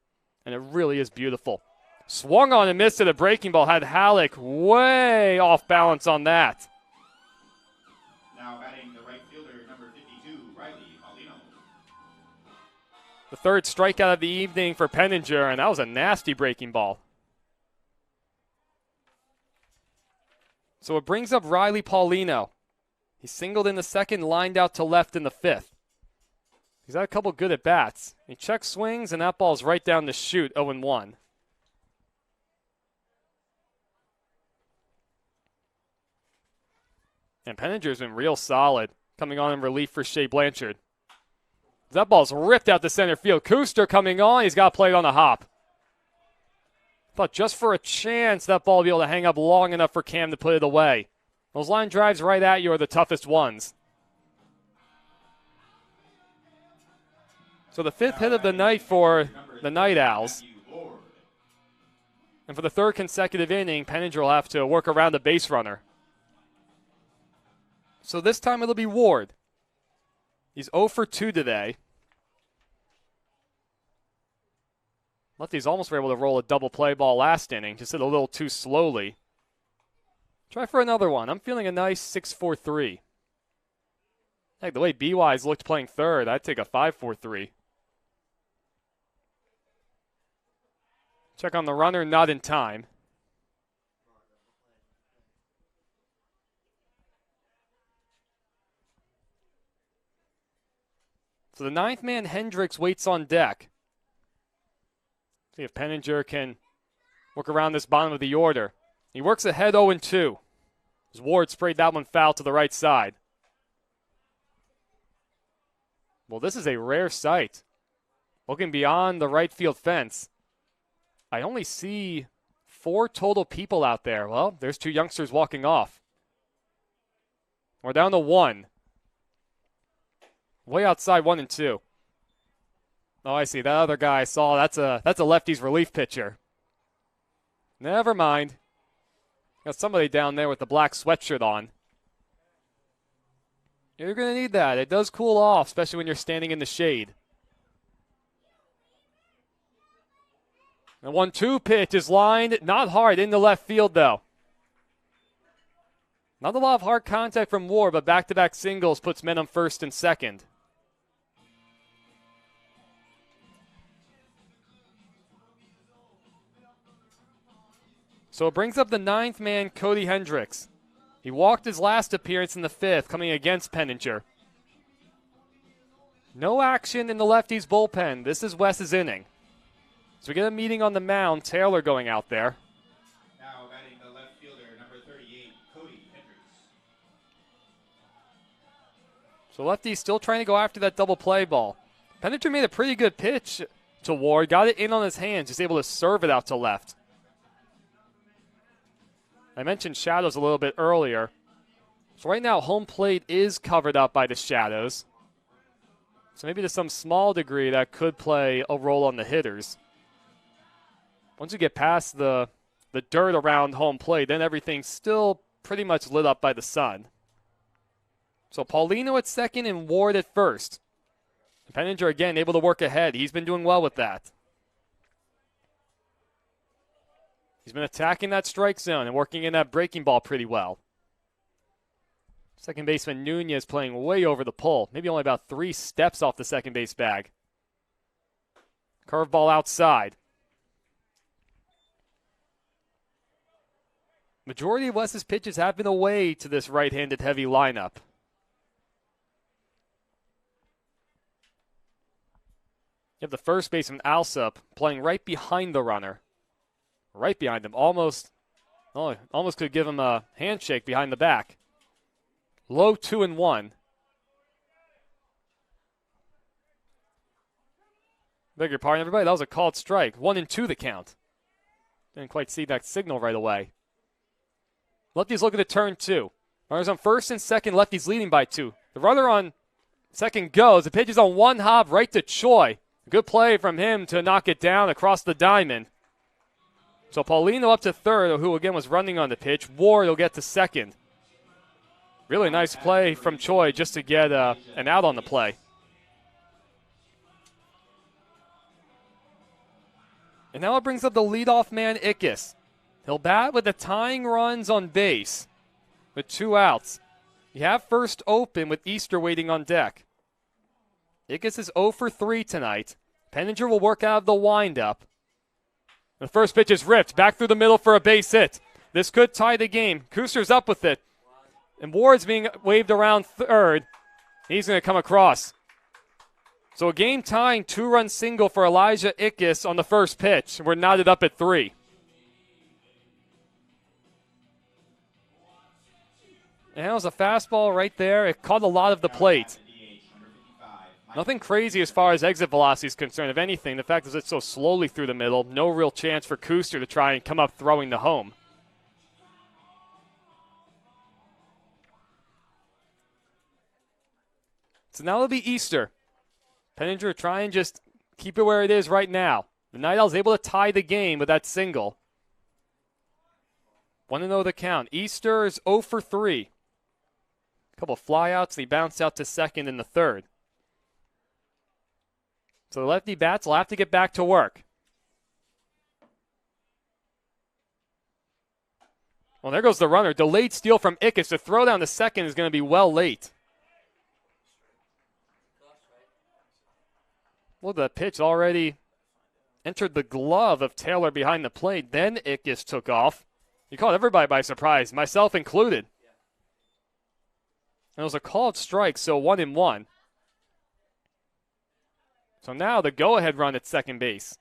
And it really is beautiful. Swung on and missed at a breaking ball. Had Halleck way off balance on that. Now batting the right fielder, number 52, Riley Paulino. The 3rd strikeout of the evening for Penninger, and that was a nasty breaking ball. So it brings up Riley Paulino. He singled in the 2nd, lined out to left in the 5th. He's had a couple good at-bats. He check swings, and that ball's right down the chute, 0-1. And Penninger's been real solid, coming on in relief for Shea Blanchard. That ball's ripped out to center field. Kuster coming on. He's got played on a hop. Thought just for a chance that ball would be able to hang up long enough for Cam to put it away. Those line drives right at you are the toughest ones. So the 5th hit of the night for the Night Owls. And for the 3rd consecutive inning, Peninsula will have to work around the base runner. So this time it'll be Ward. He's 0 for 2 today. Lefties almost were able to roll a double play ball last inning, just hit a little too slowly. Try for another one. I'm feeling a nice 6-4-3. Heck, the way B-Wise looked playing 3rd, I'd take a 5-4-3. Check on the runner, not in time. So the 9th man, Hendricks, waits on deck. See if Penninger can work around this bottom of the order. He works ahead 0-2. As Ward sprayed that one foul to the right side. Well, this is a rare sight. Looking beyond the right field fence, I only see 4 total people out there. Well, there's 2 youngsters walking off. We're down to 1. Way outside 1-2. Oh, I see. That other guy I saw, that's a lefties relief pitcher. Never mind. Got somebody down there with the black sweatshirt on. You're going to need that. It does cool off, especially when you're standing in the shade. The 1-2 pitch is lined not hard into left field, though. Not a lot of hard contact from Ward, but back-to-back singles puts men on first and second. So it brings up the 9th man, Cody Hendricks. He walked his last appearance in the 5th, coming against Penninger. No action in the lefties' bullpen. This is Wes's inning. So we get a meeting on the mound. Taylor going out there. Now batting the left fielder, number 38, Cody Hendricks. So lefties still trying to go after that double play ball. Penninger made a pretty good pitch to Ward. Got it in on his hands. Just able to serve it out to left. I mentioned shadows a little bit earlier. So right now, home plate is covered up by the shadows. So maybe to some small degree, that could play a role on the hitters. Once you get past the dirt around home plate, then everything's still pretty much lit up by the sun. So Paulino at second and Ward at first. Penninger again able to work ahead. He's been doing well with that. He's been attacking that strike zone and working in that breaking ball pretty well. Second baseman Nunez playing way over the pole. Maybe only about 3 steps off the second base bag. Curveball outside. Majority of Wes's pitches have been away to this right-handed heavy lineup. You have the first baseman Alsop playing right behind the runner. Right behind him, almost could give him a handshake behind the back. Low 2-1. Beg your pardon, everybody. That was a called strike. 1-2 the count. Didn't quite see that signal right away. Lefties looking to turn 2. Runners on first and second. Lefties leading by 2. The runner on second goes. The pitch is on one hop right to Choi. Good play from him to knock it down across the diamond. So Paulino up to third, who again was running on the pitch. Ward will get to second. Really nice play from Choi just to get an out on the play. And now it brings up the leadoff man, Ickes. He'll bat with the tying runs on base with 2 outs. You have first open with Easter waiting on deck. Ickes is 0 for 3 tonight. Penninger will work out of the windup. The first pitch is ripped back through the middle for a base hit. This could tie the game. Kuster's up with it. And Ward's being waved around third. He's going to come across. So a game-tying 2-run single for Elijah Ickes on the first pitch. We're knotted up at 3. And that was a fastball right there. It caught a lot of the plate. Nothing crazy as far as exit velocity is concerned. If anything, the fact is it's so slowly through the middle, no real chance for Kuster to try and come up throwing the home. So now it'll be Easter. Penninger trying just keep it where it is right now. The Night Owls able to tie the game with that single. 1-0 the count. Easter is 0 for 3. A couple of flyouts. He bounced out to second in the third. So the lefty bats will have to get back to work. Well, there goes the runner. Delayed steal from Ickes. The throw down to second is going to be well late. Well, the pitch already entered the glove of Taylor behind the plate. Then Ickes took off. He caught everybody by surprise, myself included. And it was a called strike, so 1-1. So now the go-ahead run at second base.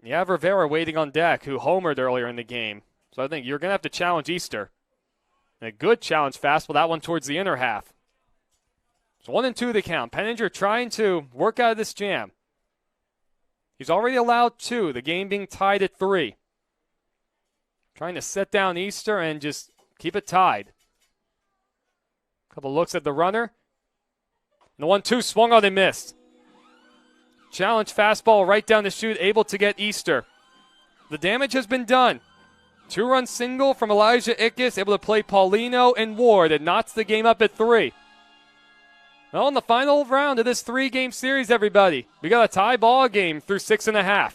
You have Rivera waiting on deck, who homered earlier in the game. So I think you're going to have to challenge Easter. And a good challenge fastball, that one towards the inner half. So 1-2 the count. Penninger trying to work out of this jam. He's already allowed 2, the game being tied at 3. Trying to set down Easter and just keep it tied. Couple looks at the runner. And the 1-2 swung on and missed. Challenge fastball right down the chute, able to get Easter. The damage has been done. 2-run single from Elijah Ickes, able to play Paulino and Ward. It knots the game up at 3. Well, in the final round of this 3-game series, everybody, we got a tie ball game through 6.5.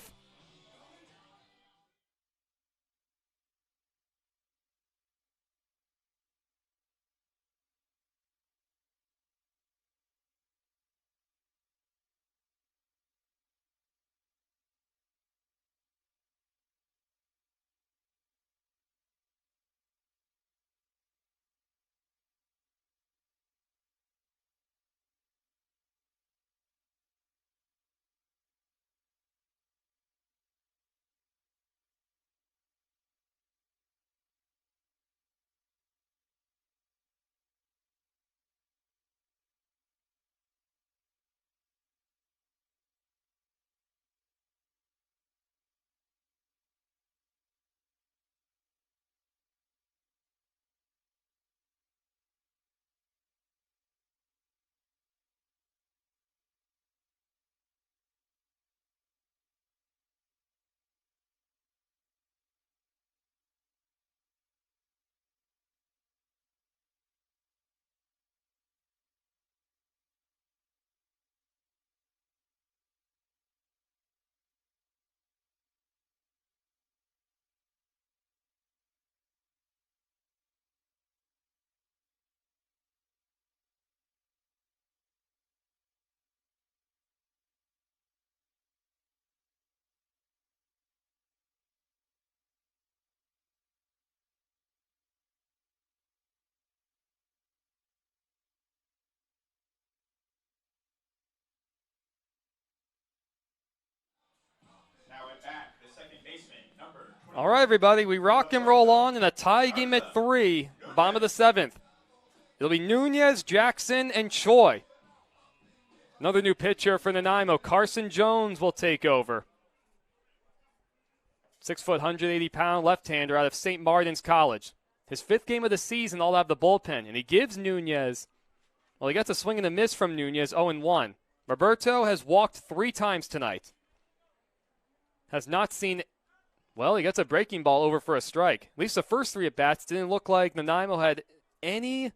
All right, everybody, we rock and roll on in a tie game at 3, bottom of the 7th. It'll be Nunez, Jackson, and Choi. Another new pitcher for Nanaimo. Carson Jones will take over. 6 foot, 180-pound left-hander out of St. Martin's College. His 5th game of the season, all out of the bullpen, and he gives Nunez, well, he gets a swing and a miss from Nunez, 0-1. Roberto has walked 3 times tonight. Has not seen, well, he gets a breaking ball over for a strike. At least the first 3 at-bats didn't look like Nanaimo had any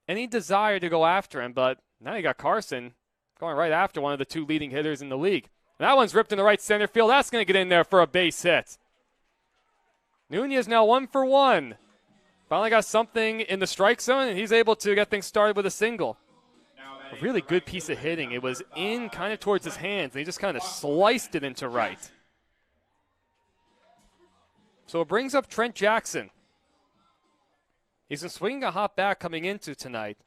desire to go after him, but now you got Carson going right after one of the 2 leading hitters in the league. And that one's ripped in the right center field. That's going to get in there for a base hit. Nunez now 1 for 1. Finally got something in the strike zone, and he's able to get things started with a single. A really good piece of hitting. It was in kind of towards his hands, and he just kind of sliced it into right. So it brings up Trent Jackson. He's been swinging a hot bat coming into tonight.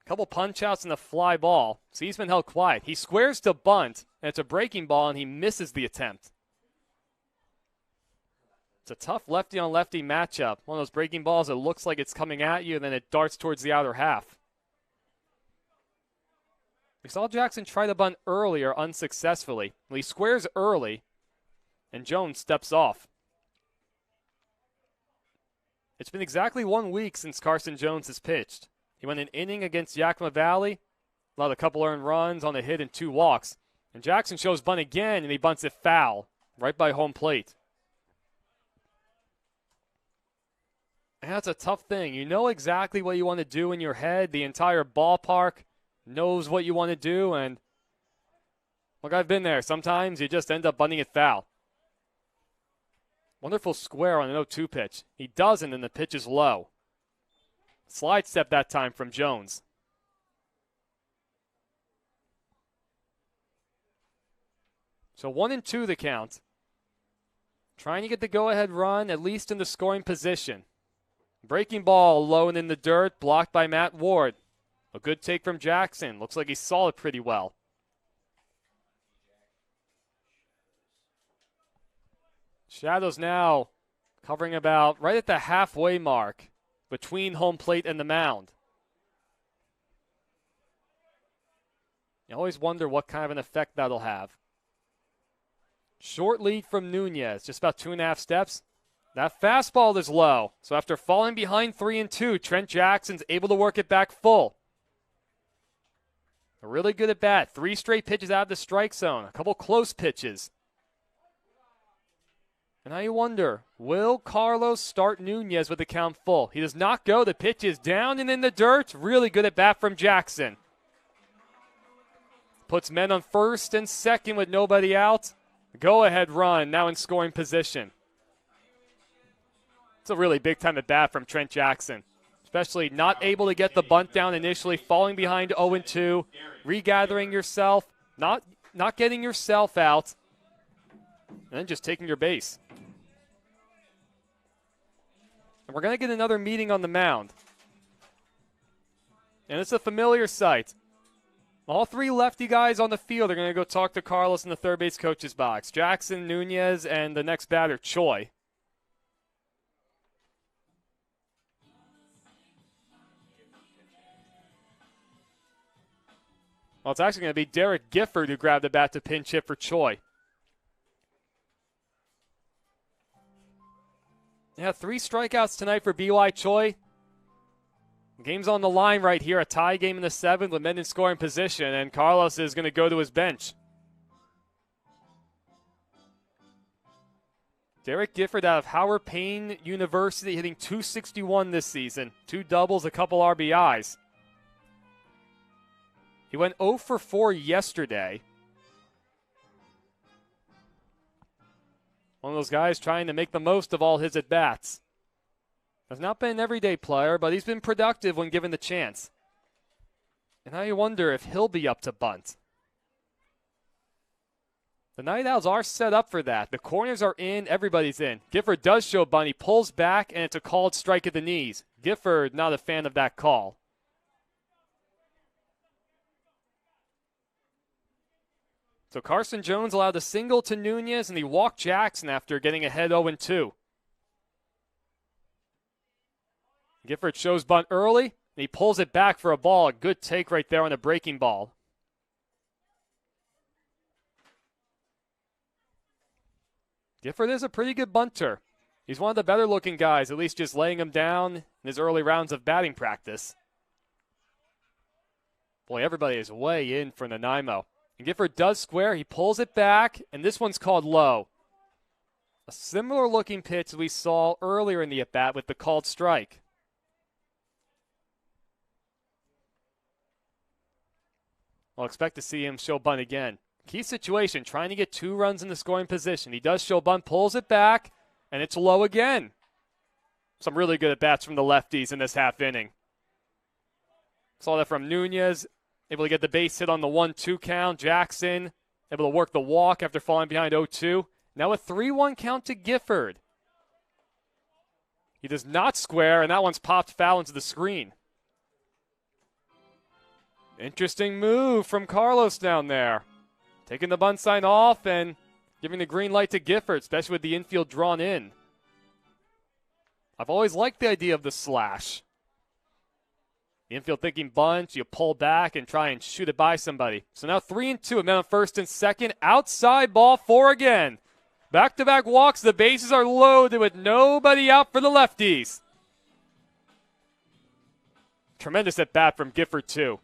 A couple punch-outs and a fly ball, so he's been held quiet. He squares to bunt, and it's a breaking ball, and he misses the attempt. It's a tough lefty-on-lefty matchup. One of those breaking balls that looks like it's coming at you, and then it darts towards the outer half. We saw Jackson try to bunt earlier unsuccessfully. Well, he squares early, and Jones steps off. It's been exactly 1 week since Carson Jones has pitched. He went an inning against Yakima Valley, Allowed a couple earned runs on a hit and 2 walks. And Jackson shows bunt again, and he bunts it foul right by home plate. And that's a tough thing. You know exactly what you want to do in your head. The entire ballpark knows what you want to do, and look, I've been there. Sometimes you just end up bunting it foul. Wonderful square on an 0-2 pitch. He doesn't, and the pitch is low. Slide step that time from Jones. So 1-2 the count. Trying to get the go-ahead run, at least in the scoring position. Breaking ball low and in the dirt, blocked by Matt Ward. A good take from Jackson. Looks like he saw it pretty well. Shadows now covering about right at the halfway mark between home plate and the mound. You always wonder what kind of an effect that'll have. Short lead from Nunez, just about 2.5 steps. That fastball is low. So after falling behind 3-2, Trent Jackson's able to work it back full. A really good at bat. 3 straight pitches out of the strike zone. A couple close pitches. And now you wonder, will Carlos start Nunez with the count full? He does not go. The pitch is down and in the dirt. Really good at bat from Jackson. Puts men on first and second with nobody out. Go-ahead run now in scoring position. It's a really big-time at bat from Trent Jackson, especially not able to get the bunt down initially, falling behind 0-2, regathering yourself, not getting yourself out, and then just taking your base. And we're going to get another meeting on the mound. And it's a familiar sight. All 3 lefty guys on the field are going to go talk to Carlos in the third base coach's box. Jackson, Nunez, and the next batter, Choi. Well, it's actually going to be Derek Gifford who grabbed the bat to pinch hit for Choi. Yeah, 3 strikeouts tonight for B.Y. Choi. Game's on the line right here. A tie game in the 7th with men in scoring position, and Carlos is going to go to his bench. Derek Gifford out of Howard Payne University hitting .261 this season. 2 doubles, a couple RBIs. He went 0 for 4 yesterday. One of those guys trying to make the most of all his at-bats. Has not been an everyday player, but he's been productive when given the chance. And now you wonder if he'll be up to bunt. The Night Owls are set up for that. The corners are in, everybody's in. Gifford does show bunt. He pulls back, and it's a called strike at the knees. Gifford not a fan of that call. So Carson Jones allowed a single to Nunez, and he walked Jackson after getting ahead 0-2. Gifford shows bunt early, and he pulls it back for a ball. A good take right there on a breaking ball. Gifford is a pretty good bunter. He's one of the better looking guys, at least just laying him down in his early rounds of batting practice. Boy, everybody is way in for Nanaimo. And Gifford does square. He pulls it back, and this one's called low. A similar looking pitch we saw earlier in the at-bat with the called strike. I'll expect to see him show bunt again. Key situation, trying to get 2 runs in the scoring position. He does show bunt, pulls it back, and it's low again. Some really good at-bats from the lefties in this half inning. Saw that from Nunez, able to get the base hit on the 1-2 count. Jackson, able to work the walk after falling behind 0-2. Now a 3-1 count to Gifford. He does not square, and that one's popped foul into the screen. Interesting move from Carlos down there. Taking the bunt sign off and giving the green light to Gifford, especially with the infield drawn in. I've always liked the idea of the slash. The infield thinking bunt, you pull back and try and shoot it by somebody. So now 3-2, men on first and second. Outside ball 4 again. Back-to-back walks, the bases are loaded with nobody out for the lefties. Tremendous at bat from Gifford too.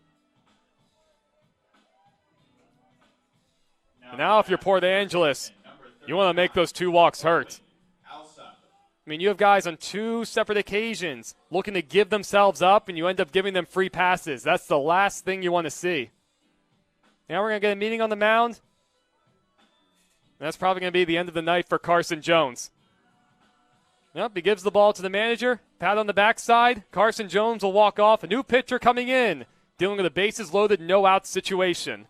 Now if you're Port Angeles, you want to make those 2 walks hurt. I mean, you have guys on 2 separate occasions looking to give themselves up, and you end up giving them free passes. That's the last thing you want to see. Now we're going to get a meeting on the mound. That's probably going to be the end of the night for Carson Jones. Yep, he gives the ball to the manager. Pat on the backside. Carson Jones will walk off. A new pitcher coming in, dealing with a bases-loaded, no-out situation.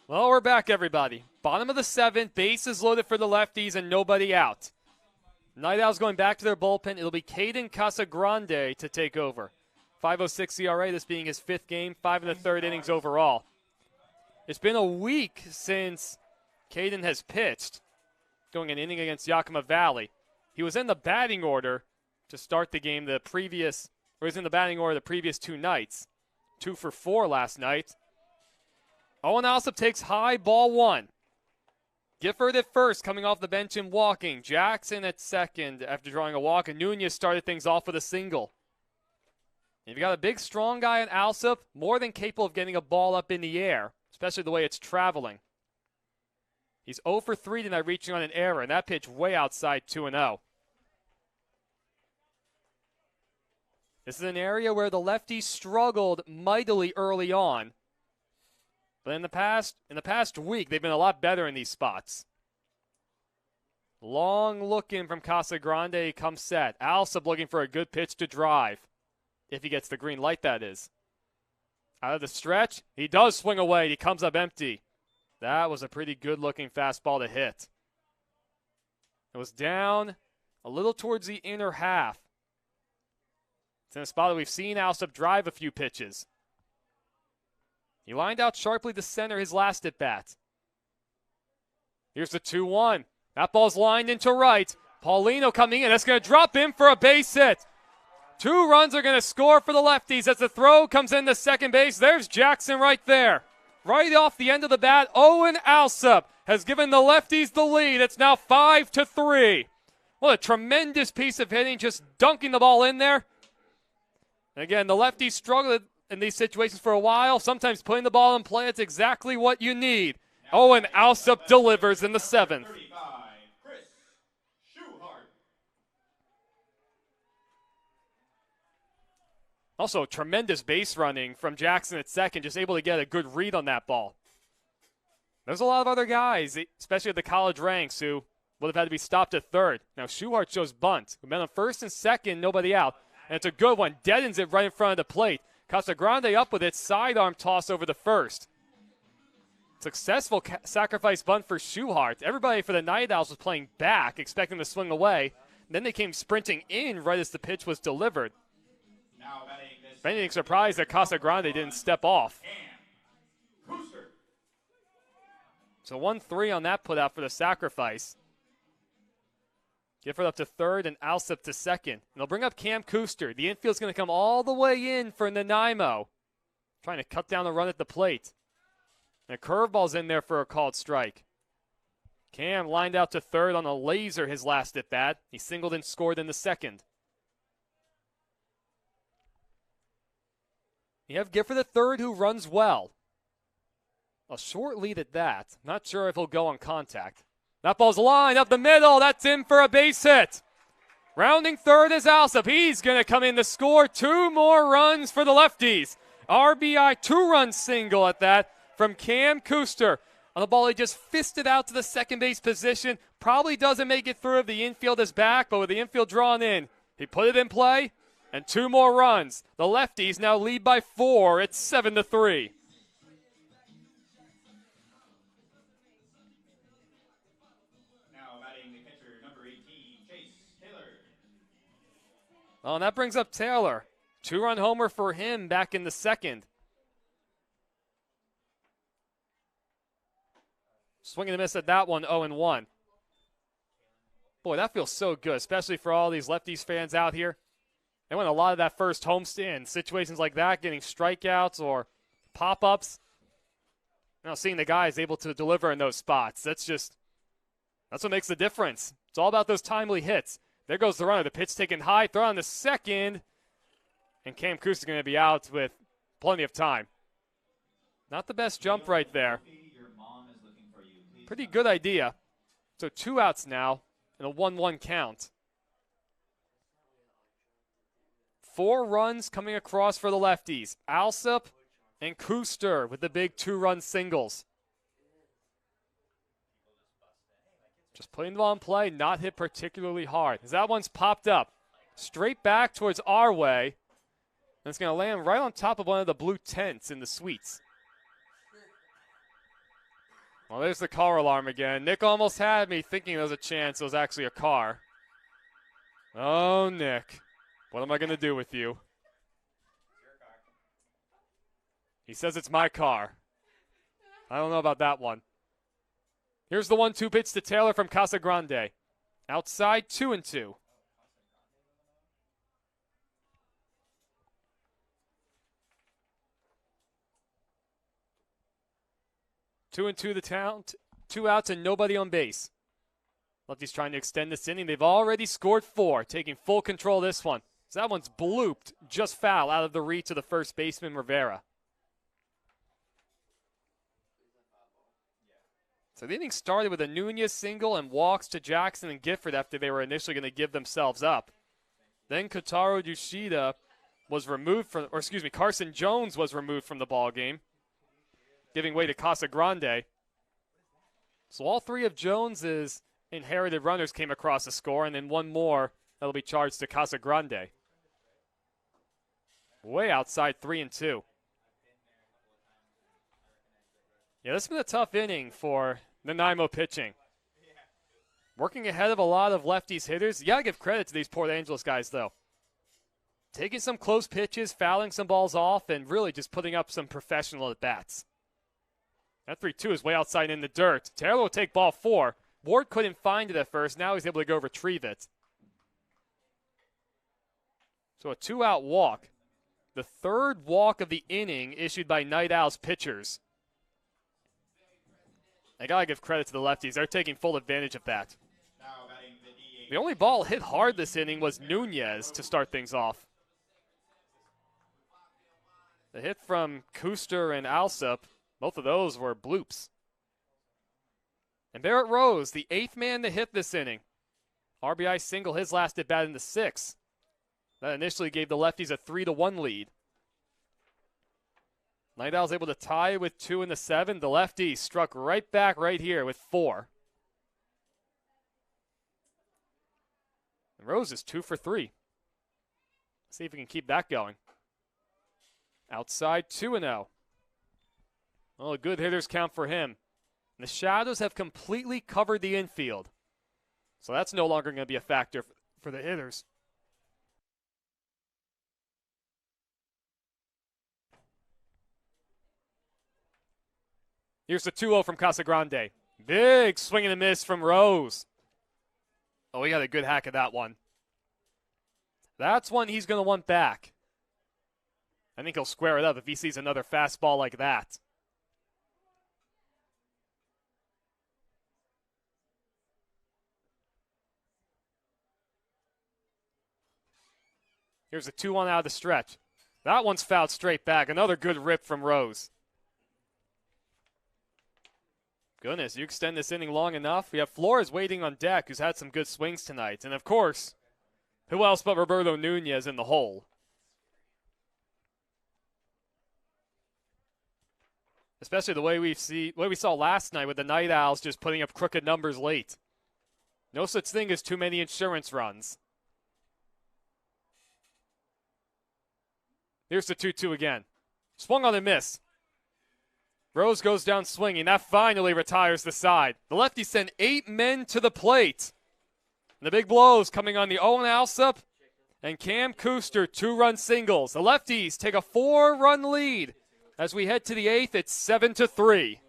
Well, we're back, everybody. Bottom of the 7th, bases loaded for the Lefties and nobody out. Night Owls going back to their bullpen. It'll be Caden Casagrande to take over. 5.06 ERA, this being his 5th game, 5 in the 3rd innings overall. It's been a week since Caden has pitched, going an inning against Yakima Valley. He was in the batting order to start the game the previous 2 nights. 2 for 4 last night. Owen Alsop takes high, ball 1. Gifford at first, coming off the bench and walking. Jackson at second after drawing a walk, and Nunez started things off with a single. You've got a big, strong guy in Alsop, more than capable of getting a ball up in the air, especially the way it's traveling. He's 0 for 3 tonight, reaching on an error, and that pitch way outside 2-0. This is an area where the lefties struggled mightily early on. But in the past week, they've been a lot better in these spots. Long looking from Casagrande, comes set. Alsop looking for a good pitch to drive. If he gets the green light, that is. Out of the stretch, he does swing away. He comes up empty. That was a pretty good-looking fastball to hit. It was down a little towards the inner half. It's in a spot that we've seen Alsop drive a few pitches. He lined out sharply to center his last at-bat. Here's the 2-1. That ball's lined into right. Paulino coming in. That's going to drop in for a base hit. 2 runs are going to score for the Lefties as the throw comes into second base. There's Jackson right there. Right off the end of the bat, Owen Alsop has given the Lefties the lead. It's now 5-3. What a tremendous piece of hitting, just dunking the ball in there. And again, the Lefties struggled in these situations for a while. Sometimes putting the ball in play, it's exactly what you need. Owen Alsop delivers in the 7th. Also, tremendous base running from Jackson at second, just able to get a good read on that ball. There's a lot of other guys, especially at the college ranks, who would have had to be stopped at third. Now Schuhart shows bunt. We've been on first and second, nobody out. And it's a good one. Deadens it right in front of the plate. Casagrande up with it, sidearm toss over the first. Successful sacrifice bunt for Schuhart. Everybody for the Night Owls was playing back, expecting to swing away. Then they came sprinting in right as the pitch was delivered. If anything, surprised that Casagrande didn't step off. So 1-3 on that put out for the sacrifice. Gifford up to third and Alsop to second. And they'll bring up Cam Kuster. The infield's going to come all the way in for Nanaimo. Trying to cut down the run at the plate. And a curveball's in there for a called strike. Cam lined out to third on a laser his last at bat. He singled and scored in the second. You have Gifford the third who runs well. A short lead at that. Not sure if he'll go on contact. That ball's lined up the middle. That's in for a base hit. Rounding third is Alsop. He's going to come in to score 2 more runs for the Lefties. RBI 2-run single at that from Cam Kuster. On the ball, he just fisted out to the second base position. Probably doesn't make it through if the infield is back, but with the infield drawn in, he put it in play, and 2 more runs. The Lefties now lead by 4. It's 7-3. Oh, and that brings up Taylor. 2-run homer for him back in the second. Swing and a miss at that one, 0-1. Boy, that feels so good, especially for all these Lefties fans out here. They won a lot of that first homestand. Situations like that, getting strikeouts or pop-ups. Now seeing the guys able to deliver in those spots, that's what makes the difference. It's all about those timely hits. There goes the runner. The pitch taken high, throw on the second. And Cam Kuster is going to be out with plenty of time. Not the best jump right there. Pretty good idea. So 2 outs now and a 1-1 count. 4 runs coming across for the Lefties. Alsop and Kuster with the big 2-run singles. Just putting the ball in play, not hit particularly hard. As that one's popped up, straight back towards our way. And it's going to land right on top of one of the blue tents in the suites. Well, there's the car alarm again. Nick almost had me thinking there was a chance it was actually a car. Oh, Nick. What am I going to do with you? He says it's my car. I don't know about that one. Here's the 1-2 pitch to Taylor from Casagrande. Outside, 2-2. Two and two the count. 2 outs and nobody on base. Lefties trying to extend this inning. They've already scored 4, taking full control of this one. So that one's blooped, just foul out of the reach of the first baseman, Rivera. So the inning started with a Nunez single and walks to Jackson and Gifford after they were initially going to give themselves up. Then Kotaro Yoshida was removed from, or excuse me, Carson Jones was removed from the ball game, giving way to Casagrande. So all 3 of Jones's inherited runners came across the score, and then 1 more that'll be charged to Casagrande. Way outside, 3-2. Yeah, this has been a tough inning for Nanaimo pitching. Working ahead of a lot of Lefties hitters. You got to give credit to these Port Angeles guys, though. Taking some close pitches, fouling some balls off, and really just putting up some professional at-bats. That 3-2 is way outside in the dirt. Taylor will take ball 4. Ward couldn't find it at first. Now he's able to go retrieve it. So a 2-out walk. The 3rd walk of the inning issued by Night Owls pitchers. I got to give credit to the Lefties. They're taking full advantage of that. The only ball hit hard this inning was Nunez to start things off. The hit from Kuster and Alsop, both of those were bloops. And Barrett Rose, the 8th man to hit this inning. RBI single his last at bat in the 6th. That initially gave the Lefties a 3-1 lead. Night Owls able to tie with 2 in the 7. The Lefties struck right back right here with 4. And Rose is 2 for 3. See if we can keep that going. Outside 2-0. Well, a good hitters count for him. And the Shadows have completely covered the infield. So that's no longer going to be a factor for the hitters. Here's the 2-0 from Casagrande. Big swing and a miss from Rose. Oh, he got a good hack at that one. That's one he's going to want back. I think he'll square it up if he sees another fastball like that. Here's a 2-1 out of the stretch. That one's fouled straight back. Another good rip from Rose. Goodness, you extend this inning long enough. We have Flores waiting on deck, who's had some good swings tonight. And, of course, who else but Roberto Nunez in the hole? Especially the way we saw last night with the Night Owls just putting up crooked numbers late. No such thing as too many insurance runs. Here's the 2-2 again. Swung on and missed. Rose goes down swinging. That finally retires the side. The Lefties send 8 men to the plate. And the big blows coming on the Owen Alsop and Cam Cooster 2-run singles. The Lefties take a 4-run lead. As we head to the 8th, it's 7-3.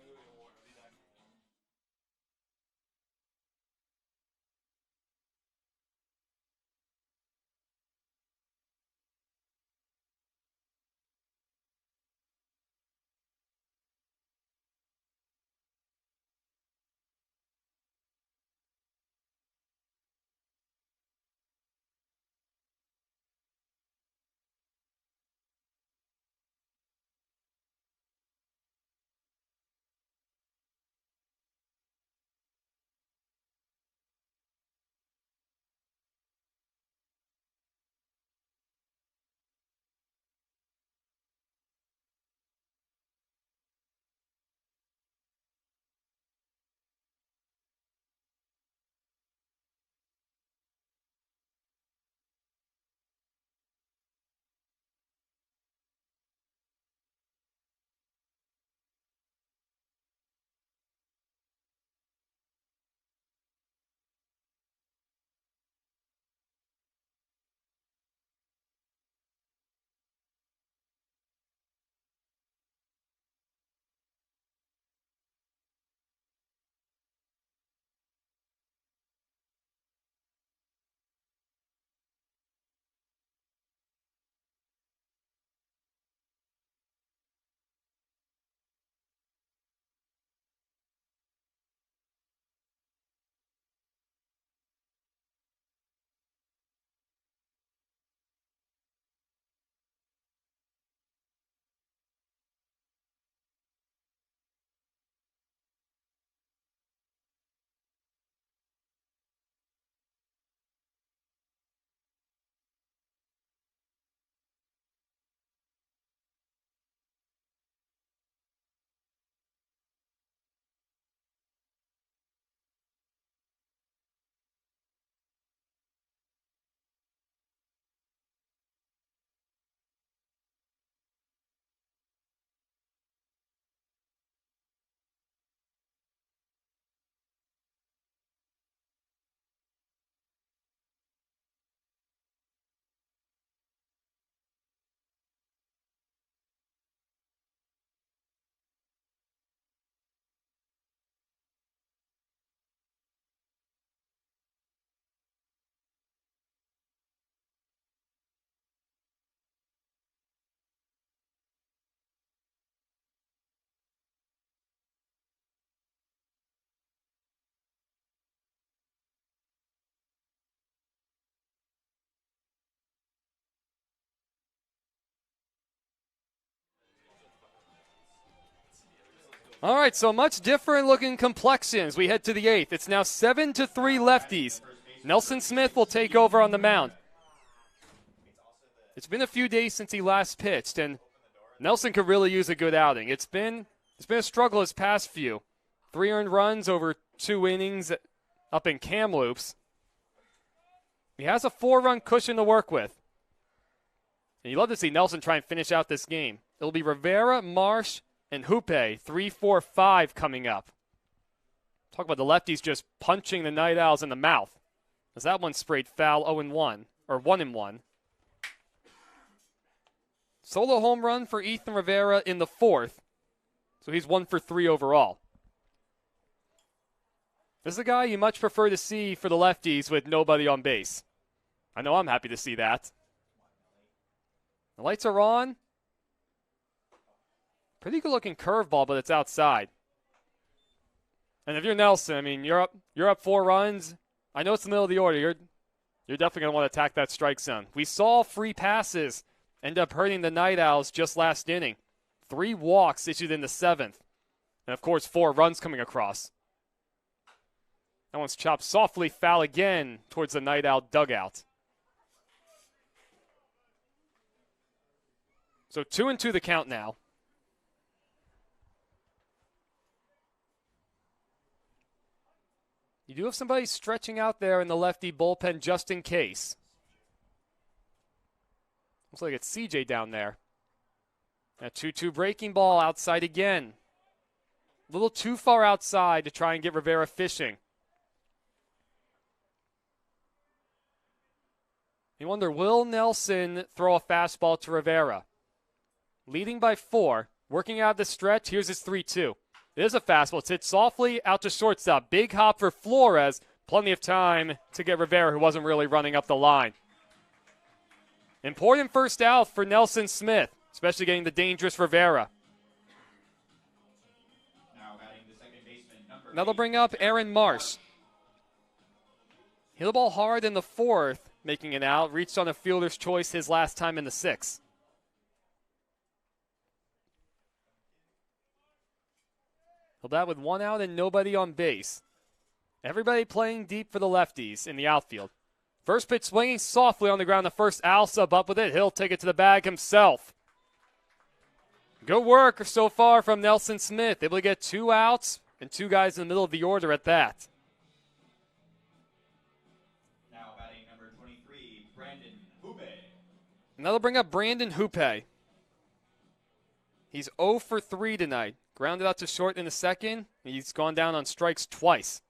All right, so much different looking complexions. We head to the 8th. It's now 7-3 Lefties. Nelson Smith will take over on the mound. It's been a few days since he last pitched, and Nelson could really use a good outing. It's been a struggle his past few. 3 earned runs over 2 innings up in Kamloops. He has a 4-run cushion to work with. And you love to see Nelson try and finish out this game. It'll be Rivera, Marsh, and Hoope, 3, 4, 5 coming up. Talk about the lefties just punching the Night Owls in the mouth. As that one sprayed foul 0-1, or 1-1. Solo home run for Ethan Rivera in the 4th. So he's 1 for 3 overall. This is a guy you much prefer to see for the lefties with nobody on base. I know I'm happy to see that. The lights are on. Pretty good looking curveball, but it's outside. And if you're Nelson, I mean, you're up 4 runs. I know it's the middle of the order. You're definitely going to want to attack that strike zone. We saw free passes end up hurting the Night Owls just last inning. 3 walks issued in the 7th. And, of course, 4 runs coming across. That one's chopped softly foul again towards the Night Owl dugout. So 2-2 the count now. You do have somebody stretching out there in the lefty bullpen just in case. Looks like it's CJ down there. That 2-2 breaking ball outside again. A little too far outside to try and get Rivera fishing. You wonder, will Nelson throw a fastball to Rivera? Leading by 4, working out the stretch, here's his 3-2. It is a fastball. It's hit softly out to shortstop. Big hop for Flores. Plenty of time to get Rivera, who wasn't really running up the line. Important first out for Nelson Smith, especially getting the dangerous Rivera. Now they'll bring up Aaron Marsh. Hit the ball hard in the 4th, making it out. Reached on a fielder's choice his last time in the 6th. He'll bat with 1 out and nobody on base. Everybody playing deep for the lefties in the outfield. First pitch swinging softly on the ground. The first Owl sub up with it. He'll take it to the bag himself. Good work so far from Nelson Smith. Able to get 2 outs and 2 guys in the middle of the order at that. Now batting number 23, Brandon Hoope. And that'll bring up Brandon Hoope. He's 0 for 3 tonight. Grounded out to short in the 2nd. He's gone down on strikes twice.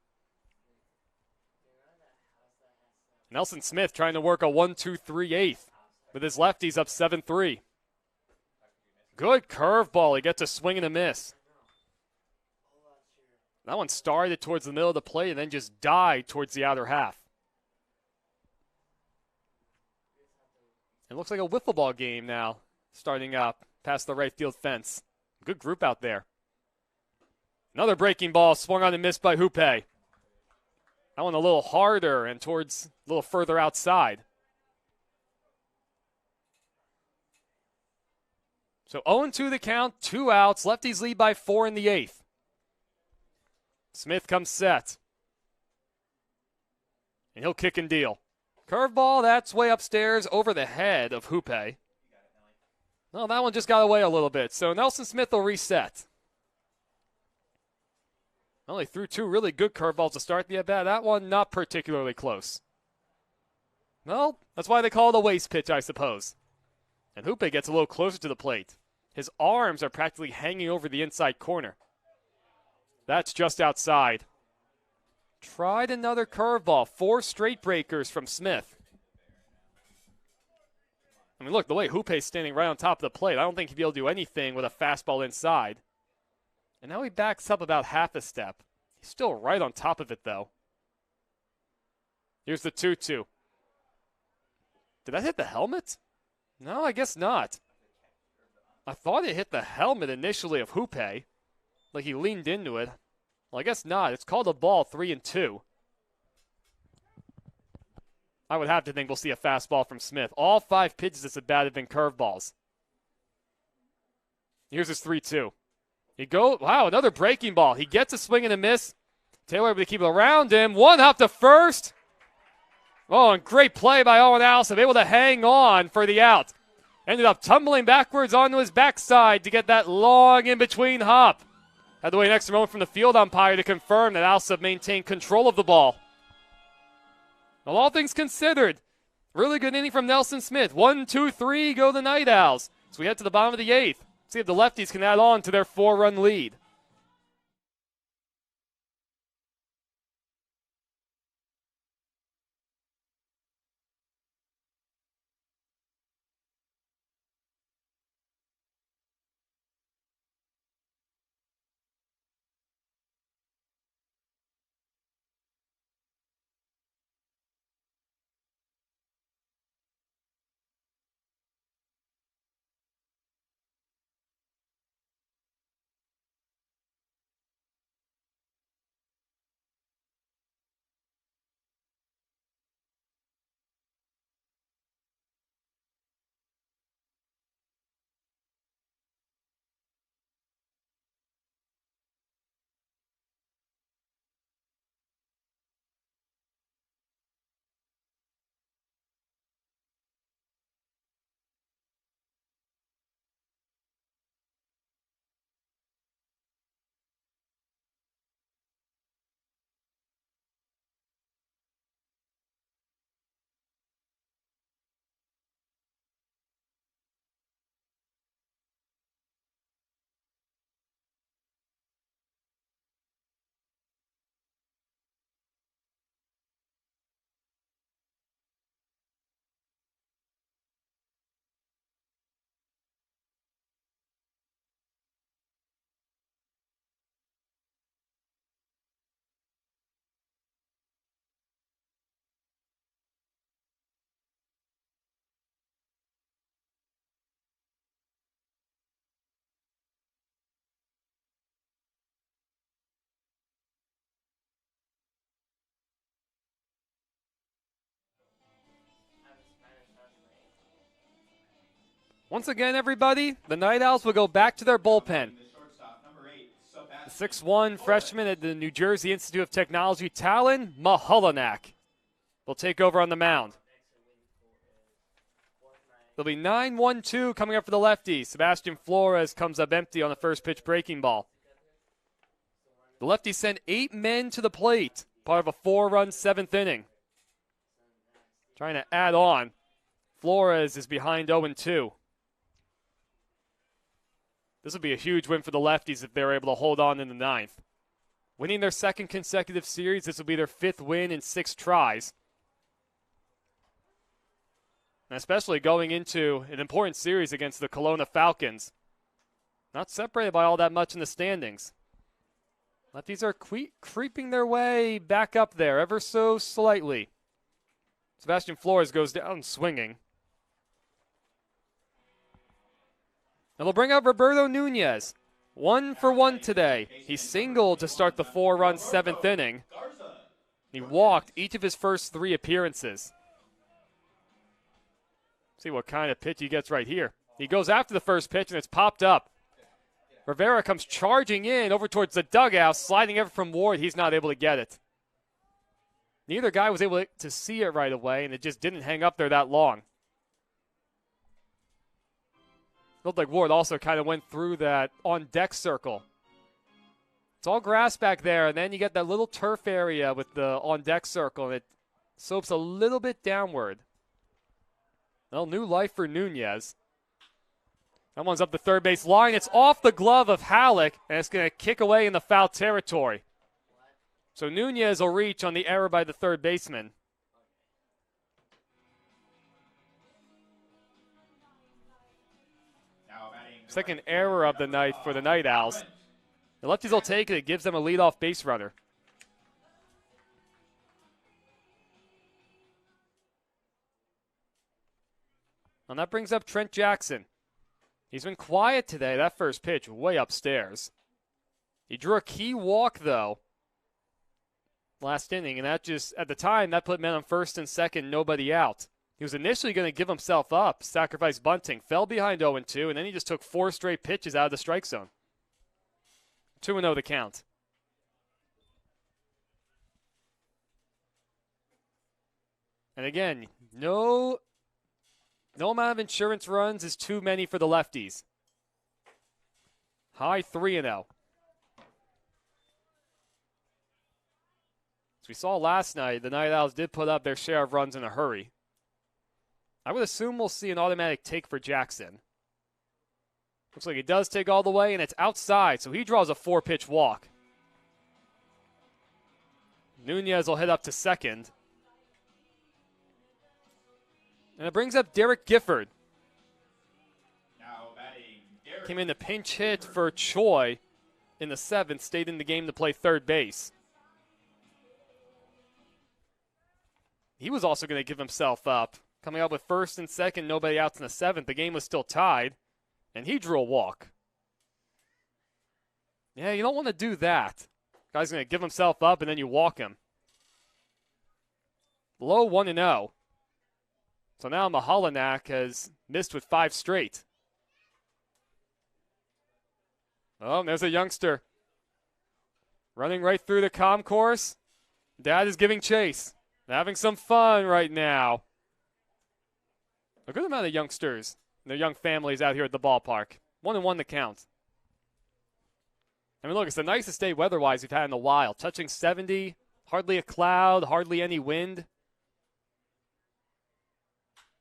Nelson Smith trying to work a 1-2-3 8th with his lefties up 7-3. Good curveball. He gets a swing and a miss. That one started towards the middle of the plate and then just died towards the outer half. It looks like a wiffle ball game now, starting up past the right field fence. Good group out there. Another breaking ball swung on and missed by Hoope. That one a little harder and towards a little further outside. So 0-2 the count, 2 outs. Lefties lead by 4 in the 8th. Smith comes set. And he'll kick and deal. Curveball, that's way upstairs over the head of Hoope. No, that one just got away a little bit. So Nelson Smith will reset. Only threw 2 really good curveballs to start the at-bat. That one not particularly close. Well, that's why they call it a waste pitch, I suppose. And Hoope gets a little closer to the plate. His arms are practically hanging over the inside corner. That's just outside. Tried another curveball. 4 straight breakers from Smith. I mean, look, the way Hoope's standing right on top of the plate, I don't think he'd be able to do anything with a fastball inside. And now he backs up about half a step. He's still right on top of it, though. Here's the 2-2. Did that hit the helmet? No, I guess not. I thought it hit the helmet initially of Hoope. Like he leaned into it. Well, I guess not. It's called a ball, 3-2. I would have to think we'll see a fastball from Smith. All 5 pitches this at bat have been curveballs. Here's his 3-2. Wow, another breaking ball. He gets a swing and a miss. Taylor able to keep it around him. 1 hop to first. Oh, and great play by Owen Allison. Able to hang on for the out. Ended up tumbling backwards onto his backside to get that long in-between hop. Had to wait an extra moment from the field umpire to confirm that Alsop maintained control of the ball. Well, all things considered, really good inning from Nelson Smith. 1, 2, 3, go the Night Owls. So we head to the bottom of the 8th. See if the Lefties can add on to their 4-run lead. Once again, everybody, the Night Owls will go back to their bullpen. The 6'1 freshman at the New Jersey Institute of Technology, Talon Mahulanak, will take over on the mound. There'll be 9-1-2 coming up for the Lefties. Sebastian Flores comes up empty on the first pitch breaking ball. The Lefties send 8 men to the plate, part of a 4-run 7th inning. Trying to add on. Flores is behind 0-2. This would be a huge win for the Lefties if they're able to hold on in the 9th. Winning their 2nd consecutive series, this will be their 5th win in 6 tries. And especially going into an important series against the Kelowna Falcons. Not separated by all that much in the standings. Lefties are creeping their way back up there ever so slightly. Sebastian Flores goes down swinging. And they'll bring up Roberto Nunez. 1 for 1 today. He singled to start the 4-run 7th inning. He walked each of his first 3 appearances. See what kind of pitch he gets right here. He goes after the first pitch, and it's popped up. Rivera comes charging in over towards the dugout, sliding ever from Ward. He's not able to get it. Neither guy was able to see it right away, and it just didn't hang up there that long. Looked like Ward also kind of went through that on-deck circle. It's all grass back there, and then you get that little turf area with the on-deck circle, and it slopes a little bit downward. Well, new life for Nunez. That one's up the third base line. It's off the glove of Halleck, and it's going to kick away in the foul territory. So Nunez will reach on the error by the third baseman. Second error of the night for the Night Owls. The Lefties will take it. It gives them a leadoff base runner. And that brings up Trent Jackson. He's been quiet today. That first pitch way upstairs. He drew a key walk, though, last inning, and that just, at the time, that put men on first and second, nobody out. He was initially going to give himself up, sacrifice bunting, fell behind 0-2, and then he just took 4 straight pitches out of the strike zone. 2-0 the count. And again, no No amount of insurance runs is too many for the Lefties. High 3-0. As we saw last night, the Night Owls did put up their share of runs in a hurry. I would assume we'll see an automatic take for Jackson. Looks like he does take all the way, and it's outside, so he draws a 4-pitch walk. Nunez will hit up to second. And it brings up Derek Gifford. Now batting Derek. Came in to pinch hit for Choi in the 7th, stayed in the game to play third base. He was also going to give himself up. Coming up with first and second, nobody outs in the 7th. The game was still tied, and he drew a walk. Yeah, you don't want to do that. Guy's going to give himself up, and then you walk him. Low 1-0. So now Mahalanak has missed with 5 straight. Oh, there's a youngster. Running right through the concourse. Dad is giving chase. They're having some fun right now. A good amount of youngsters and their young families out here at the ballpark. 1-1 the count. I mean, look, it's the nicest day weather-wise we've had in a while. Touching 70, hardly a cloud, hardly any wind.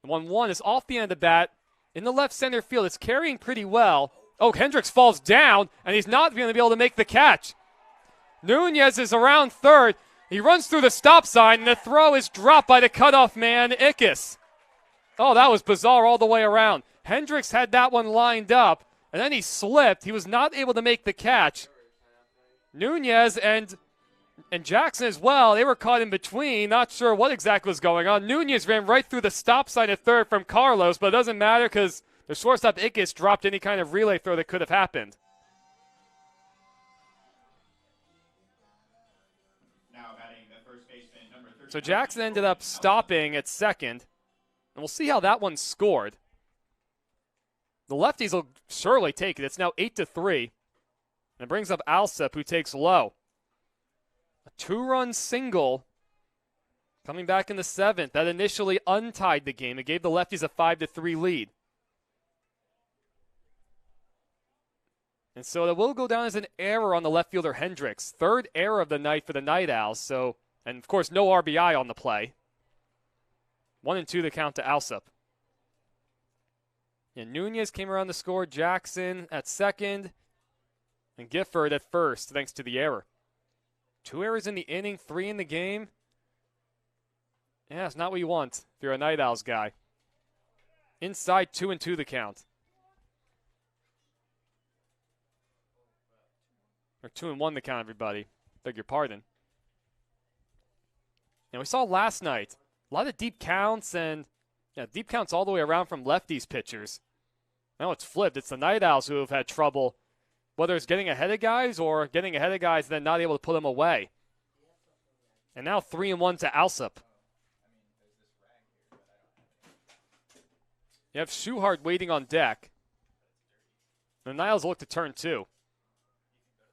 The 1-1 is off the end of the bat in the left center field. It's carrying pretty well. Oh, Hendricks falls down, and he's not going to be able to make the catch. Nunez is around third. He runs through the stop sign, and the throw is dropped by the cutoff man, Ickes. Oh, that was bizarre all the way around. Hendricks had that one lined up, and then he slipped. He was not able to make the catch. Nunez and Jackson as well, they were caught in between. Not sure what exactly was going on. Nunez ran right through the stop sign at third from Carlos, but it doesn't matter because the shortstop Ickes dropped any kind of relay throw that could have happened. Now batting the first baseman, number 30. So Jackson ended up stopping at second, and we'll see how that one's scored. The Lefties will surely take it. It's now 8-3. And it brings up Alsep, who takes low. A 2-run single coming back in the 7th. That initially untied the game. It gave the Lefties a 5-3 lead. And so that will go down as an error on the left fielder Hendricks. 3rd error of the night for the Night Owls. So, and of course, no RBI on the play. 1-2 the count to Alsep. And Nunez came around to score. Jackson at second. And Gifford at first, thanks to the error. 2 errors in the inning, 3 in the game. Yeah, it's not what you want if you're a Night Owls guy. Inside 2-2 the count. Or 2-1 the count, everybody. Beg your pardon. And we saw last night a lot of deep counts and deep counts all the way around from Lefties pitchers. Now it's flipped. It's the Night Owls who have had trouble, whether it's getting ahead of guys or getting ahead of guys and then not able to put them away. And now 3-1 to Alsep. You have Schuhart waiting on deck. The Night Owls look to turn 2.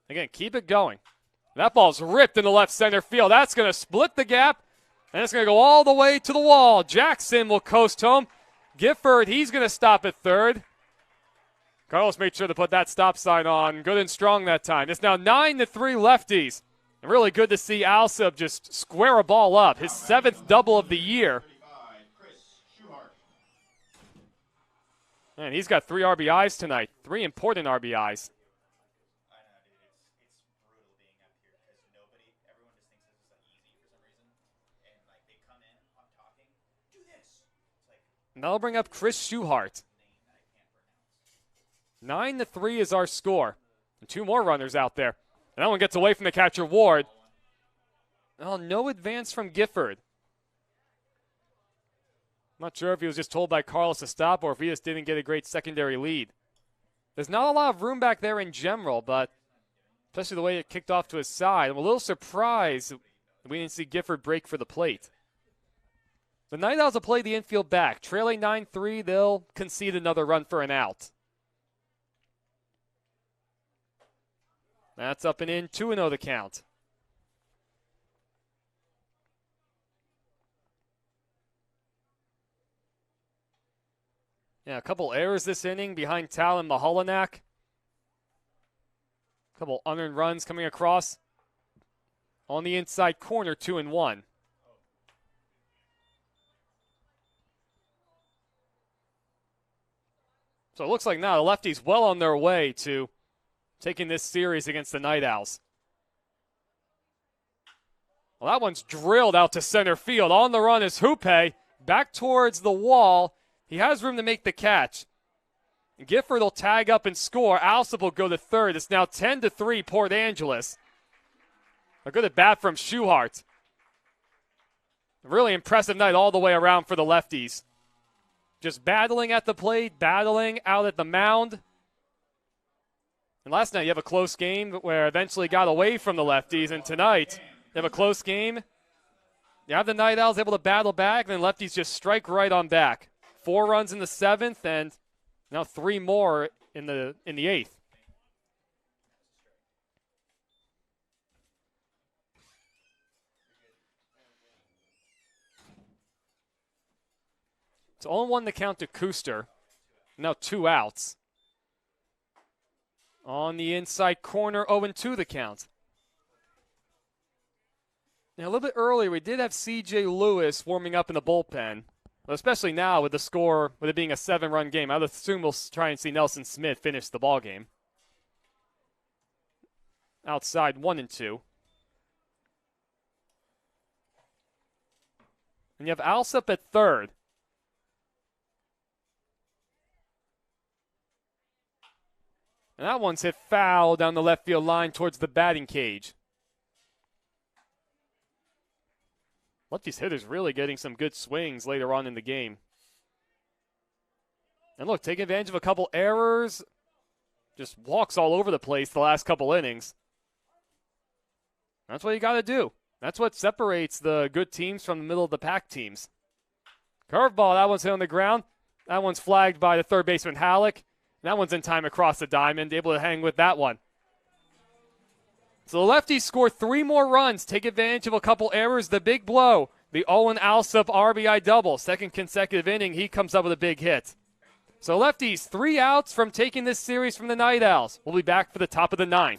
Again, keep it going. That ball's ripped in the left center field. That's going to split the gap, and it's going to go all the way to the wall. Jackson will coast home. Gifford, he's going to stop at third. Carlos made sure to put that stop sign on good and strong that time. It's now 9-3 Lefties. And really good to see Alsep just square a ball up. His 7th double of the year. And he's got 3 RBIs tonight. 3 important RBIs. And that'll bring up Chris Schuhart. 9-3 is our score. And 2 more runners out there. And that one gets away from the catcher Ward. Oh, no advance from Gifford. Not sure if he was just told by Carlos to stop or if he just didn't get a great secondary lead. There's not a lot of room back there in general, but especially the way it kicked off to his side. I'm a little surprised that we didn't see Gifford break for the plate. The Night Owls will play the infield back. Trailing 9-3, they'll concede another run for an out. That's up and in, 2-0 the count. Yeah, a couple errors this inning behind Talon Mahalanak. A couple unearned runs coming across on the inside corner, 2-1. So it looks like now the Lefties well on their way to taking this series against the Night Owls. Well, that one's drilled out to center field. On the run is Hoope, back towards the wall. He has room to make the catch. Gifford will tag up and score. Alsop will go to third. It's now 10-3 Port Angeles. A good at bat from Schuhart. A really impressive night all the way around for the Lefties. Just battling at the plate, battling out at the mound. And last night you have a close game where eventually got away from the Lefties. And tonight you have a close game. You have the Night Owls able to battle back, and then Lefties just strike right on back. 4 runs in the 7th, and now 3 more in the 8th. It's 0-1 the count to Kuster. Now 2 outs. On the inside corner, 0-2 the count. Now, a little bit earlier, we did have C.J. Lewis warming up in the bullpen, especially now with the score, with it being a 7-run game. I would assume we'll try and see Nelson Smith finish the ball game. Outside, 1-2. And you have Alsop at third. And that one's hit foul down the left field line towards the batting cage. Lefties hitters really getting some good swings later on in the game. And look, taking advantage of a couple errors. Just walks all over the place the last couple innings. That's what you got to do. That's what separates the good teams from the middle of the pack teams. Curveball, that one's hit on the ground. That one's flagged by the third baseman Halleck. That one's in time across the diamond, able to hang with that one. So the Lefties score 3 more runs, take advantage of a couple errors. The big blow, the Owen Alsop RBI double. Second consecutive inning, he comes up with a big hit. So Lefties, 3 outs from taking this series from the Night Owls. We'll be back for the top of the 9th.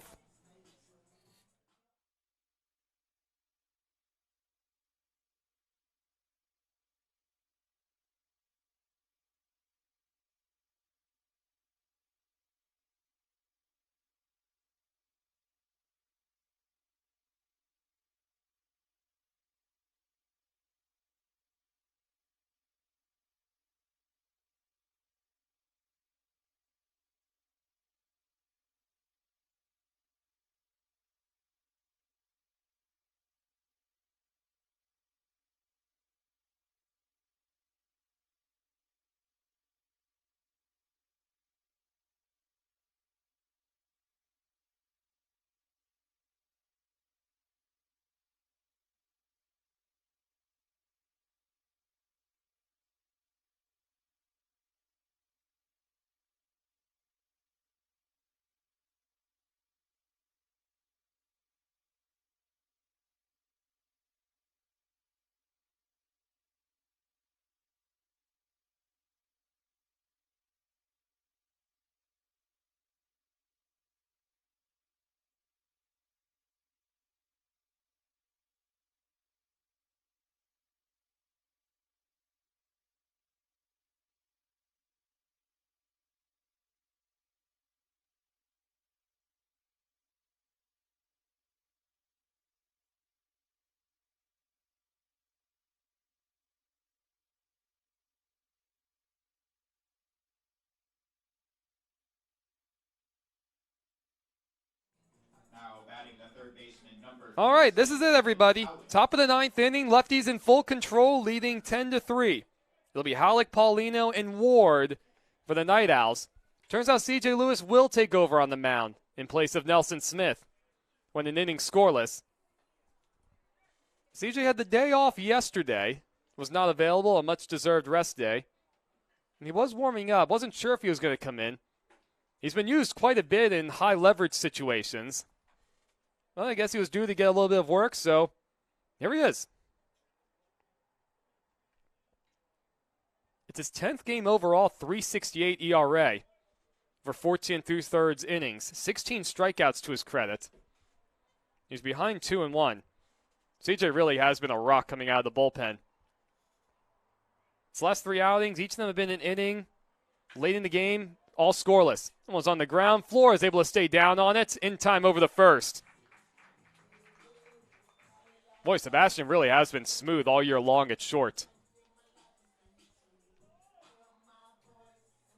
Now batting the third baseman, number All right, this is it, everybody. Top of the 9th inning, Lefties in full control, leading 10-3. It'll be Halleck, Paulino, and Ward for the Night Owls. Turns out C.J. Lewis will take over on the mound in place of Nelson Smith when an inning scoreless. C.J. had the day off yesterday, was not available, a much-deserved rest day. And he was warming up, wasn't sure if he was going to come in. He's been used quite a bit in high-leverage situations. Well, I guess he was due to get a little bit of work, so here he is. It's his 10th game overall, 3.68 ERA for 14 2/3 innings, 16 strikeouts to his credit. He's behind 2-1. CJ really has been a rock coming out of the bullpen. His last 3 outings, each of them have been an inning. Late in the game, all scoreless. Someone's on the ground. Flores able to stay down on it in time over the first. Boy, Sebastian really has been smooth all year long at short.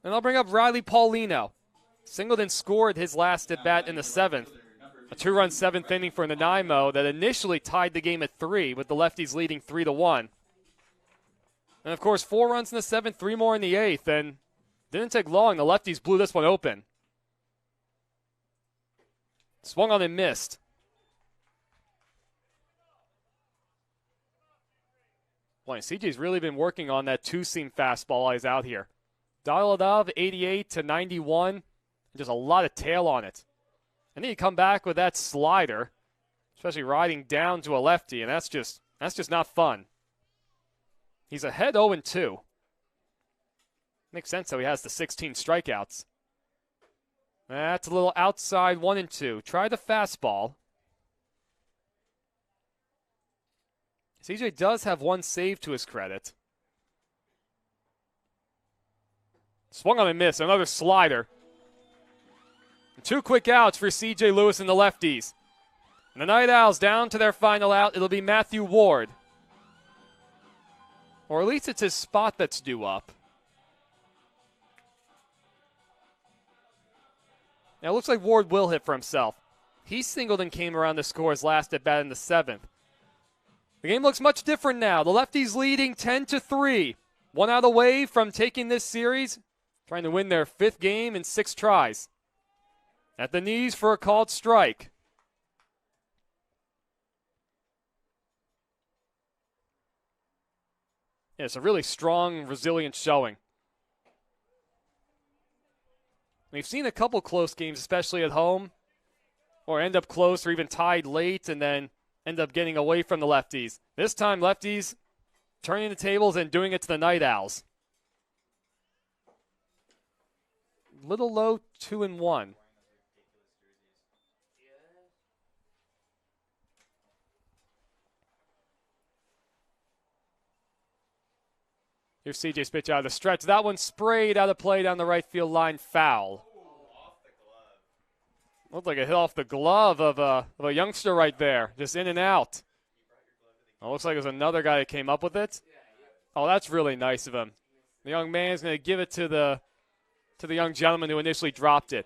And I'll bring up Riley Paulino. Singleton scored his last at bat in the 7th. A 2-run 7th inning for Nanaimo that initially tied the game at 3, with the Lefties leading 3-1. And of course, 4 runs in the 7th, 3 more in the 8th, and didn't take long. The Lefties blew this one open. Swung on and missed. Boy, CJ's really been working on that 2-seam fastball while he's out here. Dial it up, 88 to 91. Just a lot of tail on it. And then you come back with that slider, especially riding down to a lefty, and that's just not fun. He's ahead 0-2. Makes sense how he has the 16 strikeouts. That's a little outside 1-2. Try the fastball. CJ does have 1 save to his credit. Swung on and missed. Another slider. And 2 quick outs for CJ Lewis and the Lefties. And the Night Owls down to their final out. It'll be Matthew Ward. Or at least it's his spot that's due up. Now it looks like Ward will hit for himself. He singled and came around to score his last at bat in the 7th. The game looks much different now. The Lefties leading 10-3. 1 out away from taking this series, trying to win their 5th game in 6 tries. At the knees for a called strike. Yeah, it's a really strong, resilient showing. We've seen a couple close games, especially at home, or end up close or even tied late and then end up getting away from the Lefties. This time, Lefties turning the tables and doing it to the Night Owls. Little low, 2-1. Here's CJ's pitch out of the stretch. That one sprayed out of play down the right field line, foul. Looked like a hit off the glove of a youngster right there, just in and out. Oh, looks like it was another guy that came up with it. Oh, that's really nice of him. The young man's going to give it to the young gentleman who initially dropped it.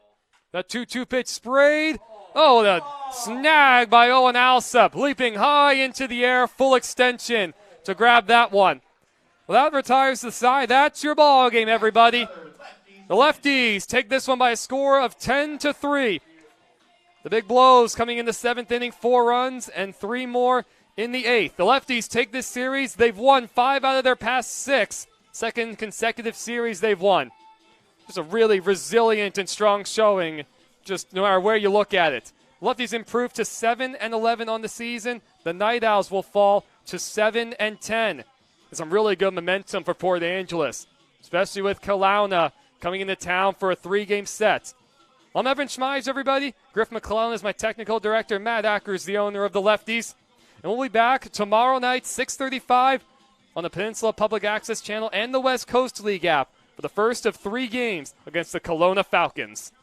That 2-2 pitch sprayed. Oh, the snag by Owen Alsop, leaping high into the air, full extension to grab that one. Well, that retires the side. That's your ball game, everybody. The Lefties take this one by a score of 10-3. The big blows coming in the 7th inning, 4 runs and 3 more in the 8th. The Lefties take this series. They've won 5 out of their past 6. Second consecutive series they've won. Just a really resilient and strong showing, just no matter where you look at it. Lefties improved to 7-11 on the season. The Night Owls will fall to 7-10. Some really good momentum for Port Angeles, especially with Kelowna coming into town for a 3-game set. I'm Evan Schmeiser, everybody. Griff McClellan is my technical director. Matt Ackers, the owner of the Lefties. And we'll be back tomorrow night, 6:35, on the Peninsula Public Access Channel and the West Coast League app for the first of 3 games against the Kelowna Falcons.